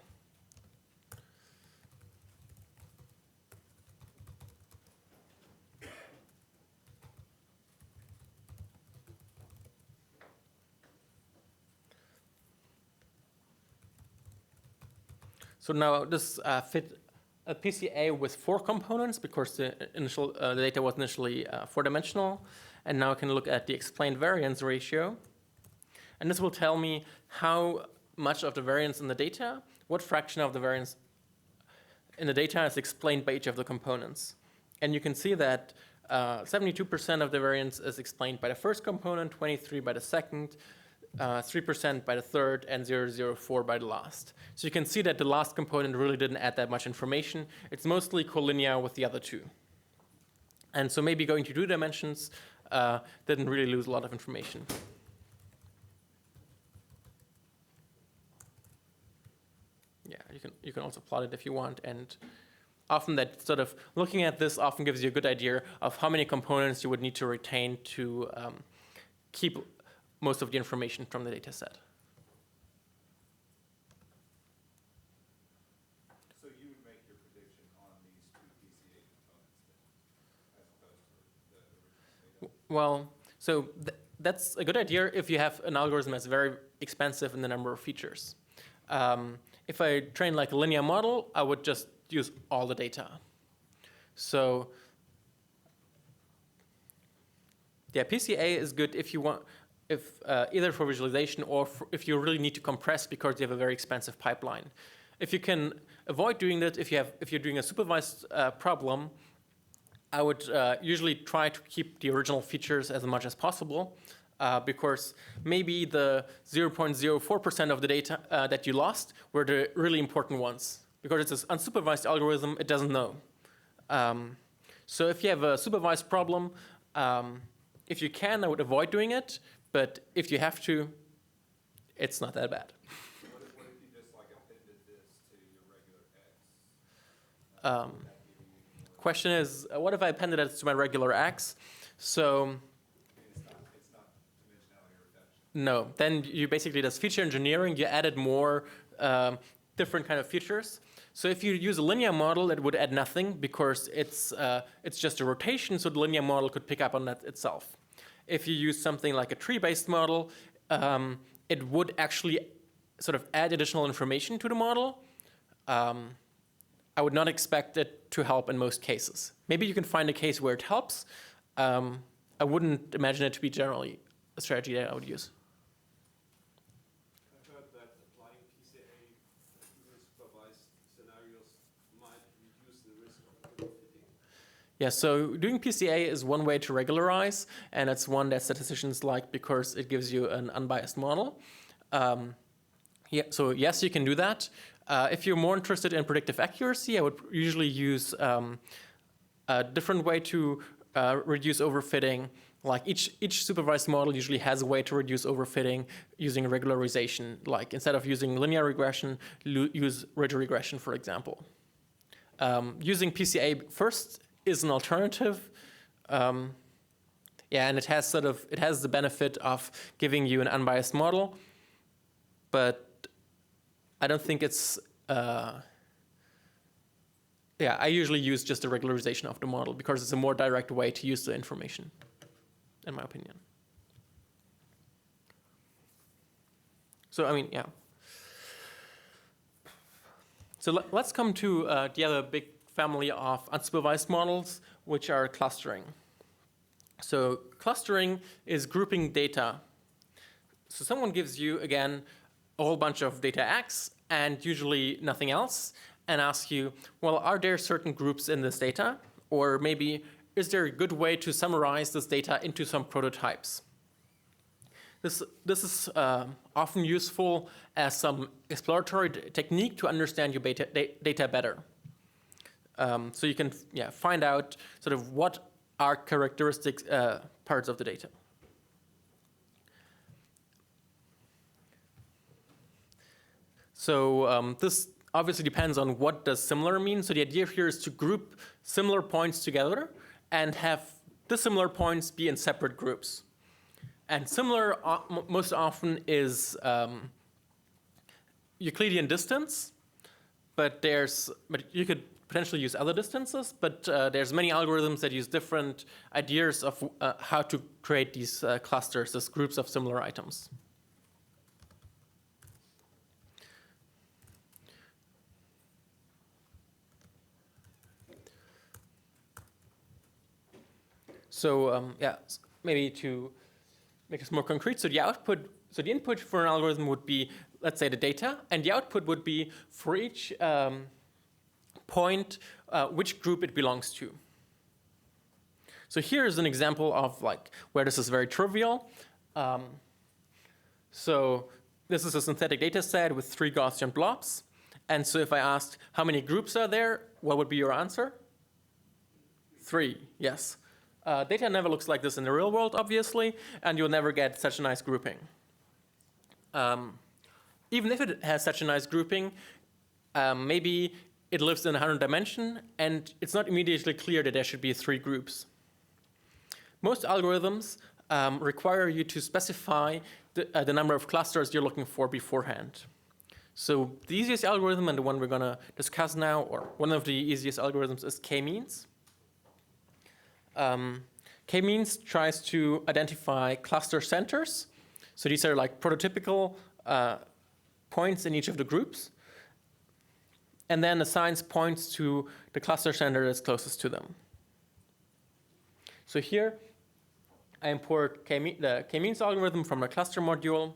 now this fit a PCA with 4 components because the data was initially 4-dimensional, and now I can look at the explained variance ratio, and this will tell me how much of the variance in the data, what fraction of the variance in the data is explained by each of the components. And you can see that 72% of the variance is explained by the first component, 23% by the second, 3% by the third, and 0.04 by the last. So you can see that the last component really didn't add that much information. It's mostly collinear with the other 2. And so maybe going to 2 dimensions didn't really lose a lot of information. Yeah, you can also plot it if you want, and often that sort of looking at this often gives you a good idea of how many components you would need to retain to keep most of the information from the data set. So you would make your prediction on these 2 PCA components then, as opposed to the original data? Well, so that's a good idea if you have an algorithm that's very expensive in the number of features. If I train like a linear model, I would just use all the data. So yeah, PCA is good if you want, either for visualization or if you really need to compress because you have a very expensive pipeline. If you can avoid doing that, if you're doing a supervised problem, I would usually try to keep the original features as much as possible because maybe the 0.04% of the data that you lost were the really important ones. Because it's an unsupervised algorithm, it doesn't know. So if you have a supervised problem, if you can, I would avoid doing it. But if you have to, it's not that bad. What if you just like appended this to your regular X? Question is, what if I appended it to my regular X? So It's not dimensionality reduction. no, then you basically, does feature engineering, you added more different kind of features. So if you use a linear model, it would add nothing because it's just a rotation, so the linear model could pick up on that itself. If you use something like a tree-based model, it would actually sort of add additional information to the model. I would not expect it to help in most cases. Maybe you can find a case where it helps. I wouldn't imagine it to be generally a strategy that I would use. I've heard that applying PCA to supervised scenarios might reduce the risk of overfitting. Yeah, so doing PCA is one way to regularize, and it's one that statisticians like because it gives you an unbiased model. Yeah, so yes, you can do that. If you're more interested in predictive accuracy, I would usually use a different way to reduce overfitting. Like each supervised model usually has a way to reduce overfitting using regularization. Like instead of using linear regression, use ridge regression, for example. Using PCA first is an alternative. Yeah, and it has the benefit of giving you an unbiased model, but I don't think it's. Yeah, I usually use just a regularization of the model because it's a more direct way to use the information, in my opinion. So, I mean, yeah. So let's come to the other big family of unsupervised models, which are clustering. So clustering is grouping data. So someone gives you, again, a whole bunch of data X and usually nothing else, and ask you, well, are there certain groups in this data? Or maybe, is there a good way to summarize this data into some prototypes? This is often useful as some exploratory technique to understand your data better. So you can find out sort of what are characteristic parts of the data. So this obviously depends on what does similar mean. So the idea here is to group similar points together and have dissimilar points be in separate groups. And similar most often is Euclidean distance, but you could potentially use other distances, but there's many algorithms that use different ideas of how to create these clusters, these groups of similar items. So yeah, maybe to make this more concrete, so the input for an algorithm would be, let's say, the data, and the output would be for each point which group it belongs to. So here is an example of like where this is very trivial. So this is a synthetic data set with 3 Gaussian blobs, and so if I asked how many groups are there, what would be your answer? 3, yes. Data never looks like this in the real world, obviously, and you'll never get such a nice grouping. Even if it has such a nice grouping, maybe it lives in 100 dimension, and it's not immediately clear that there should be 3 groups. Most algorithms require you to specify the number of clusters you're looking for beforehand. So the easiest algorithm, and the one we're going to discuss now, or one of the easiest algorithms, is k-means. K-means tries to identify cluster centers. So these are like prototypical points in each of the groups, and then assigns points to the cluster center that's closest to them. So here, I import the k-means algorithm from the cluster module.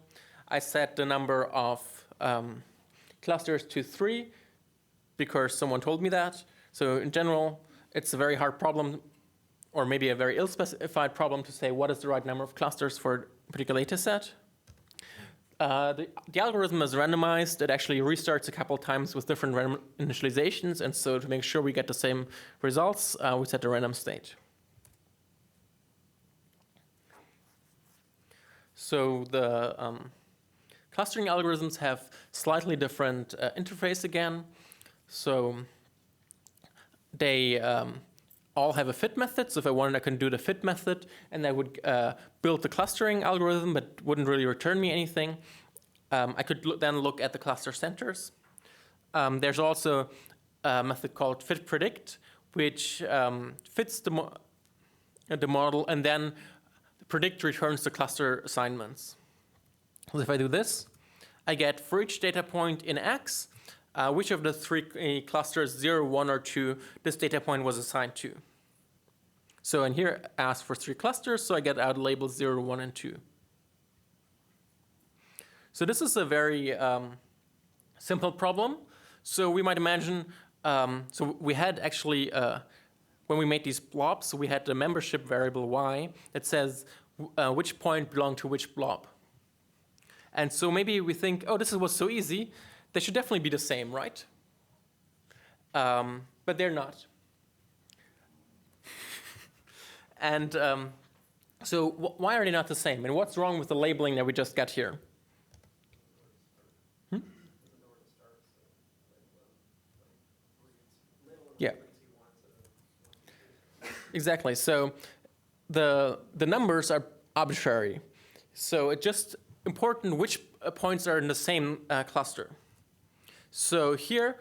I set the number of clusters to 3 because someone told me that. So in general, it's a very hard problem, or maybe a very ill-specified problem, to say what is the right number of clusters for a particular data set. The algorithm is randomized. It actually restarts a couple times with different random initializations, and so to make sure we get the same results, we set a random state. So the clustering algorithms have slightly different interface again. So they all have a fit method. So if I wanted, I can do the fit method, and I would build the clustering algorithm, but wouldn't really return me anything. I could then look at the cluster centers. There's also a method called fit predict, which fits the model, and then predict returns the cluster assignments. So if I do this, I get for each data point in X, which of the 3 clusters, 0, 1, or 2, this data point was assigned to. So in here, I ask for 3 clusters, so I get out labels 0, 1, and 2. So this is a very simple problem. So we might imagine, so we had actually when we made these blobs, we had the membership variable y that says which point belonged to which blob. And so maybe we think, oh, this was so easy, they should definitely be the same, right? But they're not. And so why are they not the same? And what's wrong with the labeling that we just got here? Yeah. Exactly. So the numbers are arbitrary. So it's just important which points are in the same cluster. So here,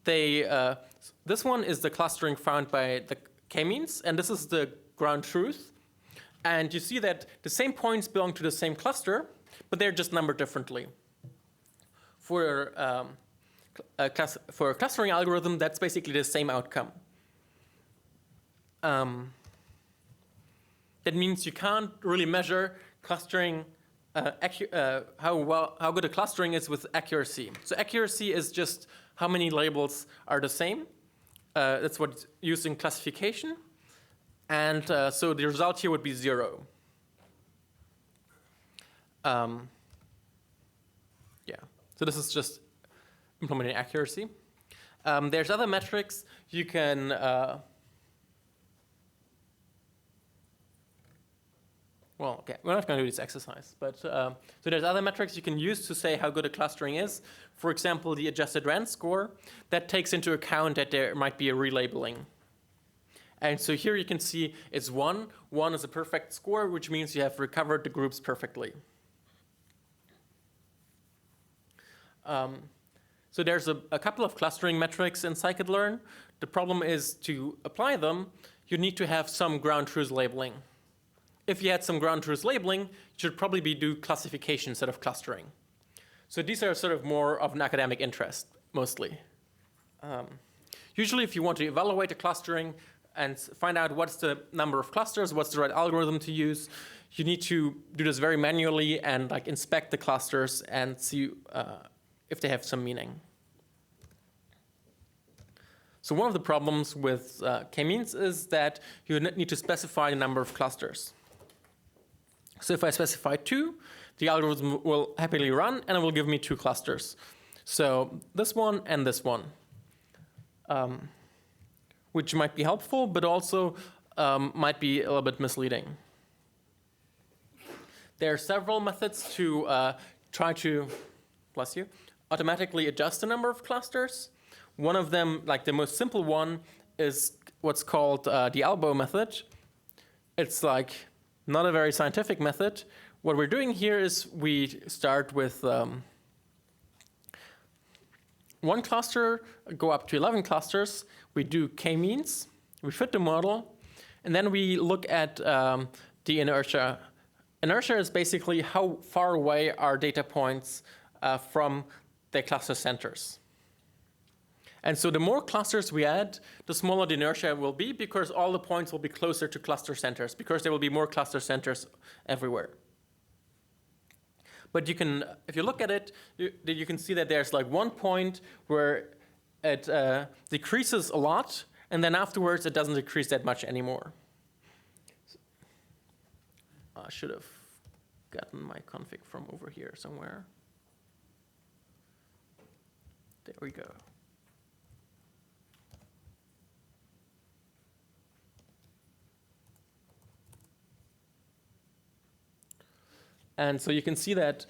this one is the clustering found by the k-means, and this is the ground truth. And you see that the same points belong to the same cluster, but they're just numbered differently. For a clustering algorithm, that's basically the same outcome. That means you can't really measure clustering, how good a clustering is with accuracy. So accuracy is just how many labels are the same. That's what's used in classification. And so the result here would be 0. Yeah. So this is just implementing accuracy. There's other metrics you can well, okay, we're not going to do this exercise, but so there's other metrics you can use to say how good a clustering is. For example, the adjusted rand score, that takes into account that there might be a relabeling. And so here you can see it's 1. 1 is a perfect score, which means you have recovered the groups perfectly. So there's a couple of clustering metrics in Scikit-learn. The problem is to apply them, you need to have some ground truth labeling. If you had some ground truth labeling, you should probably do classification instead of clustering. So these are sort of more of an academic interest, mostly. Usually if you want to evaluate a clustering and find out what's the number of clusters, what's the right algorithm to use, you need to do this very manually and like inspect the clusters and see if they have some meaning. So one of the problems with k-means is that you need to specify the number of clusters. So if I specify 2, the algorithm will happily run and it will give me 2 clusters. So this one and this one, which might be helpful, but also might be a little bit misleading. There are several methods to try to, bless you, automatically adjust the number of clusters. One of them, like the most simple one, is what's called the elbow method. It's like not a very scientific method. What we're doing here is we start with 1 cluster, go up to 11 clusters. We do k-means, we fit the model, and then we look at the inertia. Inertia is basically how far away are data points from their cluster centers. And so the more clusters we add, the smaller the inertia will be because all the points will be closer to cluster centers because there will be more cluster centers everywhere. But you can, if you look at it, you can see that there's like one point where it decreases a lot, and then afterwards it doesn't decrease that much anymore. I should have gotten my config from over here somewhere. There we go. And so you can see that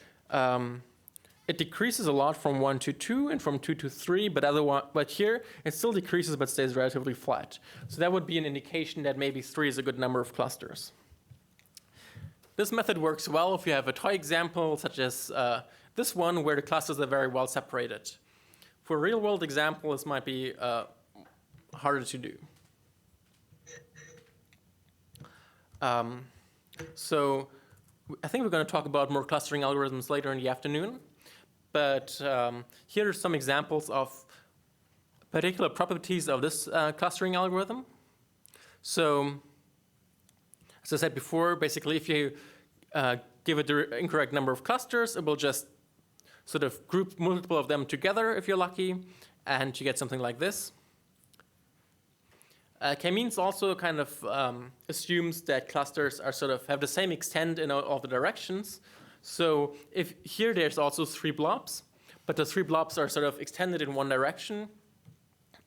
it decreases a lot from 1 to 2 and from 2 to 3, but here it still decreases but stays relatively flat. So that would be an indication that maybe 3 is a good number of clusters. This method works well if you have a toy example such as this one where the clusters are very well separated. For a real world example, this might be harder to do. So I think we're going to talk about more clustering algorithms later in the afternoon. But here are some examples of particular properties of this clustering algorithm. So as I said before, basically if you give it the incorrect number of clusters, it will just sort of group multiple of them together if you're lucky, and you get something like this. K-means also kind of assumes that clusters are sort of have the same extent in all the directions. So if here there's also 3 blobs, but the 3 blobs are sort of extended in one direction,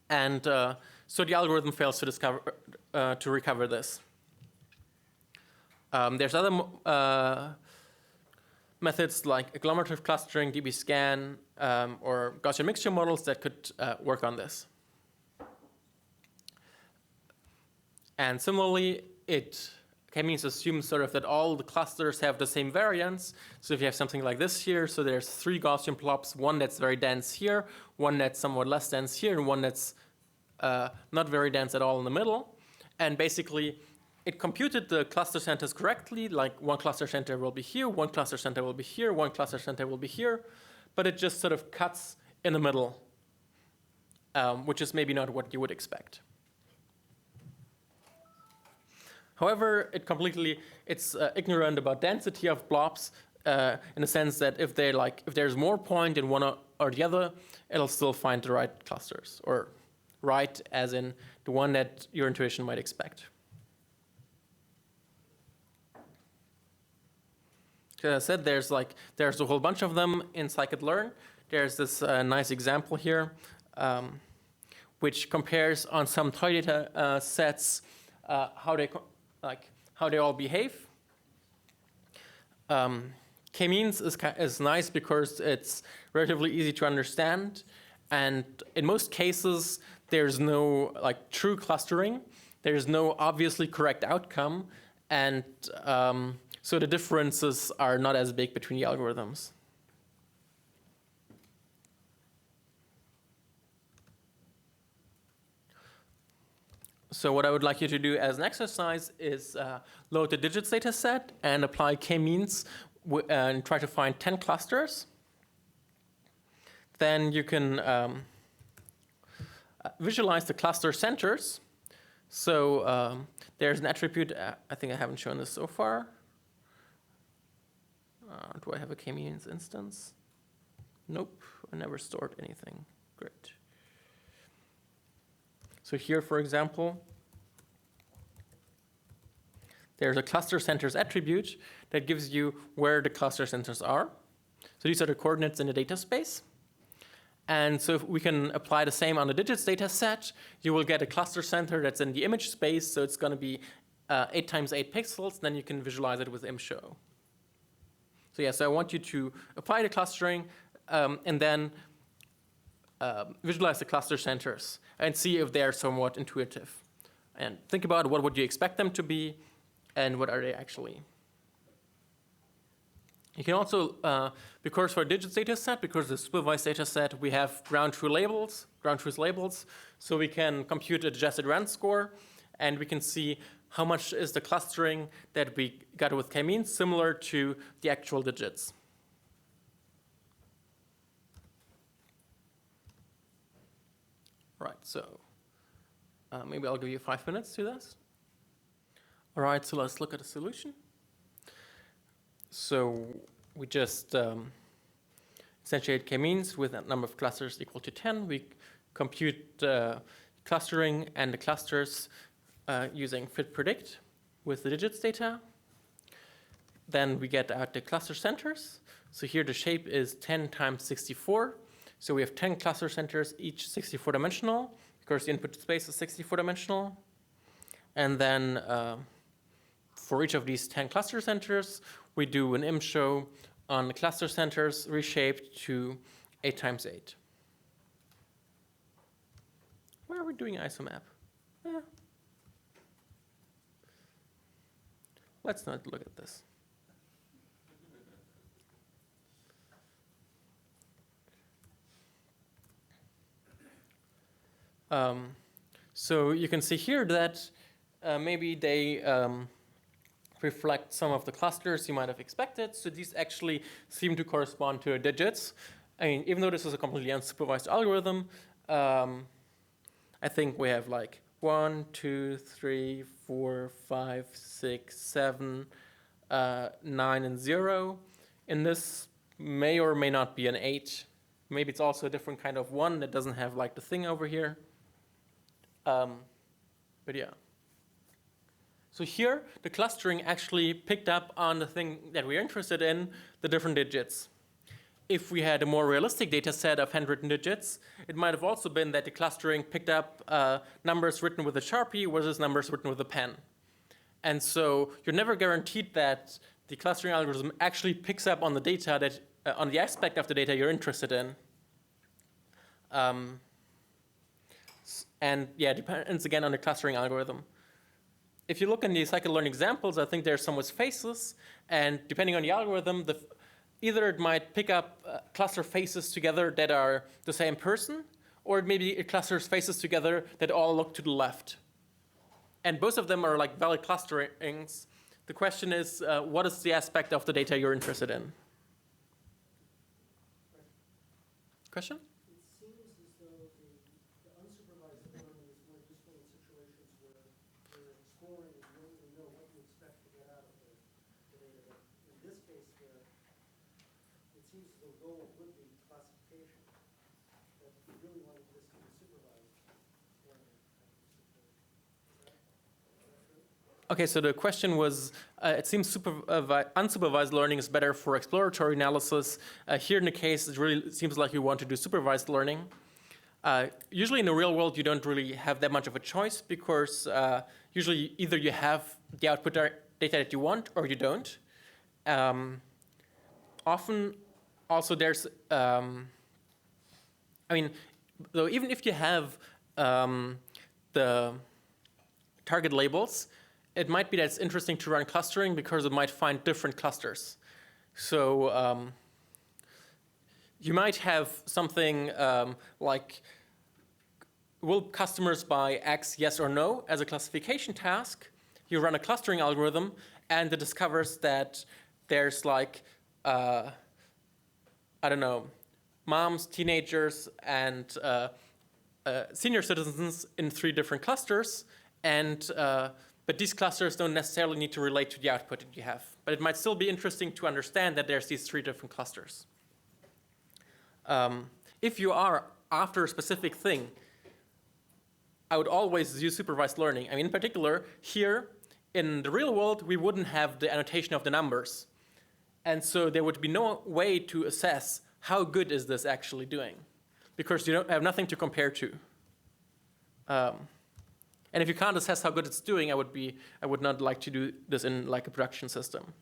and so the algorithm fails to recover this. There's other methods like agglomerative clustering, dbScan, or Gaussian mixture models that could work on this. And similarly, K-means assumes sort of that all the clusters have the same variance. So if you have something like this here, so there's 3 Gaussian blobs, one that's very dense here, one that's somewhat less dense here, and one that's not very dense at all in the middle. And basically, it computed the cluster centers correctly, like one cluster center will be here, one cluster center will be here, one cluster center will be here, but it just sort of cuts in the middle, which is maybe not what you would expect. However, it's ignorant about density of blobs in the sense that if there's more point in one or the other, it'll still find the right clusters, or right as in the one that your intuition might expect. As I said, there's a whole bunch of them in Scikit-learn. There's this nice example here, which compares on some toy data sets how they all behave. K-means is nice because it's relatively easy to understand, and in most cases there's no true clustering. There's no obviously correct outcome, and so the differences are not as big between the algorithms. So what I would like you to do as an exercise is load the digits data set and apply K-means and try to find 10 clusters. Then you can visualize the cluster centers. So there's an attribute, I think I haven't shown this so far. Do I have a K-means instance? Nope, I never stored anything. Great. So here, for example, there's a cluster centers attribute that gives you where the cluster centers are. So these are the coordinates in the data space. And so if we can apply the same on the digits data set, you will get a cluster center that's in the image space. So it's going to be 8 times 8 pixels. Then you can visualize it with imshow. So yeah, so I want you to apply the clustering and then visualize the cluster centers and see if they're somewhat intuitive. And think about what would you expect them to be and what are they actually. You can also, because for a digits data set, because the supervised data set, we have ground truth labels, so we can compute a adjusted rand score, and we can see how much is the clustering that we got with K-means similar to the actual digits. Right, so maybe I'll give you 5 minutes to this. All right, so let's look at the solution. So we just instantiate K-means with a number of clusters equal to 10. We compute clustering and the clusters using fit-predict with the digits data. Then we get out the cluster centers. So here the shape is 10 times 64. So we have 10 cluster centers, each 64 dimensional, because the input space is 64 dimensional. And then for each of these 10 cluster centers, we do an imshow on the cluster centers reshaped to 8 times 8. Why are we doing isomap? Let's not look at this. So you can see here that maybe they reflect some of the clusters you might have expected. So these actually seem to correspond to digits. I mean, even though this is a completely unsupervised algorithm, I think we have like 1, 2, 3, 4, 5, 6, 7, 9, and 0. And this may or may not be an 8. Maybe it's also a different kind of 1 that doesn't have like the thing over here. But But yeah. So here, the clustering actually picked up on the thing that we're interested in, the different digits. If we had a more realistic data set of handwritten digits, it might have also been that the clustering picked up numbers written with a Sharpie versus numbers written with a pen. And so you're never guaranteed that the clustering algorithm actually picks up on the data that, on the aspect of the data you're interested in. And yeah, it depends again on the clustering algorithm. If you look in the scikit-learn examples, I think there's some with faces, and depending on the algorithm, either it might pick up cluster faces together that are the same person, or maybe it clusters faces together that all look to the left. And both of them are like valid clusterings. The question is, what is the aspect of the data you're interested in? Question? It seems as though the unsupervised learning is more useful in situations where you're exploring and you don't really know what you expect to get out of the data. But in this case, it seems as though the goal would be classification. That you really want to do this to be supervised learning type of situation. Is that true? Okay, so the question was, it seems unsupervised learning is better for exploratory analysis. Here in the case, it really seems like you want to do supervised learning. Usually in the real world, you don't really have that much of a choice because usually either you have the output data that you want or you don't. Often also there's, I mean, though even if you have the target labels, it might be that it's interesting to run clustering because it might find different clusters. So you might have something like, will customers buy X, yes or no, as a classification task. You run a clustering algorithm, and it discovers that there's like, I don't know, moms, teenagers, and senior citizens in 3 different clusters, and but these clusters don't necessarily need to relate to the output that you have. But it might still be interesting to understand that there's these 3 different clusters. If you are after a specific thing, I would always use supervised learning. I mean, in particular, here in the real world, we wouldn't have the annotation of the numbers. And so there would be no way to assess how good is this actually doing, because you don't have nothing to compare to. And if you can't assess how good it's doing, I would not like to do this in like a production system.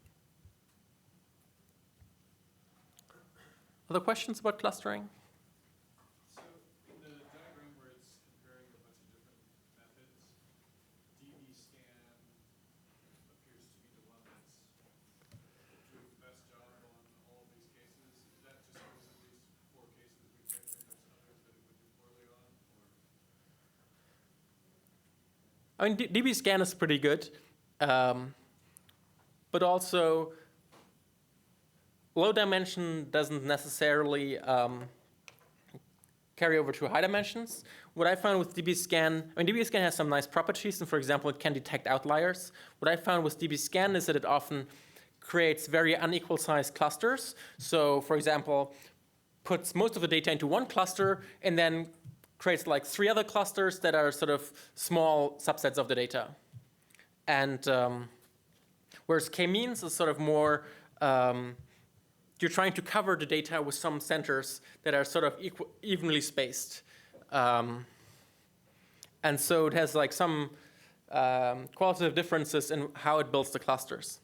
Other questions about clustering? So in the diagram where it's comparing a bunch of different methods, dbScan appears to be the one that's doing the best job on all of these cases. Is that just because of these 4 cases we picked and there's others that it would do poorly on? Or? I mean, dbScan is pretty good, but also low dimension doesn't necessarily carry over to high dimensions. What I found with dbScan, I mean, dbScan has some nice properties, and for example, it can detect outliers. What I found with dbScan is that it often creates very unequal sized clusters. So, for example, puts most of the data into one cluster and then creates like 3 other clusters that are sort of small subsets of the data. And whereas k-means is sort of more, you're trying to cover the data with some centers that are sort of evenly spaced. And so it has like some qualitative differences in how it builds the clusters.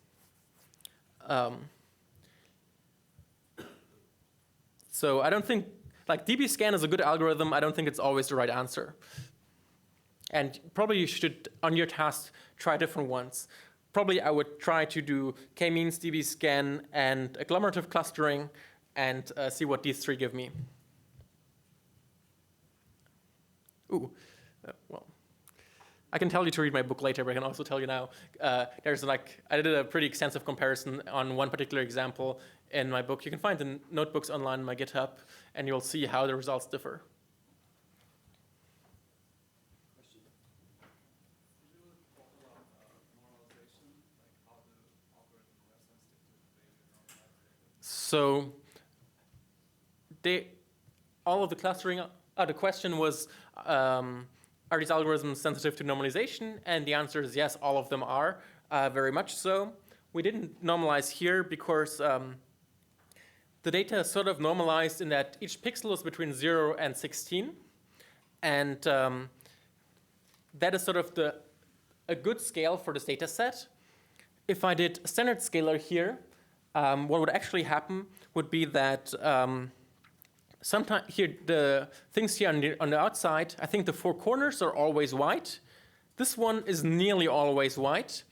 So I don't think, like dbScan is a good algorithm. I don't think it's always the right answer. And probably you should, on your task, try different ones. Probably I would try to do k-means, dbScan, and agglomerative clustering, and see what these 3 give me. Ooh, well, I can tell you to read my book later, but I can also tell you now. There's like, I did a pretty extensive comparison on one particular example in my book. You can find the notebooks online on my GitHub, and you'll see how the results differ. So all of the clustering, the question was, are these algorithms sensitive to normalization? And the answer is yes, all of them are, very much so. We didn't normalize here because the data is sort of normalized in that each pixel is between 0 and 16. And that is sort of a good scale for this data set. If I did a standard scalar here, what would actually happen would be that sometimes here, the things here on the outside, I think the 4 corners are always white. This one is nearly always white,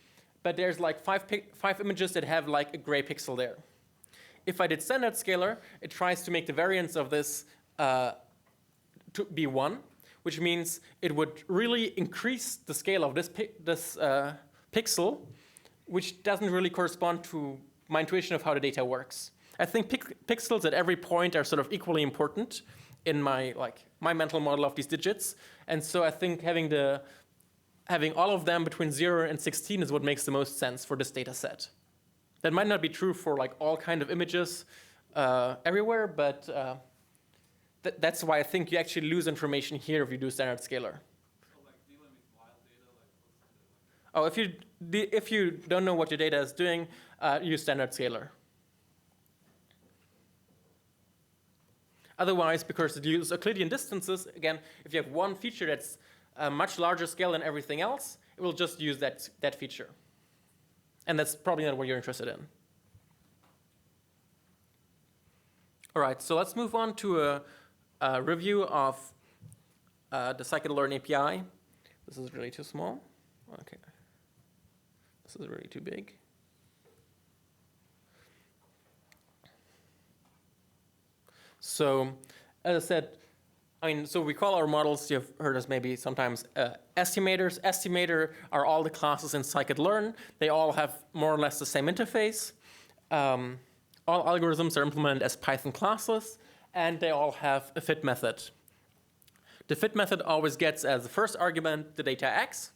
but there's like 5 images that have like a gray pixel there. If I did standard scalar, it tries to make the variance of this to be 1, which means it would really increase the scale of this pixel, which doesn't really correspond to my intuition of how the data works. I think pixels at every point are sort of equally important in my mental model of these digits. And so I think having all of them between 0 and 16 is what makes the most sense for this data set. That might not be true for like all kind of images everywhere, but that's why I think you actually lose information here if you do standard scalar. So like dealing with wild data, like what's the like? Oh, if you don't know what your data is doing, use standard scalar. Otherwise, because it uses Euclidean distances, again, if you have one feature that's a much larger scale than everything else, it will just use that feature. And that's probably not what you're interested in. All right, so let's move on to a review of the Scikit-learn API. This is really too small. Okay. This is really too big. So, as I said, so we call our models, you've heard us maybe sometimes estimators. Estimator are all the classes in Scikit-learn. They all have more or less the same interface. All algorithms are implemented as Python classes, and they all have a fit method. The fit method always gets as the first argument the data x,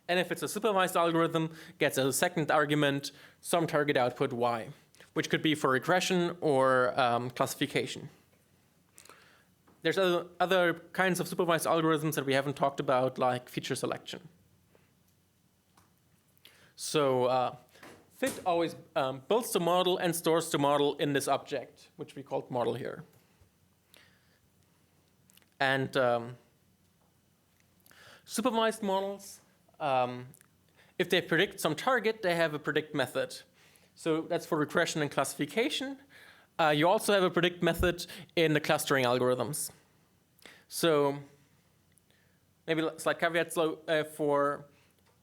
and if it's a supervised algorithm, gets as a second argument some target output y, which could be for regression or classification. There's other kinds of supervised algorithms that we haven't talked about, like feature selection. So fit always builds the model and stores the model in this object, which we called model here. And supervised models, if they predict some target, they have a predict method. So that's for regression and classification. You also have a predict method in the clustering algorithms. So maybe slight caveat for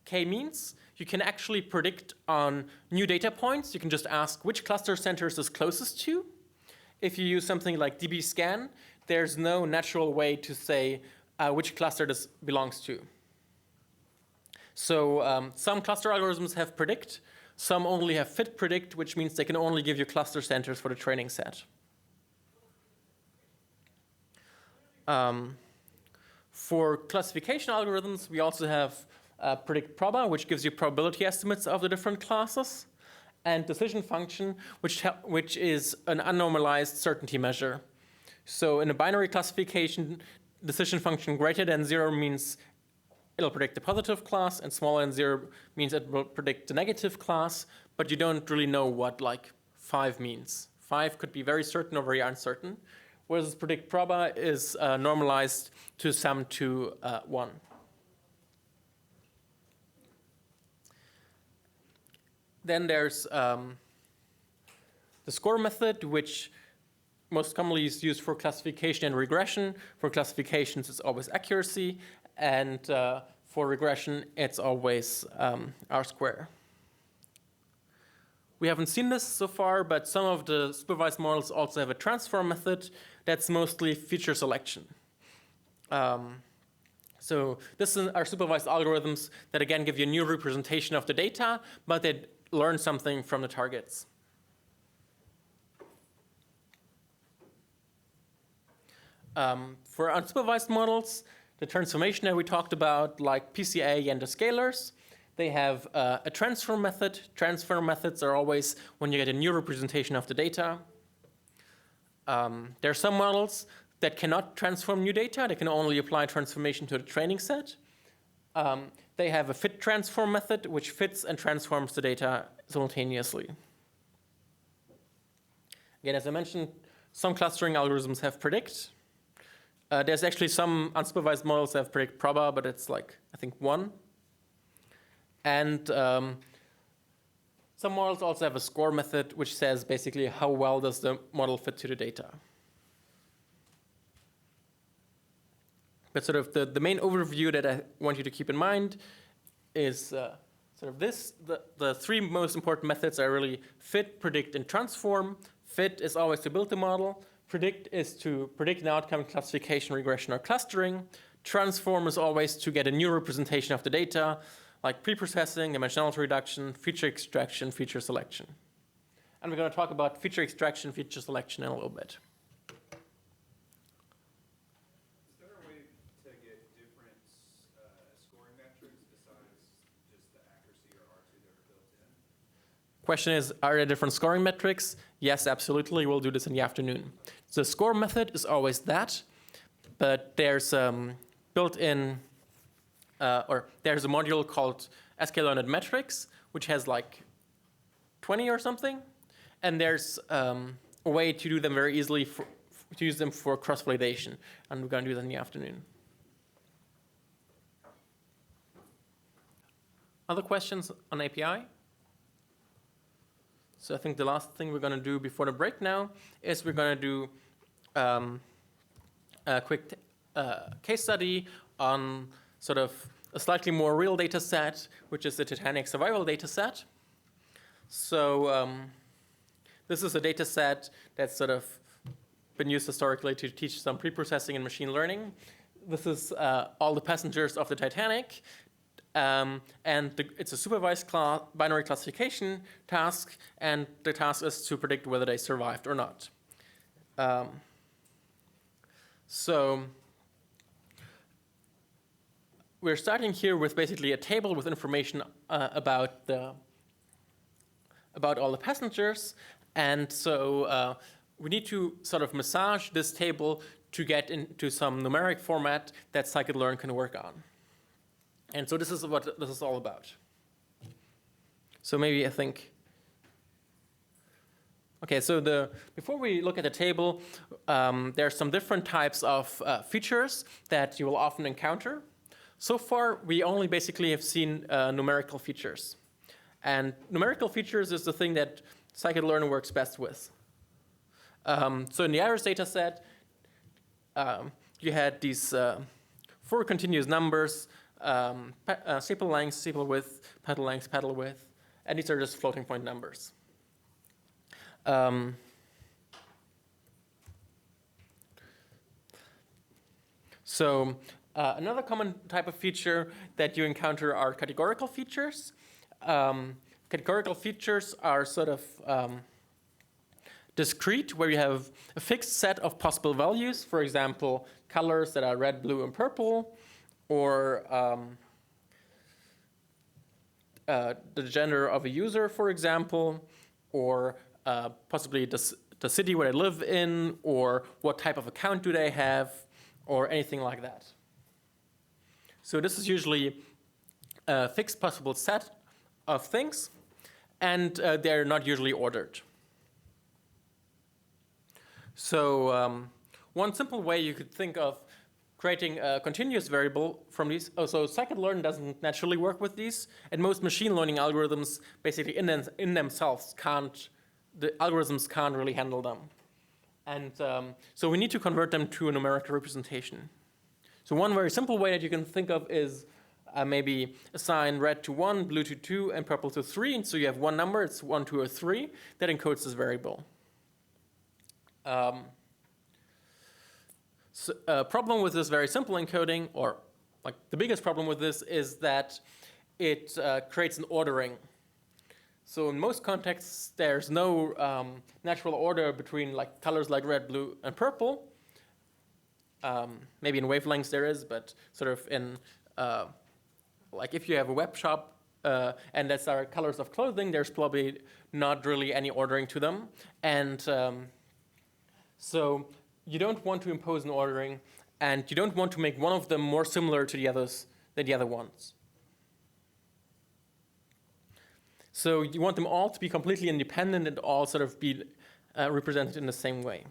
k-means, you can actually predict on new data points. You can just ask which cluster centers is closest to. If you use something like dbScan, there's no natural way to say which cluster this belongs to. So some cluster algorithms have predict. Some only have fit predict, which means they can only give you cluster centers for the training set. For classification algorithms, we also have predict proba, which gives you probability estimates of the different classes, and decision function, which is an unnormalized certainty measure. So in a binary classification, decision function greater than 0 means it'll predict the positive class, and smaller than 0 means it will predict the negative class, but you don't really know what like 5 means. 5 could be very certain or very uncertain, whereas predict proba is normalized to sum to 1. Then there's the score method, which most commonly is used for classification and regression. For classifications, it's always accuracy, and for regression, it's always R square. We haven't seen this so far, but some of the supervised models also have a transform method that's mostly feature selection. So this is our supervised algorithms that again give you a new representation of the data, but they learn something from the targets. For unsupervised models, the transformation that we talked about, like PCA and the scalars, they have a transfer method. Transfer methods are always when you get a new representation of the data. There are some models that cannot transform new data. They can only apply transformation to the training set. They have a fit transform method, which fits and transforms the data simultaneously. Again, as I mentioned, some clustering algorithms have predict. There's actually some unsupervised models that have predict proba, but it's like, I think, 1. And some models also have a score method, which says basically how well does the model fit to the data. But sort of the main overview that I want you to keep in mind is sort of this. The 3 most important methods are really fit, predict, and transform. Fit is always to build the model. Predict is to predict an outcome in classification, regression, or clustering. Transform is always to get a new representation of the data, like preprocessing, dimensionality reduction, feature extraction, feature selection. And we're going to talk about feature extraction, feature selection in a little bit. Is there a way to get different scoring metrics besides just the accuracy or R2 that are built in? Question is, are there different scoring metrics? Yes, absolutely. We'll do this in the afternoon. The score method is always that, but there's built-in, or there's a module called Scikit-learn metrics, which has like 20 or something, and there's a way to do them very easily to use them for cross-validation, and we're going to do that in the afternoon. Other questions on API? So I think the last thing we're going to do before the break now is we're going to do a quick case study on sort of a slightly more real data set, which is the Titanic survival data set. So this is a data set that's sort of been used historically to teach some preprocessing and machine learning. This is all the passengers of the Titanic. It's a supervised binary classification task, and the task is to predict whether they survived or not. So we're starting here with basically a table with information about all the passengers, and so we need to sort of massage this table to get into some numeric format that Scikit-learn can work on. And so this is what this is all about. So maybe I think, okay, so before we look at the table, there are some different types of features that you will often encounter. So far, we only basically have seen numerical features. And numerical features is the thing that Scikit-learn works best with. So in the iris data set, you had these 4 continuous numbers, sepal length, sepal width, petal length, petal width, and these are just floating point numbers. So another common type of feature that you encounter are categorical features. Categorical features are sort of discrete, where you have a fixed set of possible values, for example, colors that are red, blue, and purple, or the gender of a user, for example, or possibly the city where they live in, or what type of account do they have, or anything like that. So this is usually a fixed possible set of things, and they're not usually ordered. So one simple way you could think of creating a continuous variable from these. So Scikit-learn doesn't naturally work with these, and most machine learning algorithms basically in themselves the algorithms can't really handle them. And so we need to convert them to a numerical representation. So one very simple way that you can think of is maybe assign red to 1, blue to 2, and purple to 3. And so you have one number, it's 1, 2, or 3, that encodes this variable. So a problem with this very simple encoding, or like the biggest problem with this, is that it creates an ordering. So in most contexts, there's no natural order between like colors like red, blue, and purple. Maybe in wavelengths there is, but sort of in like if you have a web shop and that's our colors of clothing, there's probably not really any ordering to them. And so you don't want to impose an ordering, and you don't want to make one of them more similar to the others than the other ones. So you want them all to be completely independent and all sort of be represented in the same way.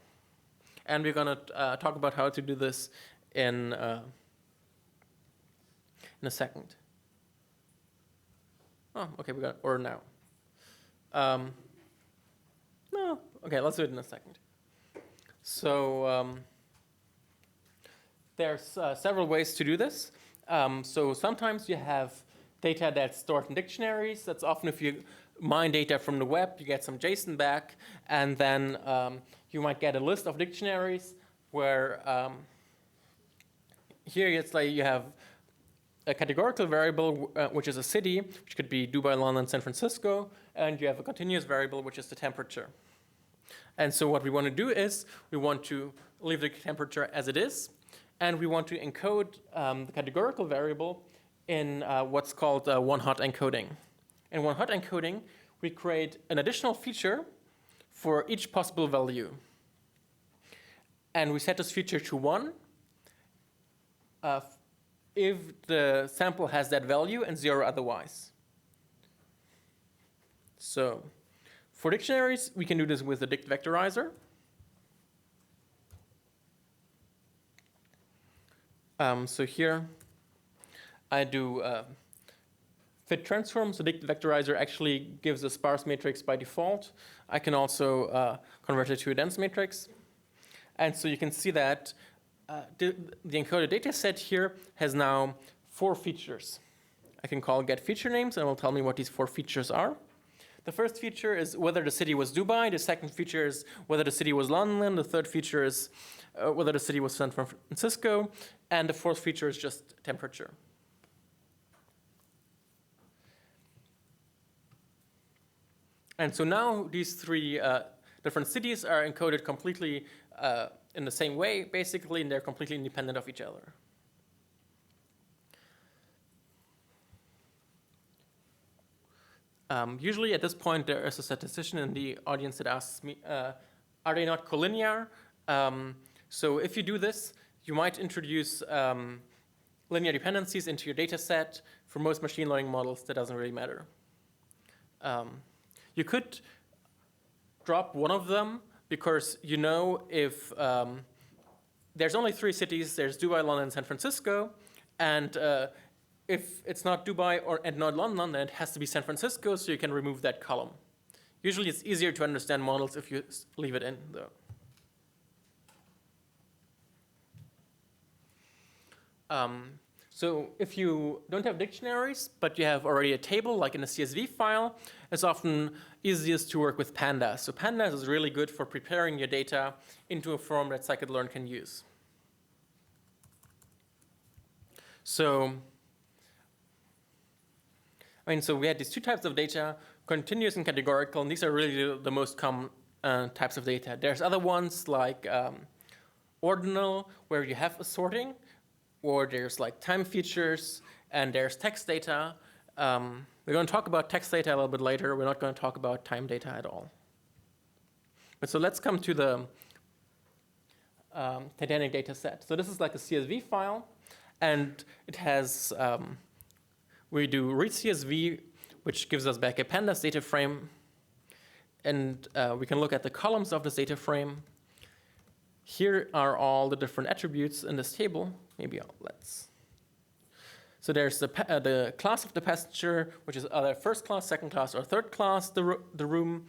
And we're going to talk about how to do this in a second. Oh, okay, we got order now. No, okay, let's do it in a second. So there's several ways to do this. So sometimes you have data that's stored in dictionaries. That's often if you mine data from the web, you get some JSON back, and then you might get a list of dictionaries where here it's like you have a categorical variable, which is a city, which could be Dubai, London, San Francisco, and you have a continuous variable, which is the temperature. And so what we want to do is we want to leave the temperature as it is, and we want to encode the categorical variable in what's called one-hot encoding. In one-hot encoding, we create an additional feature for each possible value. And we set this feature to 1 if the sample has that value and 0 otherwise. So for dictionaries, we can do this with the dict vectorizer. So here I do fit transform. So dict vectorizer actually gives a sparse matrix by default. I can also convert it to a dense matrix. And so you can see that the encoded data set here has now 4 features. I can call get feature names, and it will tell me what these 4 features are. The first feature is whether the city was Dubai. The second feature is whether the city was London. The third feature is whether the city was San Francisco. And the fourth feature is just temperature. And so now these 3 different cities are encoded completely in the same way, basically, and they're completely independent of each other. Usually at this point, there is a statistician in the audience that asks me, are they not collinear? So if you do this, you might introduce linear dependencies into your data set. For most machine learning models, that doesn't really matter. You could drop one of them because you know if there's only 3 cities, there's Dubai, London, and San Francisco, and if it's not Dubai and not London, then it has to be San Francisco, so you can remove that column. Usually it's easier to understand models if you leave it in, though. So if you don't have dictionaries, but you have already a table, like in a CSV file, it's often easiest to work with pandas. So pandas is really good for preparing your data into a form that Scikit-learn can use. So we had these 2 types of data, continuous and categorical, and these are really the most common types of data. There's other ones like ordinal, where you have a sorting, or there's like time features, and there's text data. We're going to talk about text data a little bit later. We're not going to talk about time data at all. But so let's come to the Titanic data set. So this is like a CSV file, and it has, we do read CSV, which gives us back a pandas data frame, and we can look at the columns of this data frame. Here are all the different attributes in this table. Maybe let's. So there's the class of the passenger, which is either first class, second class, or third class, the room.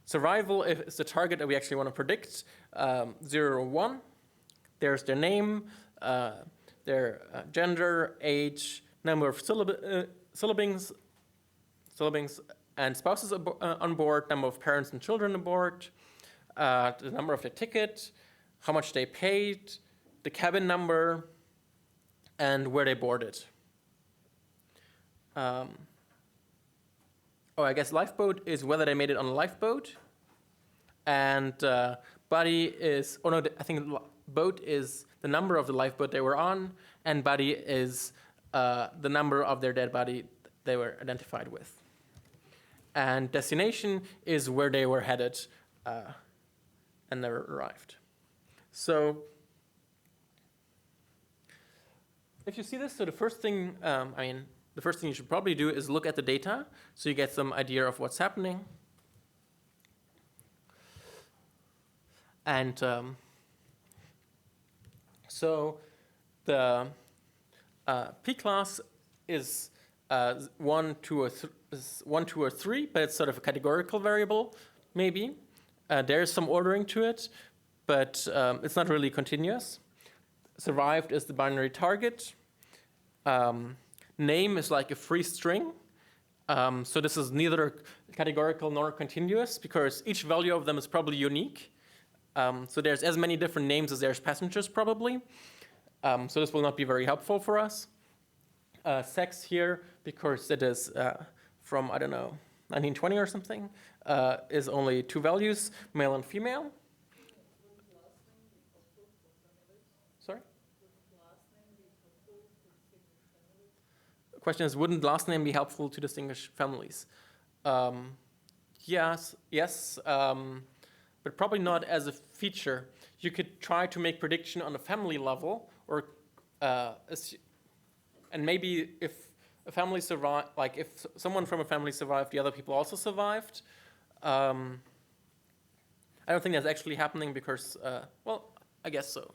Survival is the target that we actually want to predict, 0 or 1. There's their name, their gender, age, number of syllabings and spouses on board, number of parents and children aboard, the number of their ticket, how much they paid, the cabin number, and where they boarded. I guess lifeboat is whether they made it on a lifeboat, and body is, I think boat is the number of the lifeboat they were on, and body is the number of their dead body they were identified with. And destination is where they were headed and never arrived. So if you see this, so the first thing, the first thing you should probably do is look at the data so you get some idea of what's happening. And so the P class is 1, 2, or 3, but it's sort of a categorical variable, maybe. There's some ordering to it, but it's not really continuous. Survived is the binary target. Name is like a free string. So this is neither categorical nor continuous because each value of them is probably unique. So there's as many different names as there's passengers probably. So this will not be very helpful for us. Sex here, because it is from, I don't know, 1920 or something, is only 2 values, male and female. Sorry? The question is, wouldn't last name be helpful to distinguish families? Yes, but probably not as a feature. You could try to make prediction on a family level, or and maybe if a family survived, like if someone from a family survived, the other people also survived. I don't think that's actually happening because, well, I guess so.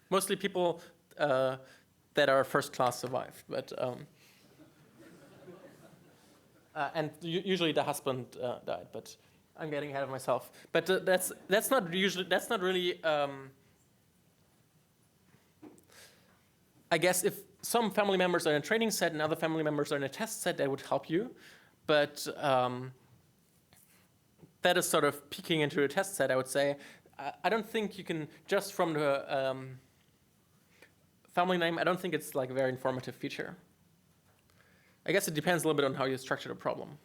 Mostly people that are first class survived, but and usually the husband died, but I'm getting ahead of myself. But that's not really. I guess if some family members are in a training set and other family members are in a test set, that would help you. But that is sort of peeking into a test set, I would say. I don't think you can, just from the family name, I don't think it's like a very informative feature. I guess it depends a little bit on how you structure the problem.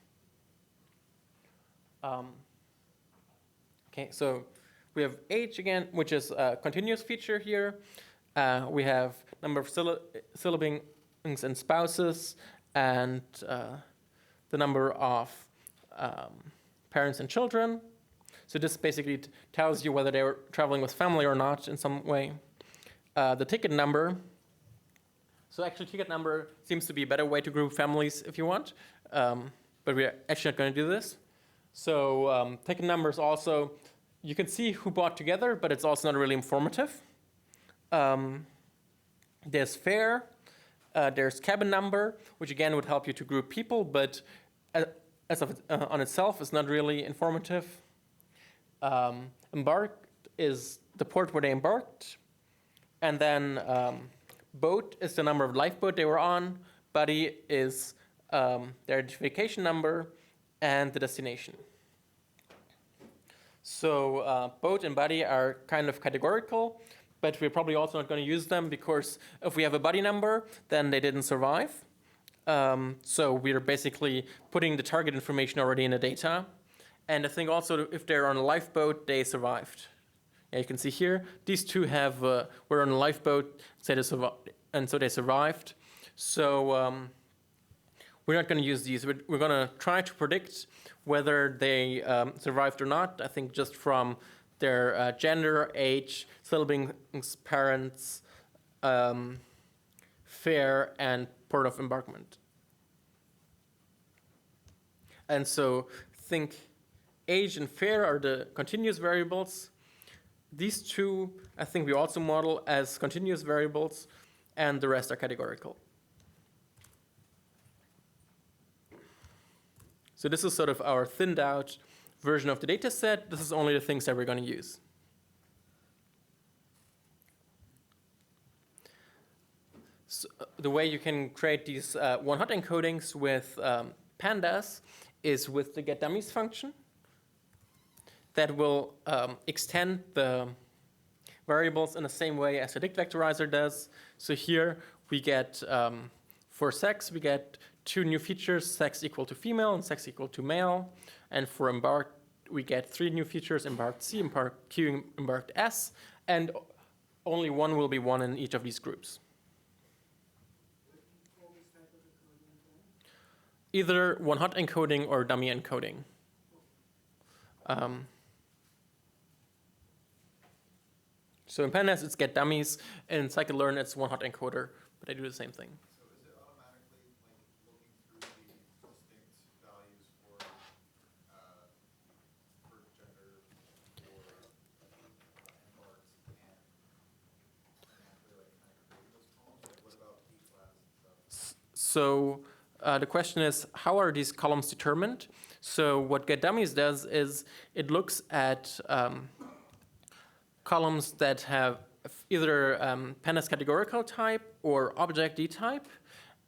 Okay, so we have age again, which is a continuous feature here. We have number of siblings and spouses, and the number of parents and children. So this basically tells you whether they were traveling with family or not in some way. The ticket number. So actually ticket number seems to be a better way to group families if you want, but we're actually not going to do this. So ticket number is also, you can see who bought together, but it's also not really informative. There's fare, there's cabin number, which again would help you to group people, but as of on itself is not really informative. Embarked is the port where they embarked, and then boat is the number of lifeboat they were on, buddy is their identification number, and the destination. So boat and buddy are kind of categorical, but we're probably also not going to use them because if we have a buddy number, then they didn't survive. So we're basically putting the target information already in the data. And I think also if they're on a lifeboat, they survived. Yeah, you can see here, these two were on a lifeboat, and so they survived. So we're not going to use these. We're going to try to predict whether they survived or not. I think just from their gender, age, siblings, parents, fare, and port of embarkment. And so think age and fare are the continuous variables. These two, I think we also model as continuous variables, and the rest are categorical. So this is sort of our thinned out version of the data set. This is only the things that we're going to use. So the way you can create these one-hot encodings with pandas is with the getDummies function that will extend the variables in the same way as the dict vectorizer does. So here we get, for sex, we get 2 new features, sex equal to female and sex equal to male. And for embarked, we get 3 new features, embarked C, embarked Q, embarked S, and only one will be one in each of these groups. Either one-hot encoding or dummy encoding. So in pandas, it's get dummies. In scikit-learn, it's one hot encoder, but they do the same thing. So is it automatically like looking through the distinct values for gender or embarks and automatically like kind of creating those columns? Like what about p-class and stuff? So the question is, how are these columns determined? So what getDummies does is it looks at columns that have either pandas categorical type or object D type,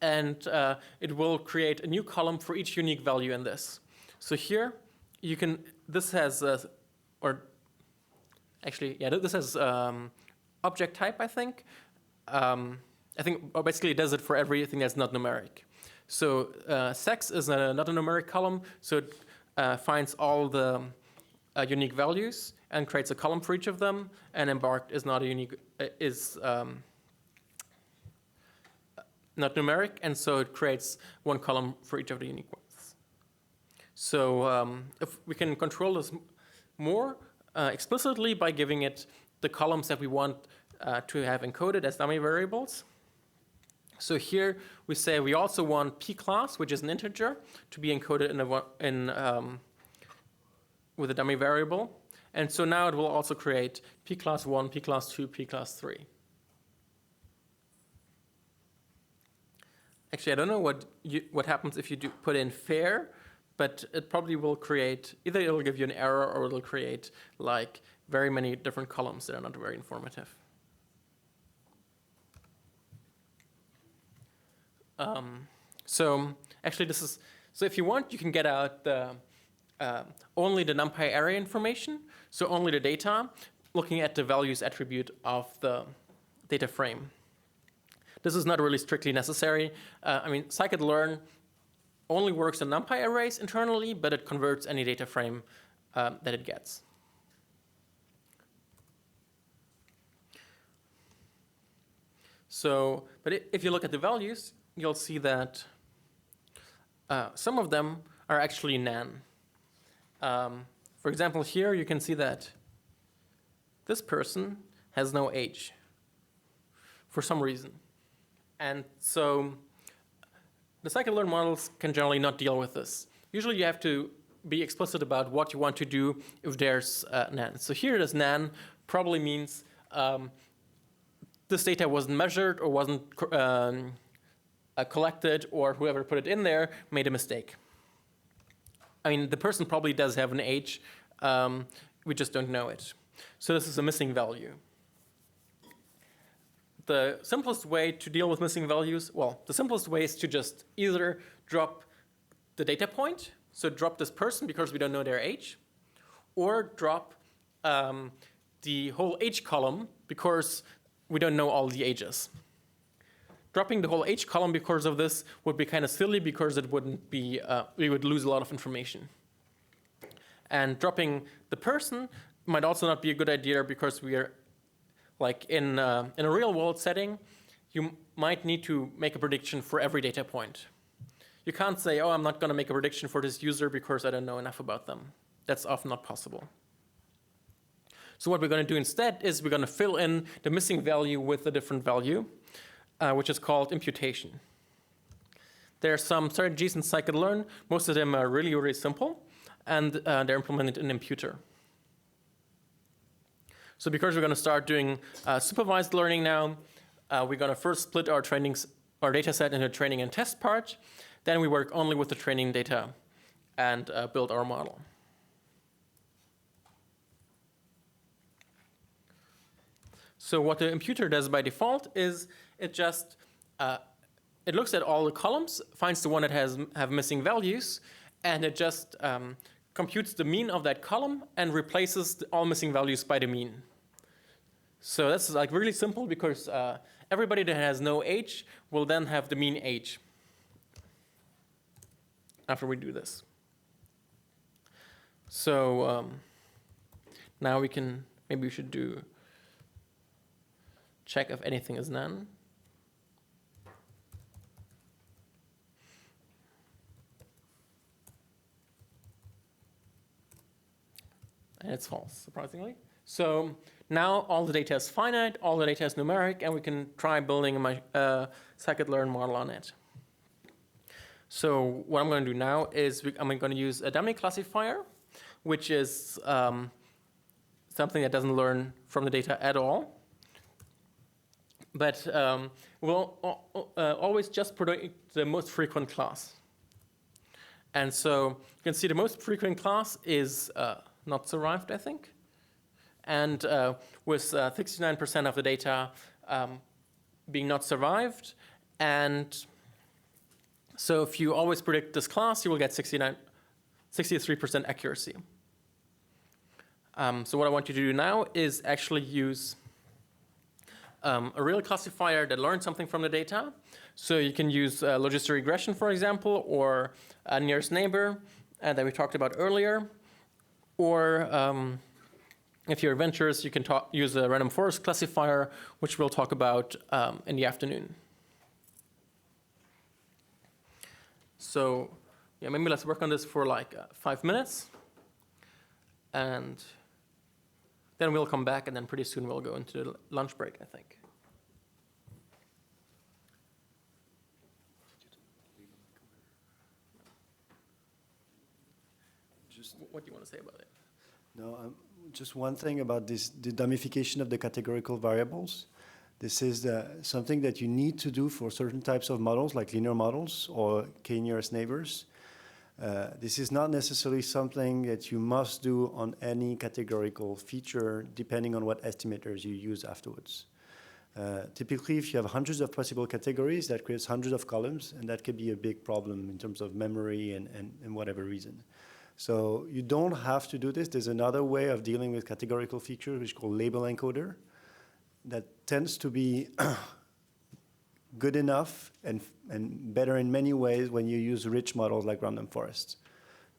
and it will create a new column for each unique value in this. So here you can, this has, this has object type, I think. Basically it does it for everything that's not numeric. So sex is not a numeric column, so it finds all the unique values and creates a column for each of them. And embarked is not a unique, not numeric, and so it creates one column for each of the unique ones. So if we can control this more explicitly by giving it the columns that we want to have encoded as dummy variables. So here we say we also want p class, which is an integer, to be encoded with a dummy variable. And so now it will also create p class 1, p class 2, p class 3. Actually, I don't know what happens if you do put in fair, but it probably will create, either it'll give you an error or it'll create like very many different columns that are not very informative. So actually this is, so if you want, you can get out the only the NumPy array information, so only the data, looking at the values attribute of the data frame. This is not really strictly necessary. I mean, Scikit-learn only works on NumPy arrays internally, but it converts any data frame that it gets. So, but if you look at the values, you'll see that some of them are actually nan. For example, here you can see that this person has no age for some reason. And so the scikit-learn models can generally not deal with this. Usually you have to be explicit about what you want to do if there's nan. So here this nan probably means this data wasn't measured or wasn't collected, or whoever put it in there made a mistake. I mean, the person probably does have an age, we just don't know it. So this is a missing value. The simplest way to deal with missing values, well, the simplest way is to just either drop the data point, so drop this person because we don't know their age, or drop the whole age column because we don't know all the ages. Dropping the whole age column because of this would be kind of silly because it wouldn't be, we would lose a lot of information. And dropping the person might also not be a good idea because we are, like in a real world setting, you might need to make a prediction for every data point. You can't say, oh, I'm not going to make a prediction for this user because I don't know enough about them. That's often not possible. So what we're going to do instead is we're going to fill in the missing value with a different value, which is called imputation. There are some strategies in Scikit-learn. Most of them are really, really simple, and they're implemented in Imputer. So because we're going to start doing supervised learning now, we're going to first split our data set into training and test part. Then we work only with the training data and build our model. So what the imputer does by default is it just it looks at all the columns, finds the one that have missing values, and it just computes the mean of that column and replaces all missing values by the mean. So that's like really simple because everybody that has no age will then have the mean age after we do this. So now we can, maybe we should do check if anything is none. And it's false, surprisingly. So now all the data is finite, all the data is numeric, and we can try building a Scikit-learn model on it. So what I'm going to do now is I'm going to use a dummy classifier, which is something that doesn't learn from the data at all, but will always just predict the most frequent class. And so you can see the most frequent class is not survived, I think. And with 69% of the data being not survived. And so if you always predict this class, you will get 63% accuracy. So what I want you to do now is actually use a real classifier that learns something from the data. So you can use logistic regression, for example, or nearest neighbor that we talked about earlier. Or if you're adventurous, you can use a random forest classifier, which we'll talk about in the afternoon. So yeah, maybe let's work on this for like 5 minutes. And then we'll come back, and then pretty soon we'll go into the lunch break, I think. What do you want to say about it? No, just one thing about this, the dummification of the categorical variables. This is something that you need to do for certain types of models, like linear models or k-nearest neighbors. This is not necessarily something that you must do on any categorical feature, depending on what estimators you use afterwards. Typically, if you have hundreds of possible categories, that creates hundreds of columns, and that could be a big problem in terms of memory and whatever reason. So you don't have to do this. There's another way of dealing with categorical features, which is called label encoder, that tends to be good enough and better in many ways when you use rich models like random forests.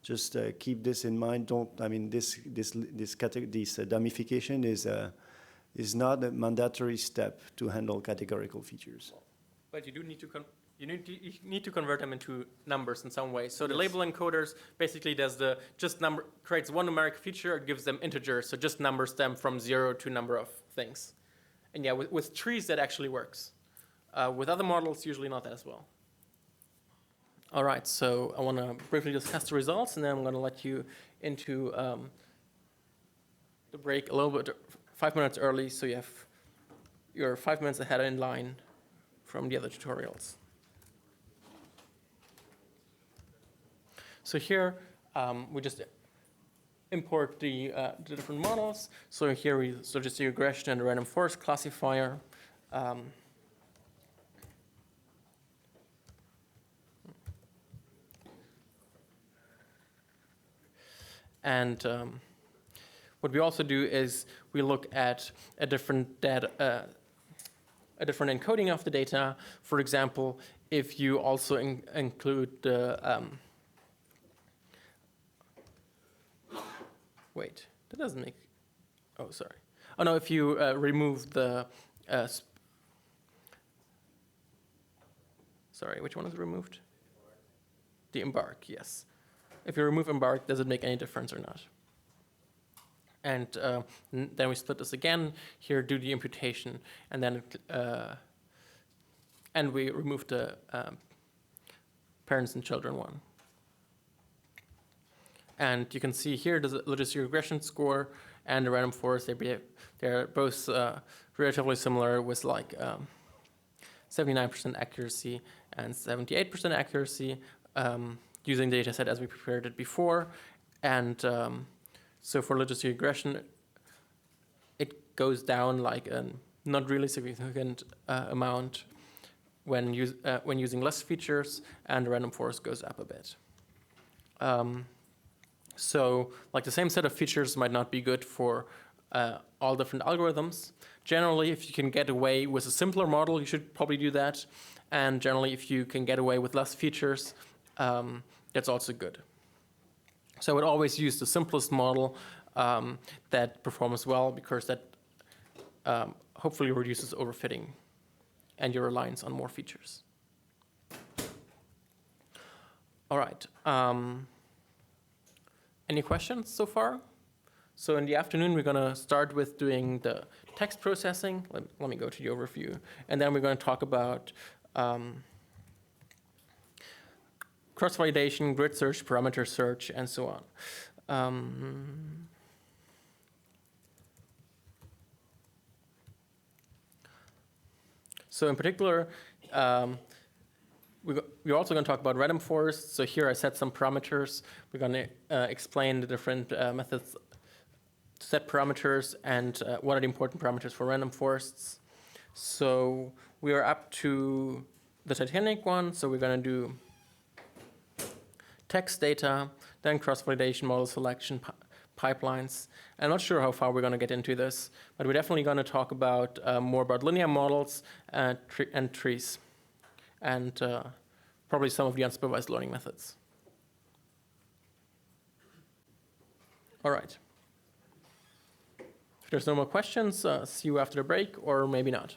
Just keep this in mind. This dummification is not a mandatory step to handle categorical features. But you do need to you need to convert them into numbers in some way. So the label encoders basically does creates one numeric feature, it gives them integers, so just numbers them from 0 to a number of things. And yeah, with trees that actually works. With other models, usually not that as well. All right, so I want to briefly discuss the results, and then I'm going to let you into the break a little bit, 5 minutes early, so you're 5 minutes ahead in line from the other tutorials. So here, we just import the different models. So here we just do regression and a random forest classifier. And what we also do is we look at a different encoding of the data. For example, if you also include the wait, that doesn't make. Oh, sorry. Oh no, if you remove the. Sorry, which one is removed? The embark, yes. If you remove embark, does it make any difference or not? And then we split this again. Here, do the imputation, and then and we remove the parents and children one. And you can see here the logistic regression score and the random forest. They're both relatively similar, with like 79% accuracy and 78% accuracy. Using the data set as we prepared it before. And so for logistic regression, it goes down like a not really significant amount when using less features, and the random forest goes up a bit. So like the same set of features might not be good for all different algorithms. Generally, if you can get away with a simpler model, you should probably do that. And generally, if you can get away with less features, that's also good. So I would always use the simplest model that performs well, because that hopefully reduces overfitting and your reliance on more features. All right. Any questions so far? So in the afternoon, we're going to start with doing the text processing. Let me go to the overview. And then we're going to talk about cross-validation, grid search, parameter search, and so on. So in particular, we're also going to talk about random forests. So here I set some parameters. We're going to explain the different methods to set parameters and what are the important parameters for random forests. So we are up to the Titanic one. So we're going to do text data, then cross-validation, model selection, pipelines. I'm not sure how far we're going to get into this, but we're definitely going to talk about more about linear models and trees, and probably some of the unsupervised learning methods. All right. If there's no more questions, see you after the break, or maybe not.